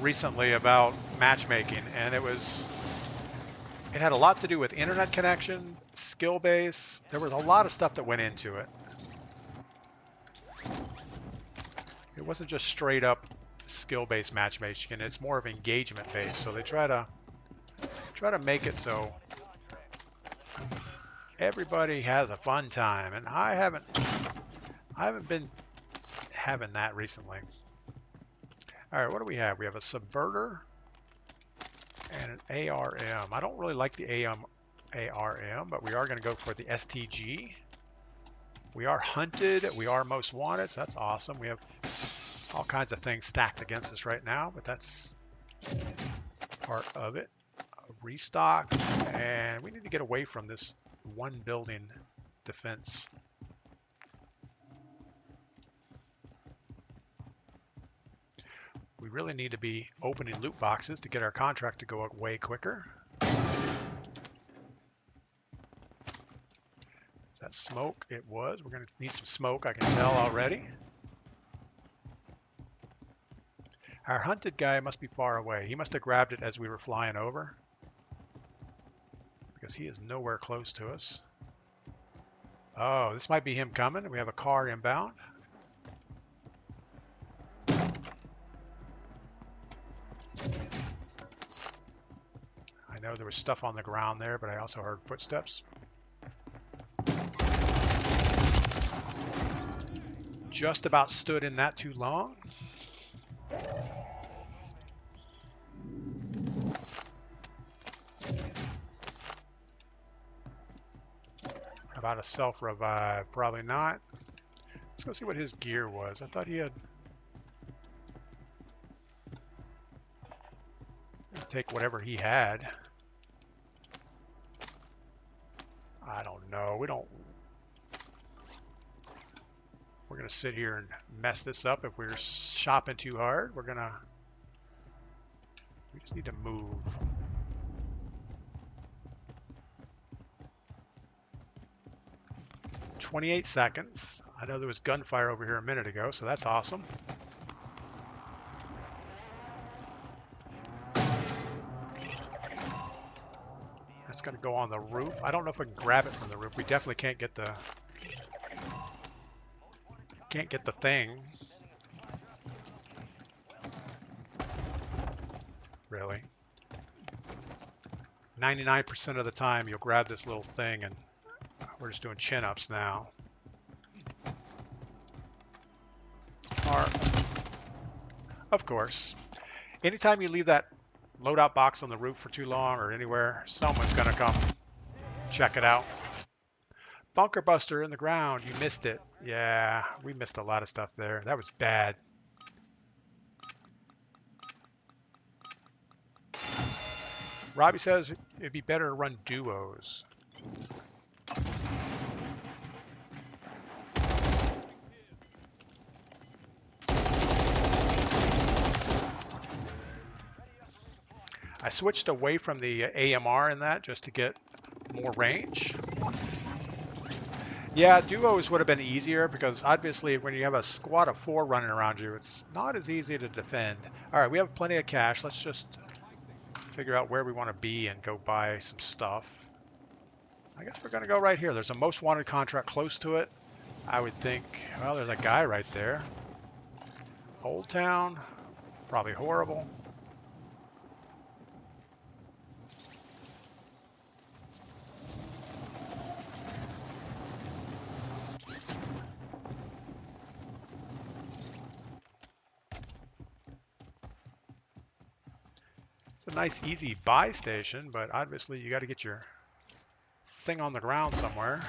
recently about matchmaking, and it had a lot to do with internet connection, skill base. There was a lot of stuff that went into it. It wasn't just straight up skill-based matchmaking. It's more of engagement-based. So they try to make it so everybody has a fun time, and I haven't been having that recently. All right, what do we have? We have a subverter and an ARM. I don't really like the ARM, but we are going to go for the STG. We are hunted. We are most wanted. So that's awesome. We have all kinds of things stacked against us right now, but that's part of it. Restock, and we need to get away from this one building defense. We really need to be opening loot boxes to get our contract to go way quicker. Is that smoke? It was. We're going to need some smoke, I can tell already. Our hunted guy must be far away. He must have grabbed it as we were flying over, because he is nowhere close to us. Oh, this might be him coming. We have a car inbound. I know there was stuff on the ground there, but I also heard footsteps. Just about stood in that too long. About a self-revive? Probably not. Let's go see what his gear was. I thought he had... Take whatever he had. I don't know. We're going to sit here and mess this up if we're shopping too hard. We just need to move. "28 seconds. I know there was gunfire over here a minute ago, so that's awesome. That's going to go on the roof. I don't know if we can grab it from the roof. We definitely can't get the thing. Really. 99% of the time you'll grab this little thing, and we're just doing chin-ups now. Of course. Anytime you leave that loadout box on the roof for too long or anywhere, someone's going to come check it out. Bunker buster in the ground. You missed it. Yeah, we missed a lot of stuff there. That was bad. Robbie says it'd be better to run duos. I switched away from the AMR in that just to get more range. Yeah, duos would have been easier because obviously when you have a squad of 4 running around you, it's not as easy to defend. All right, we have plenty of cash. Let's just figure out where we want to be and go buy some stuff. I guess we're going to go right here. There's a most wanted contract close to it. I would think, well, there's a guy right there. Old Town, probably horrible. It's a nice, easy buy station, but obviously you got to get your thing on the ground somewhere.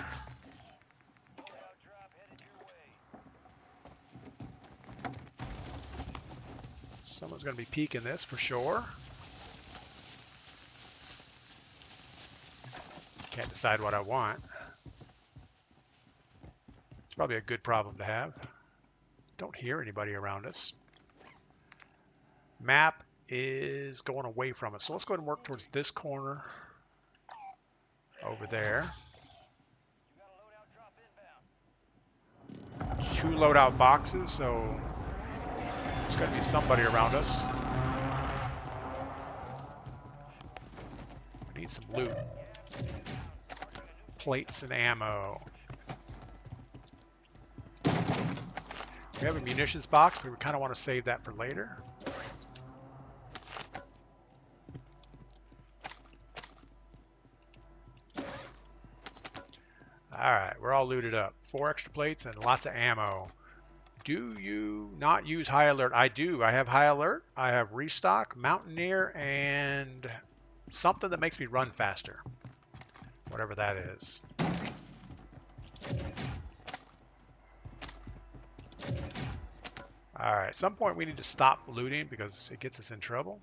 Someone's going to be peeking this for sure. Can't decide what I want. It's probably a good problem to have. Don't hear anybody around us. Map is going away from us. So let's go ahead and work towards this corner over there. 2 loadout boxes, so there's got to be somebody around us. We need some loot. Plates and ammo. We have a munitions box, but we kind of want to save that for later. Alright, we're all looted up. 4 extra plates and lots of ammo. Do you not use high alert? I do. I have high alert. I have restock, mountaineer, and something that makes me run faster. Whatever that is. All right, at some point we need to stop looting because it gets us in trouble.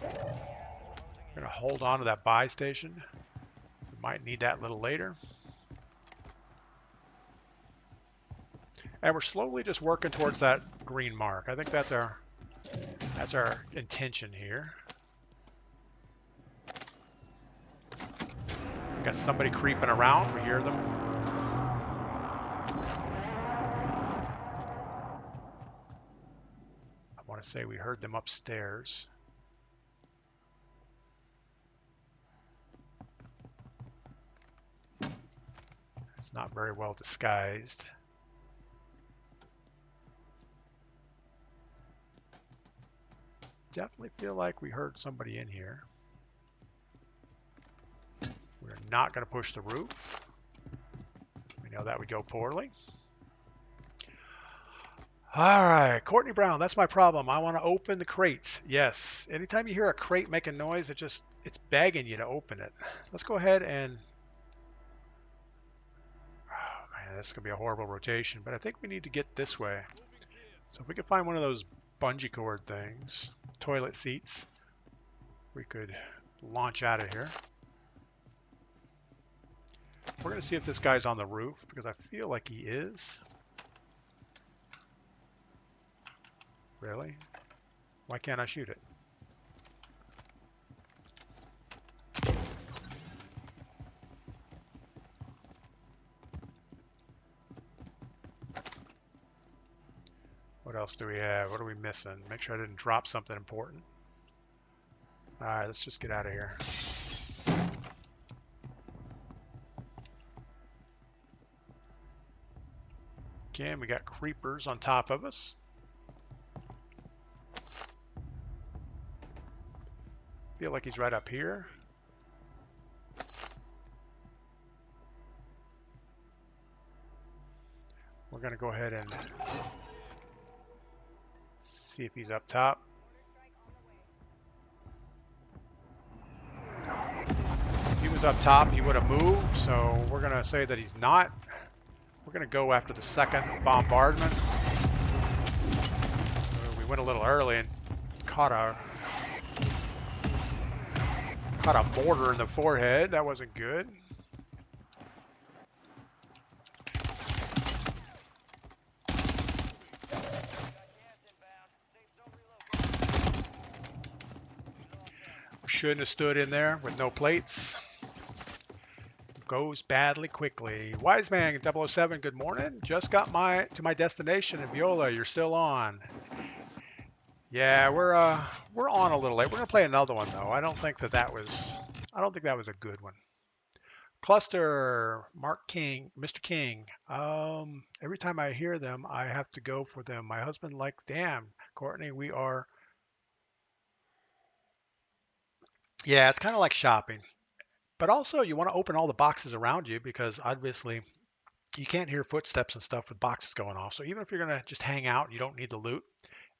We're going to hold on to that buy station. We might need that a little later. And we're slowly just working towards that green mark. I think that's our intention here. We got somebody creeping around. We hear them. I want to say we heard them upstairs. It's not very well disguised. Definitely feel like we heard somebody in here. We're not going to push the roof. We know that would go poorly. All right, Courtney Brown, that's my problem. I want to open the crates. Yes, anytime you hear a crate making noise, it's begging you to open it. Let's go ahead and, oh man, this is going to be a horrible rotation, but I think we need to get this way. So if we could find one of those bungee cord things, toilet seats, we could launch out of here. We're going to see if this guy's on the roof because I feel like he is. Really? Why can't I shoot it? What else do we have? What are we missing? Make sure I didn't drop something important. All right, let's just get out of here. Again, we got creepers on top of us. Feel like he's right up here. We're going to go ahead and see if he's up top. If he was up top, he would have moved, so we're going to say that he's not. We're going to go after the second bombardment. We went a little early and caught a mortar in the forehead. That wasn't good. Shouldn't have stood in there with no plates. Goes badly quickly. Wiseman 007, good morning. Just got to my destination in Viola. You're still on. Yeah, we're on a little late. We're gonna play another one though. I don't think that was a good one. Cluster, Mark King, Mr. King. Every time I hear them, I have to go for them. My husband likes, damn, Courtney, we are. Yeah, it's kind of like shopping. But also, you want to open all the boxes around you because obviously you can't hear footsteps and stuff with boxes going off. So even if you're going to just hang out, you don't need the loot.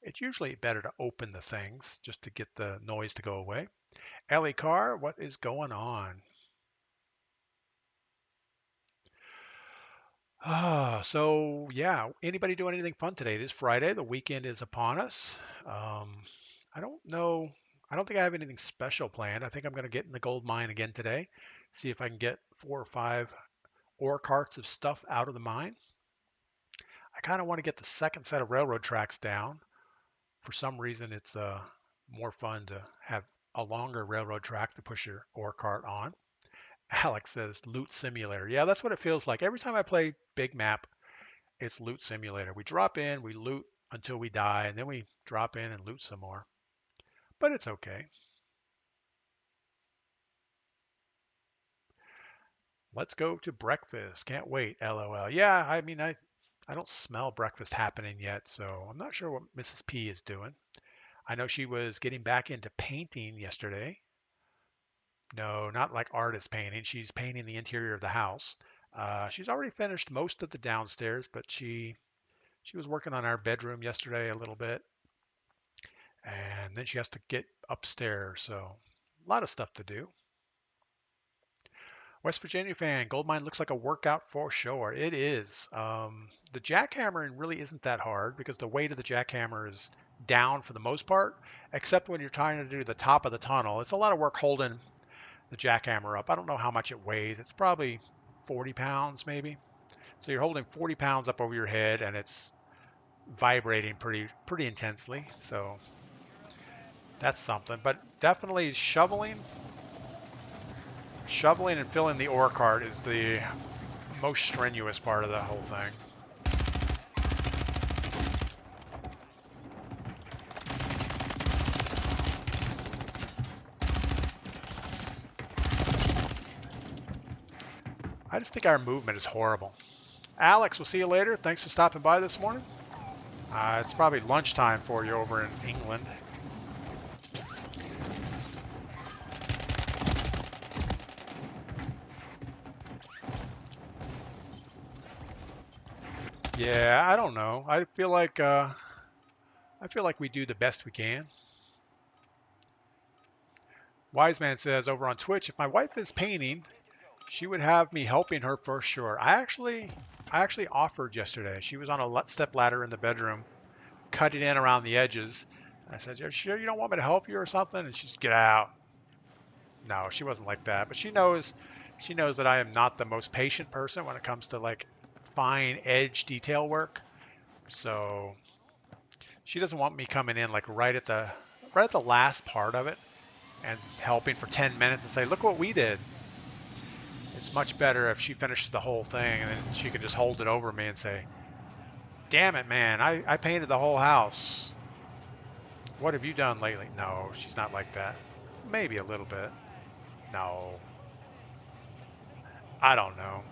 It's usually better to open the things just to get the noise to go away. Ellie Carr, what is going on? So yeah, anybody doing anything fun today? It is Friday. The weekend is upon us. I don't know. I don't think I have anything special planned. I think I'm going to get in the gold mine again today. See if I can get 4 or 5 ore carts of stuff out of the mine. I kind of want to get the second set of railroad tracks down. For some reason, it's more fun to have a longer railroad track to push your ore cart on. Alex says loot simulator. Yeah, that's what it feels like. Every time I play big map, it's loot simulator. We drop in, we loot until we die, and then we drop in and loot some more. But it's okay. Let's go to breakfast. Can't wait. LOL. Yeah, I mean, I don't smell breakfast happening yet, so I'm not sure what Mrs. P is doing. I know she was getting back into painting yesterday. No, not like artist painting. She's painting the interior of the house. She's already finished most of the downstairs, but she was working on our bedroom yesterday a little bit, and then she has to get upstairs. So a lot of stuff to do. West Virginia fan, gold mine looks like a workout for sure. It is. The jackhammering really isn't that hard because the weight of the jackhammer is down for the most part, except when you're trying to do the top of the tunnel. It's a lot of work holding the jackhammer up. I don't know how much it weighs. It's probably 40 pounds maybe. So you're holding 40 pounds up over your head and it's vibrating pretty intensely. So that's something. But definitely shoveling and filling the ore cart is the most strenuous part of the whole thing. I just think our movement is horrible. Alex, we'll see you later. Thanks for stopping by this morning. It's probably lunchtime for you over in England. Yeah, I don't know. I feel like we do the best we can. Wise Man says over on Twitch, if my wife is painting, she would have me helping her for sure. I actually offered yesterday. She was on a step ladder in the bedroom, cutting in around the edges. I said, "You're sure you don't want me to help you or something?" And she's, "Get out." No, she wasn't like that, but she knows that I am not the most patient person when it comes to like fine edge detail work. So she doesn't want me coming in like right at the last part of it and helping for 10 minutes and say, "Look what we did." It's much better if she finishes the whole thing and then she can just hold it over me and say, "Damn it, man, I painted the whole house. What have you done lately?" No, she's not like that. Maybe a little bit. No. I don't know.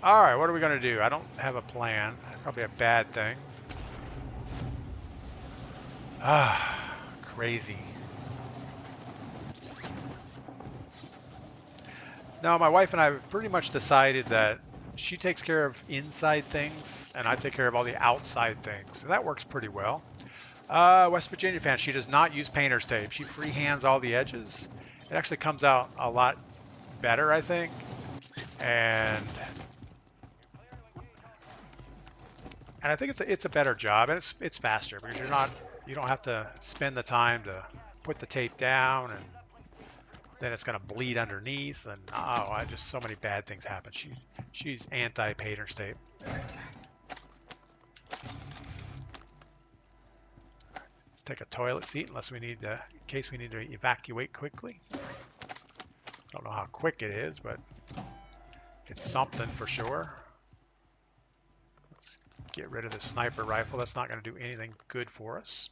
All right, what are we going to do? I don't have a plan. Probably a bad thing. Ah, crazy. No, my wife and I have pretty much decided that she takes care of inside things and I take care of all the outside things. So that works pretty well. West Virginia fan, she does not use painter's tape. She freehands all the edges. It actually comes out a lot better, I think. And I think it's a better job, and it's faster because you don't have to spend the time to put the tape down, and then it's going to bleed underneath, and just so many bad things happen. She's anti-painter's tape. Let's take a toilet seat unless we need to, in case we need to evacuate quickly. Don't know how quick it is, but it's something for sure. Let's get rid of the sniper rifle. That's not going to do anything good for us.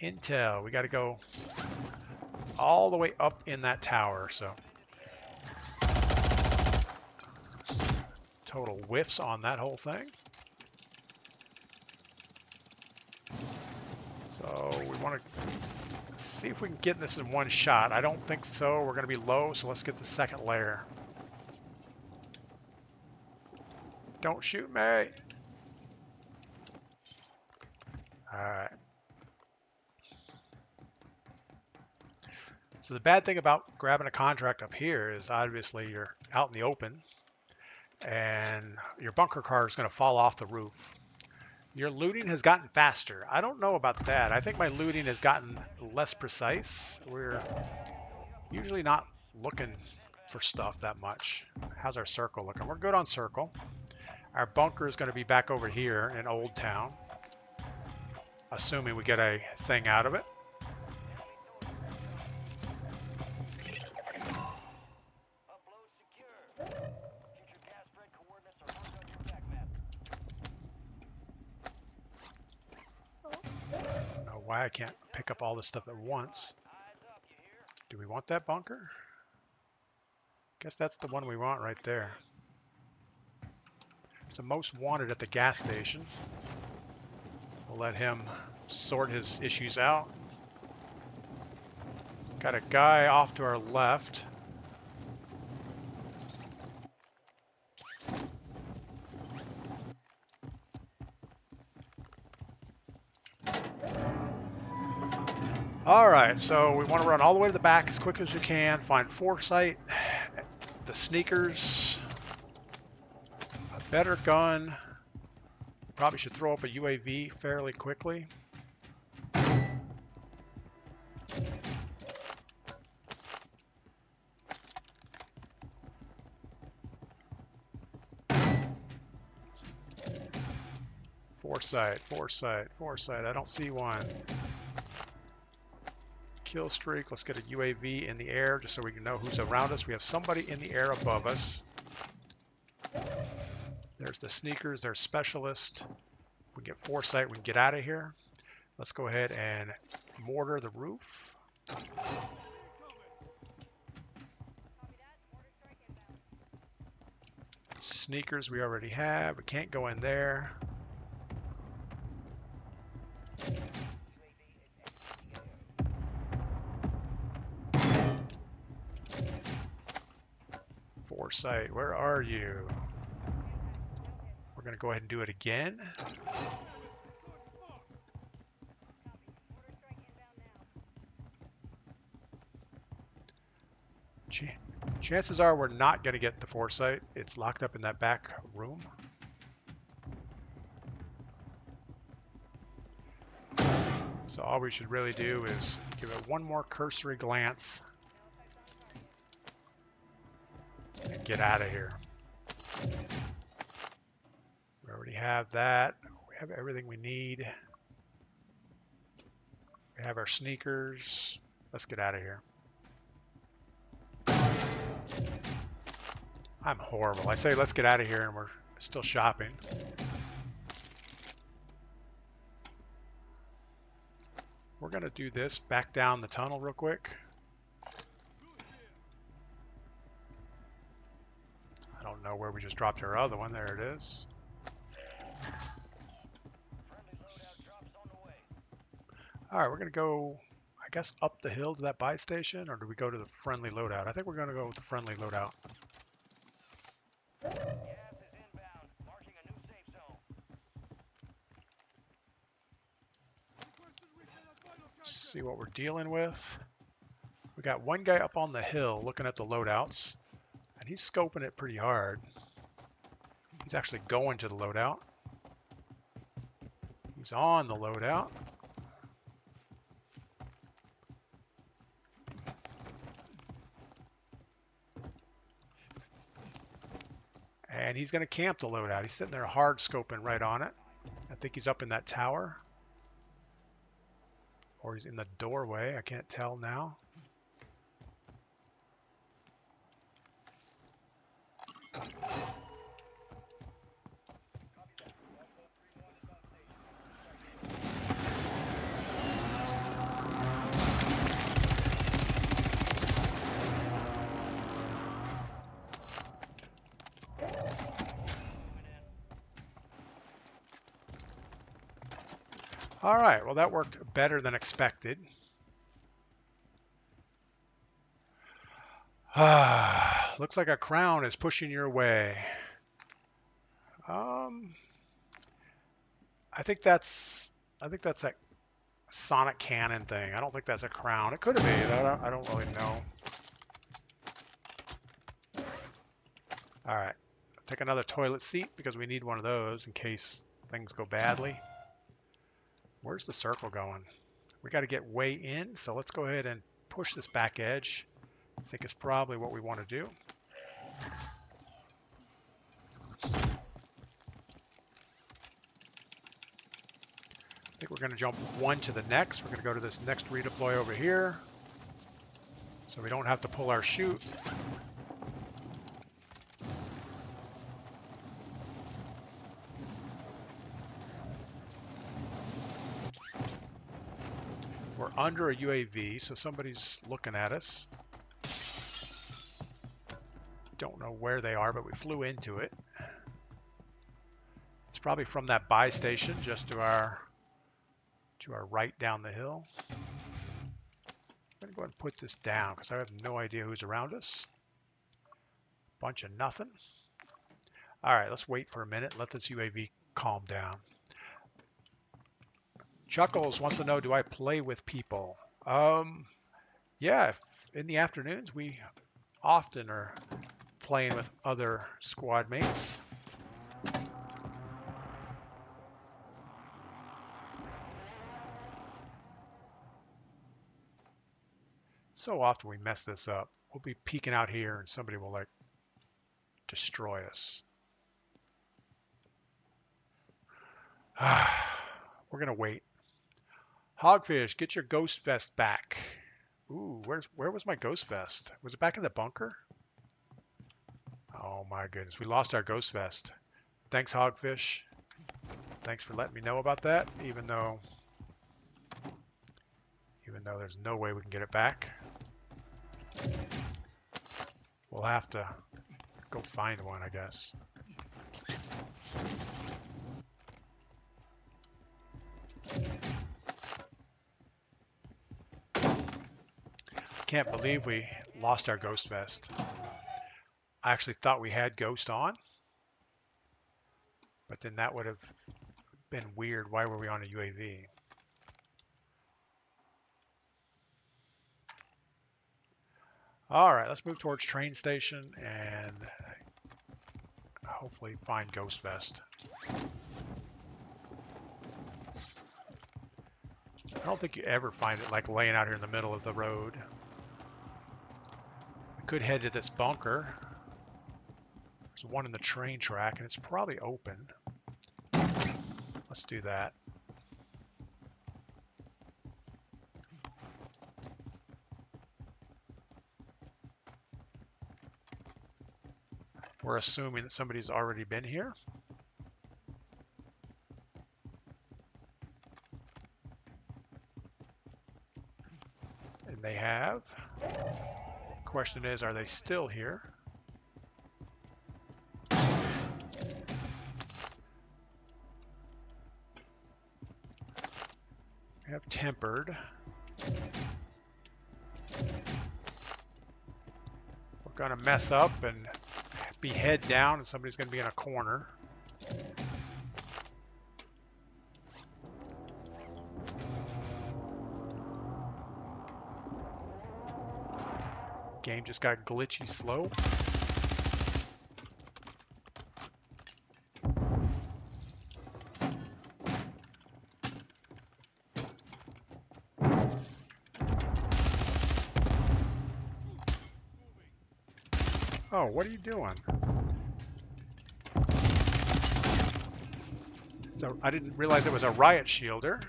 Intel, we got to go all the way up in that tower, so total whiffs on that whole thing. So we want to see if we can get this in one shot. I don't think so. We're going to be low, so let's get the second layer. Don't shoot me. All right. So the bad thing about grabbing a contract up here is obviously you're out in the open and your bunker car is going to fall off the roof. Your looting has gotten faster. I don't know about that. I think my looting has gotten less precise. We're usually not looking for stuff that much. How's our circle looking? We're good on circle. Our bunker is going to be back over here in Old Town, assuming we get a thing out of it. Why I can't pick up all this stuff at once. Do we want that bunker? Guess that's the one we want right there. It's the most wanted at the gas station. We'll let him sort his issues out. Got a guy off to our left. All right, so we want to run all the way to the back as quick as we can, find foresight, the sneakers, a better gun. Probably should throw up a UAV fairly quickly. Foresight, foresight, foresight. I don't see one. Kill streak. Let's get a UAV in the air just so we can know who's around us. We have somebody in the air above us. There's the sneakers. There's specialist. If we get foresight, we can get out of here. Let's go ahead and mortar the roof. Sneakers we already have. We can't go in there. Foresight, where are you? We're going to go ahead and do it again. Chances are we're not going to get the foresight. It's locked up in that back room. So all we should really do is give it one more cursory glance and get out of here. We already have that. We have everything we need. We have our sneakers. Let's get out of here. I'm horrible. I say let's get out of here and we're still shopping. We're going to do this back down the tunnel real quick. I don't know where we just dropped our other one. There it is. All right, we're going to go, I guess, up the hill to that buy station, or do we go to the friendly loadout? I think we're going to go with the friendly loadout. See what we're dealing with. We got one guy up on the hill looking at the loadouts, and he's scoping it pretty hard. He's actually going to the loadout. He's on the loadout. And he's going to camp the loadout. He's sitting there hard scoping right on it. I think he's up in that tower. Or he's in the doorway. I can't tell now. All right, well that worked better than expected. Looks like a crown is pushing your way. I think that's that sonic cannon thing. I don't think that's a crown. It could have been. I don't really know. All right, take another toilet seat because we need one of those in case things go badly. Where's the circle going? We got to get way in, so let's go ahead and push this back edge. I think it's probably what we want to do. I think we're going to jump one to the next. We're going to go to this next redeploy over here, so we don't have to pull our chute. We're under a UAV, so somebody's looking at us. Don't know where they are, but we flew into it. It's probably from that buy station just to our right down the hill. I'm going to go ahead and put this down because I have no idea who's around us. Bunch of nothing. All right, let's wait for a minute. Let this UAV calm down. Chuckles wants to know, do I play with people? Yeah, in the afternoons we often are playing with other squad mates. So often we mess this up. We'll be peeking out here and somebody will like destroy us. We're gonna wait. Hogfish, get your ghost vest back. Ooh, where was my ghost vest? Was it back in the bunker? Oh my goodness, we lost our ghost vest. Thanks, Hogfish. Thanks for letting me know about that, even though there's no way we can get it back. We'll have to go find one, I guess. Can't believe we lost our ghost vest. I actually thought we had ghost on, but then that would have been weird. Why were we on a UAV? All right, let's move towards train station and hopefully find ghost vest. I don't think you ever find it like laying out here in the middle of the road. We could head to this bunker. There's one in the train track and it's probably open. Let's do that. We're assuming that somebody's already been here. And they have. Question is, are they still here? We have tempered. We're gonna mess up and be head down and somebody's gonna be in a corner. Game just got glitchy slow. Oh, what are you doing? So I didn't realize it was a riot shielder.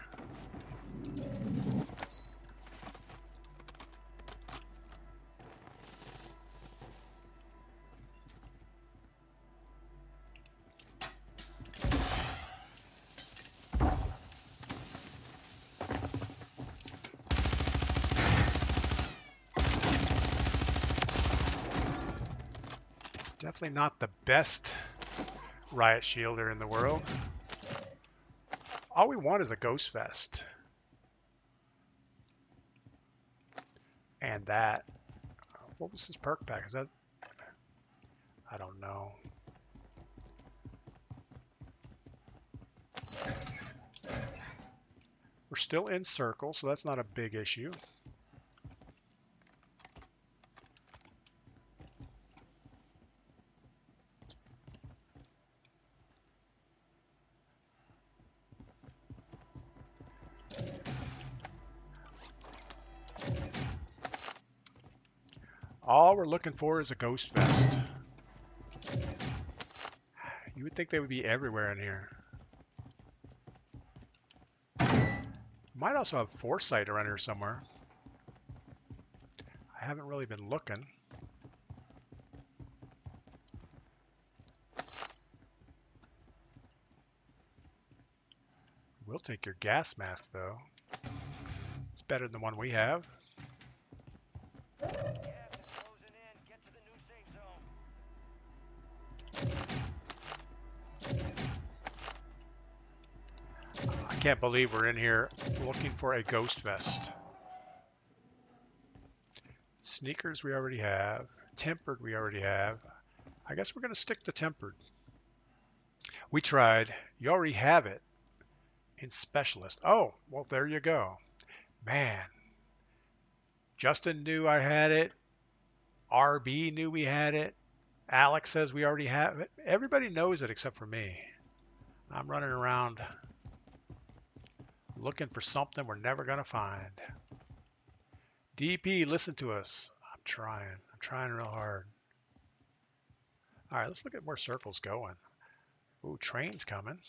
Definitely not the best riot shielder in the world. All we want is a ghost vest. And that. What was his perk pack? Is that? I don't know. We're still in circle, so that's not a big issue. All we're looking for is a ghost vest. You would think they would be everywhere in here. Might also have foresight around here somewhere. I haven't really been looking. We'll take your gas mask though. It's better than the one we have. I can't believe we're in here looking for a ghost vest. Sneakers we already have. Tempered we already have. I guess we're going to stick to tempered. We tried. You already have it in specialist. Oh, well, there you go. Man, Justin knew I had it. RB knew we had it. Alex says we already have it. Everybody knows it except for me. I'm running around looking for something we're never going to find. DP, listen to us. I'm trying real hard. All right, let's look at where circle's going. Ooh, train's coming.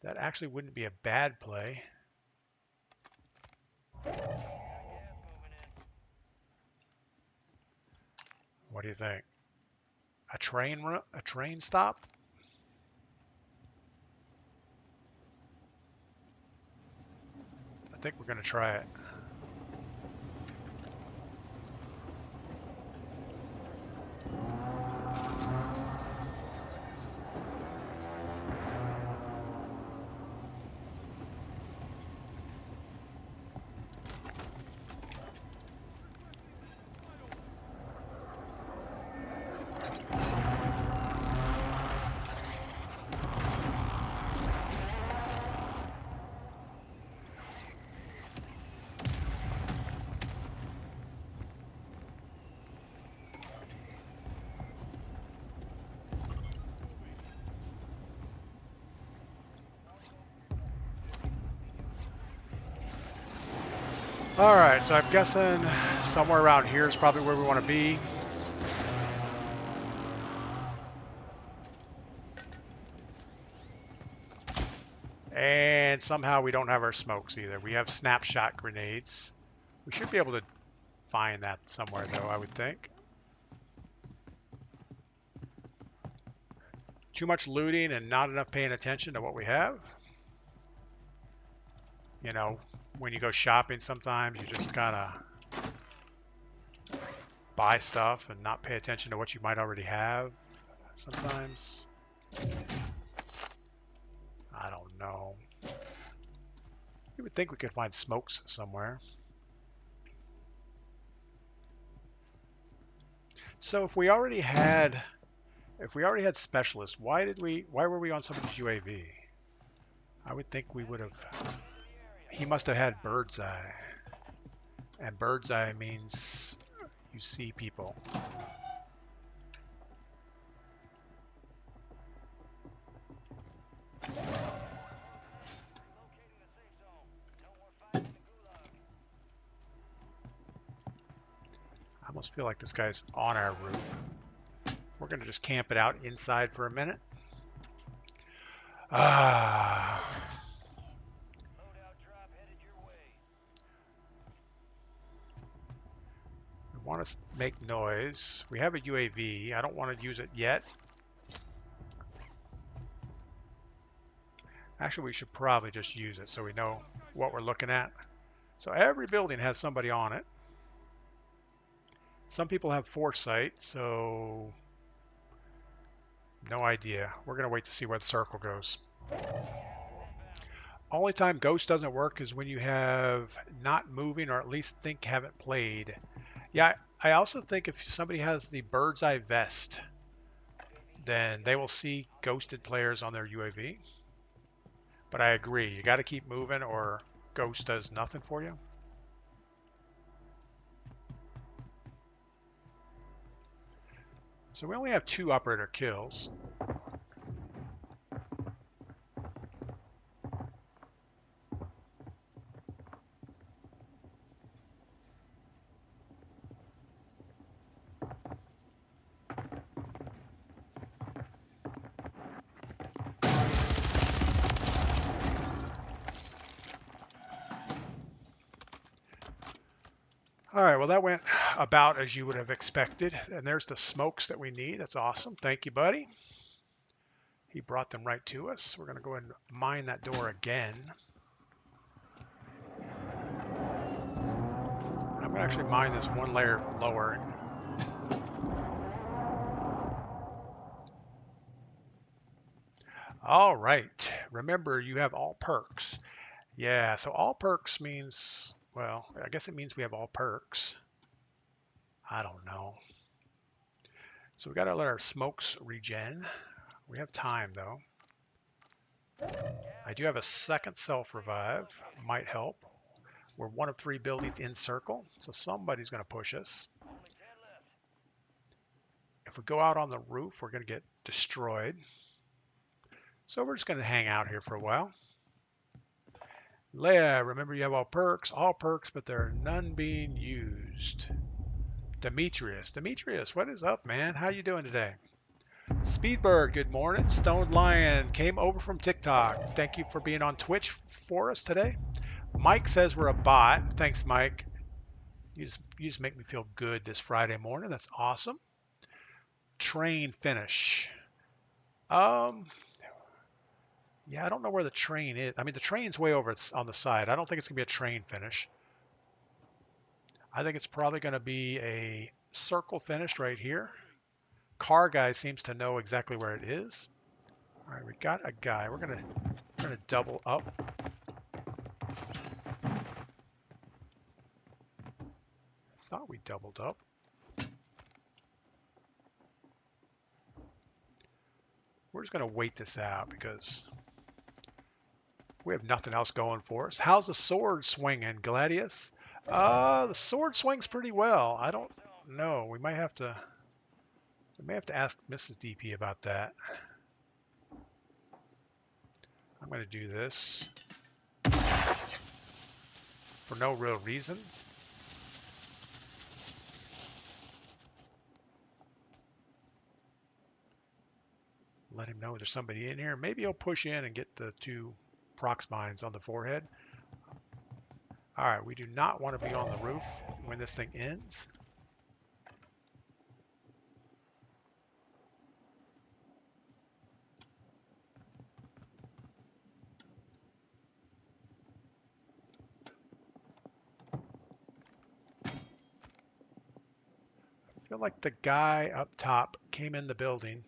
That actually wouldn't be a bad play. What do you think? A train stop? I think we're going to try it. All right, so I'm guessing somewhere around here is probably where we want to be. And somehow we don't have our smokes either. We have snapshot grenades. We should be able to find that somewhere though, I would think. Too much looting and not enough paying attention to what we have. You know, when you go shopping sometimes you just kind of buy stuff and not pay attention to what you might already have sometimes. I don't know. You would think we could find smokes somewhere. So if we already had specialists, why were we on somebody's UAV? I would think we would have. He must have had bird's eye. And bird's eye means you see people. I almost feel like this guy's on our roof. We're going to just camp it out inside for a minute. We want to make noise. We have a UAV. I don't want to use it yet. Actually, we should probably just use it so we know what we're looking at. So every building has somebody on it. Some people have foresight, so no idea. We're going to wait to see where the circle goes. Only time ghost doesn't work is when you have not moving or at least think haven't played. Yeah, I also think if somebody has the bird's eye vest, then they will see ghosted players on their UAV. But I agree, you got to keep moving or ghost does nothing for you. So we only have 2 operator kills. All right, well, that went about as you would have expected. And there's the smokes that we need. That's awesome. Thank you, buddy. He brought them right to us. We're going to go ahead and mine that door again. I'm going to actually mine this one layer lower. All right. Remember, you have all perks. Yeah, so all perks means... well, I guess it means we have all perks. I don't know. So we got to let our smokes regen. We have time, though. I do have a second self-revive. Might help. We're one of 3 buildings in circle, so somebody's going to push us. If we go out on the roof, we're going to get destroyed. So we're just going to hang out here for a while. Leia, remember you have all perks, but there are none being used. Demetrius, what is up, man? How you doing today? Speedbird, good morning. Stoned Lion came over from TikTok. Thank you for being on Twitch for us today. Mike says we're a bot. Thanks, Mike. You just make me feel good this Friday morning. That's awesome. Train finish. Yeah, I don't know where the train is. I mean, the train's way over on the side. I don't think it's going to be a train finish. I think it's probably going to be a circle finish right here. Car guy seems to know exactly where it is. All right, we got a guy. We're gonna double up. I thought we doubled up. We're just gonna wait this out because we have nothing else going for us. How's the sword swinging, Gladius? The sword swings pretty well. I don't know. We may have to ask Mrs. DP about that. I'm going to do this for no real reason. Let him know there's somebody in here. Maybe he'll push in and get the 2 prox mines on the forehead. All right, we do not want to be on the roof when this thing ends. I feel like the guy up top came in the building.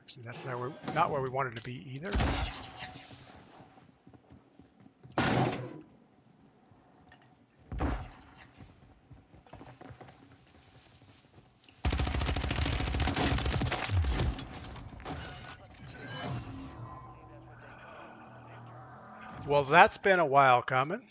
Actually, that's not where we wanted to be either. Well, that's been a while coming.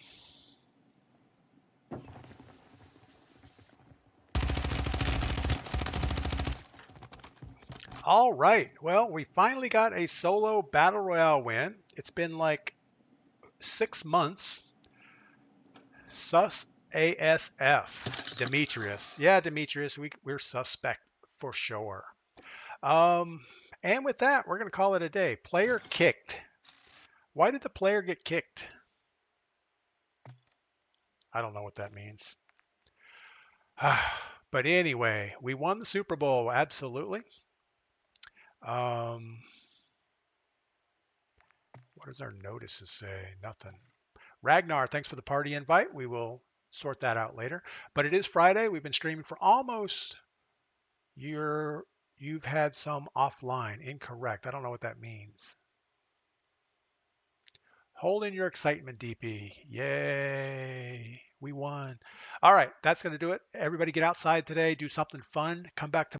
All right. Well, we finally got a solo battle royale win. It's been like 6 months. Sus ASF. Demetrius. Yeah, Demetrius, we're suspect for sure. And with that, we're going to call it a day. Player kicked. Why did the player get kicked? I don't know what that means. But anyway, we won the Super Bowl. Absolutely. What does our notices say? Nothing. Ragnar, thanks for the party invite. We will sort that out later. But it is Friday. We've been streaming for almost you've had some offline. Incorrect. I don't know what that means. Hold in your excitement, DP. Yay. We won. All right, that's going to do it. Everybody get outside today, do something fun. Come back to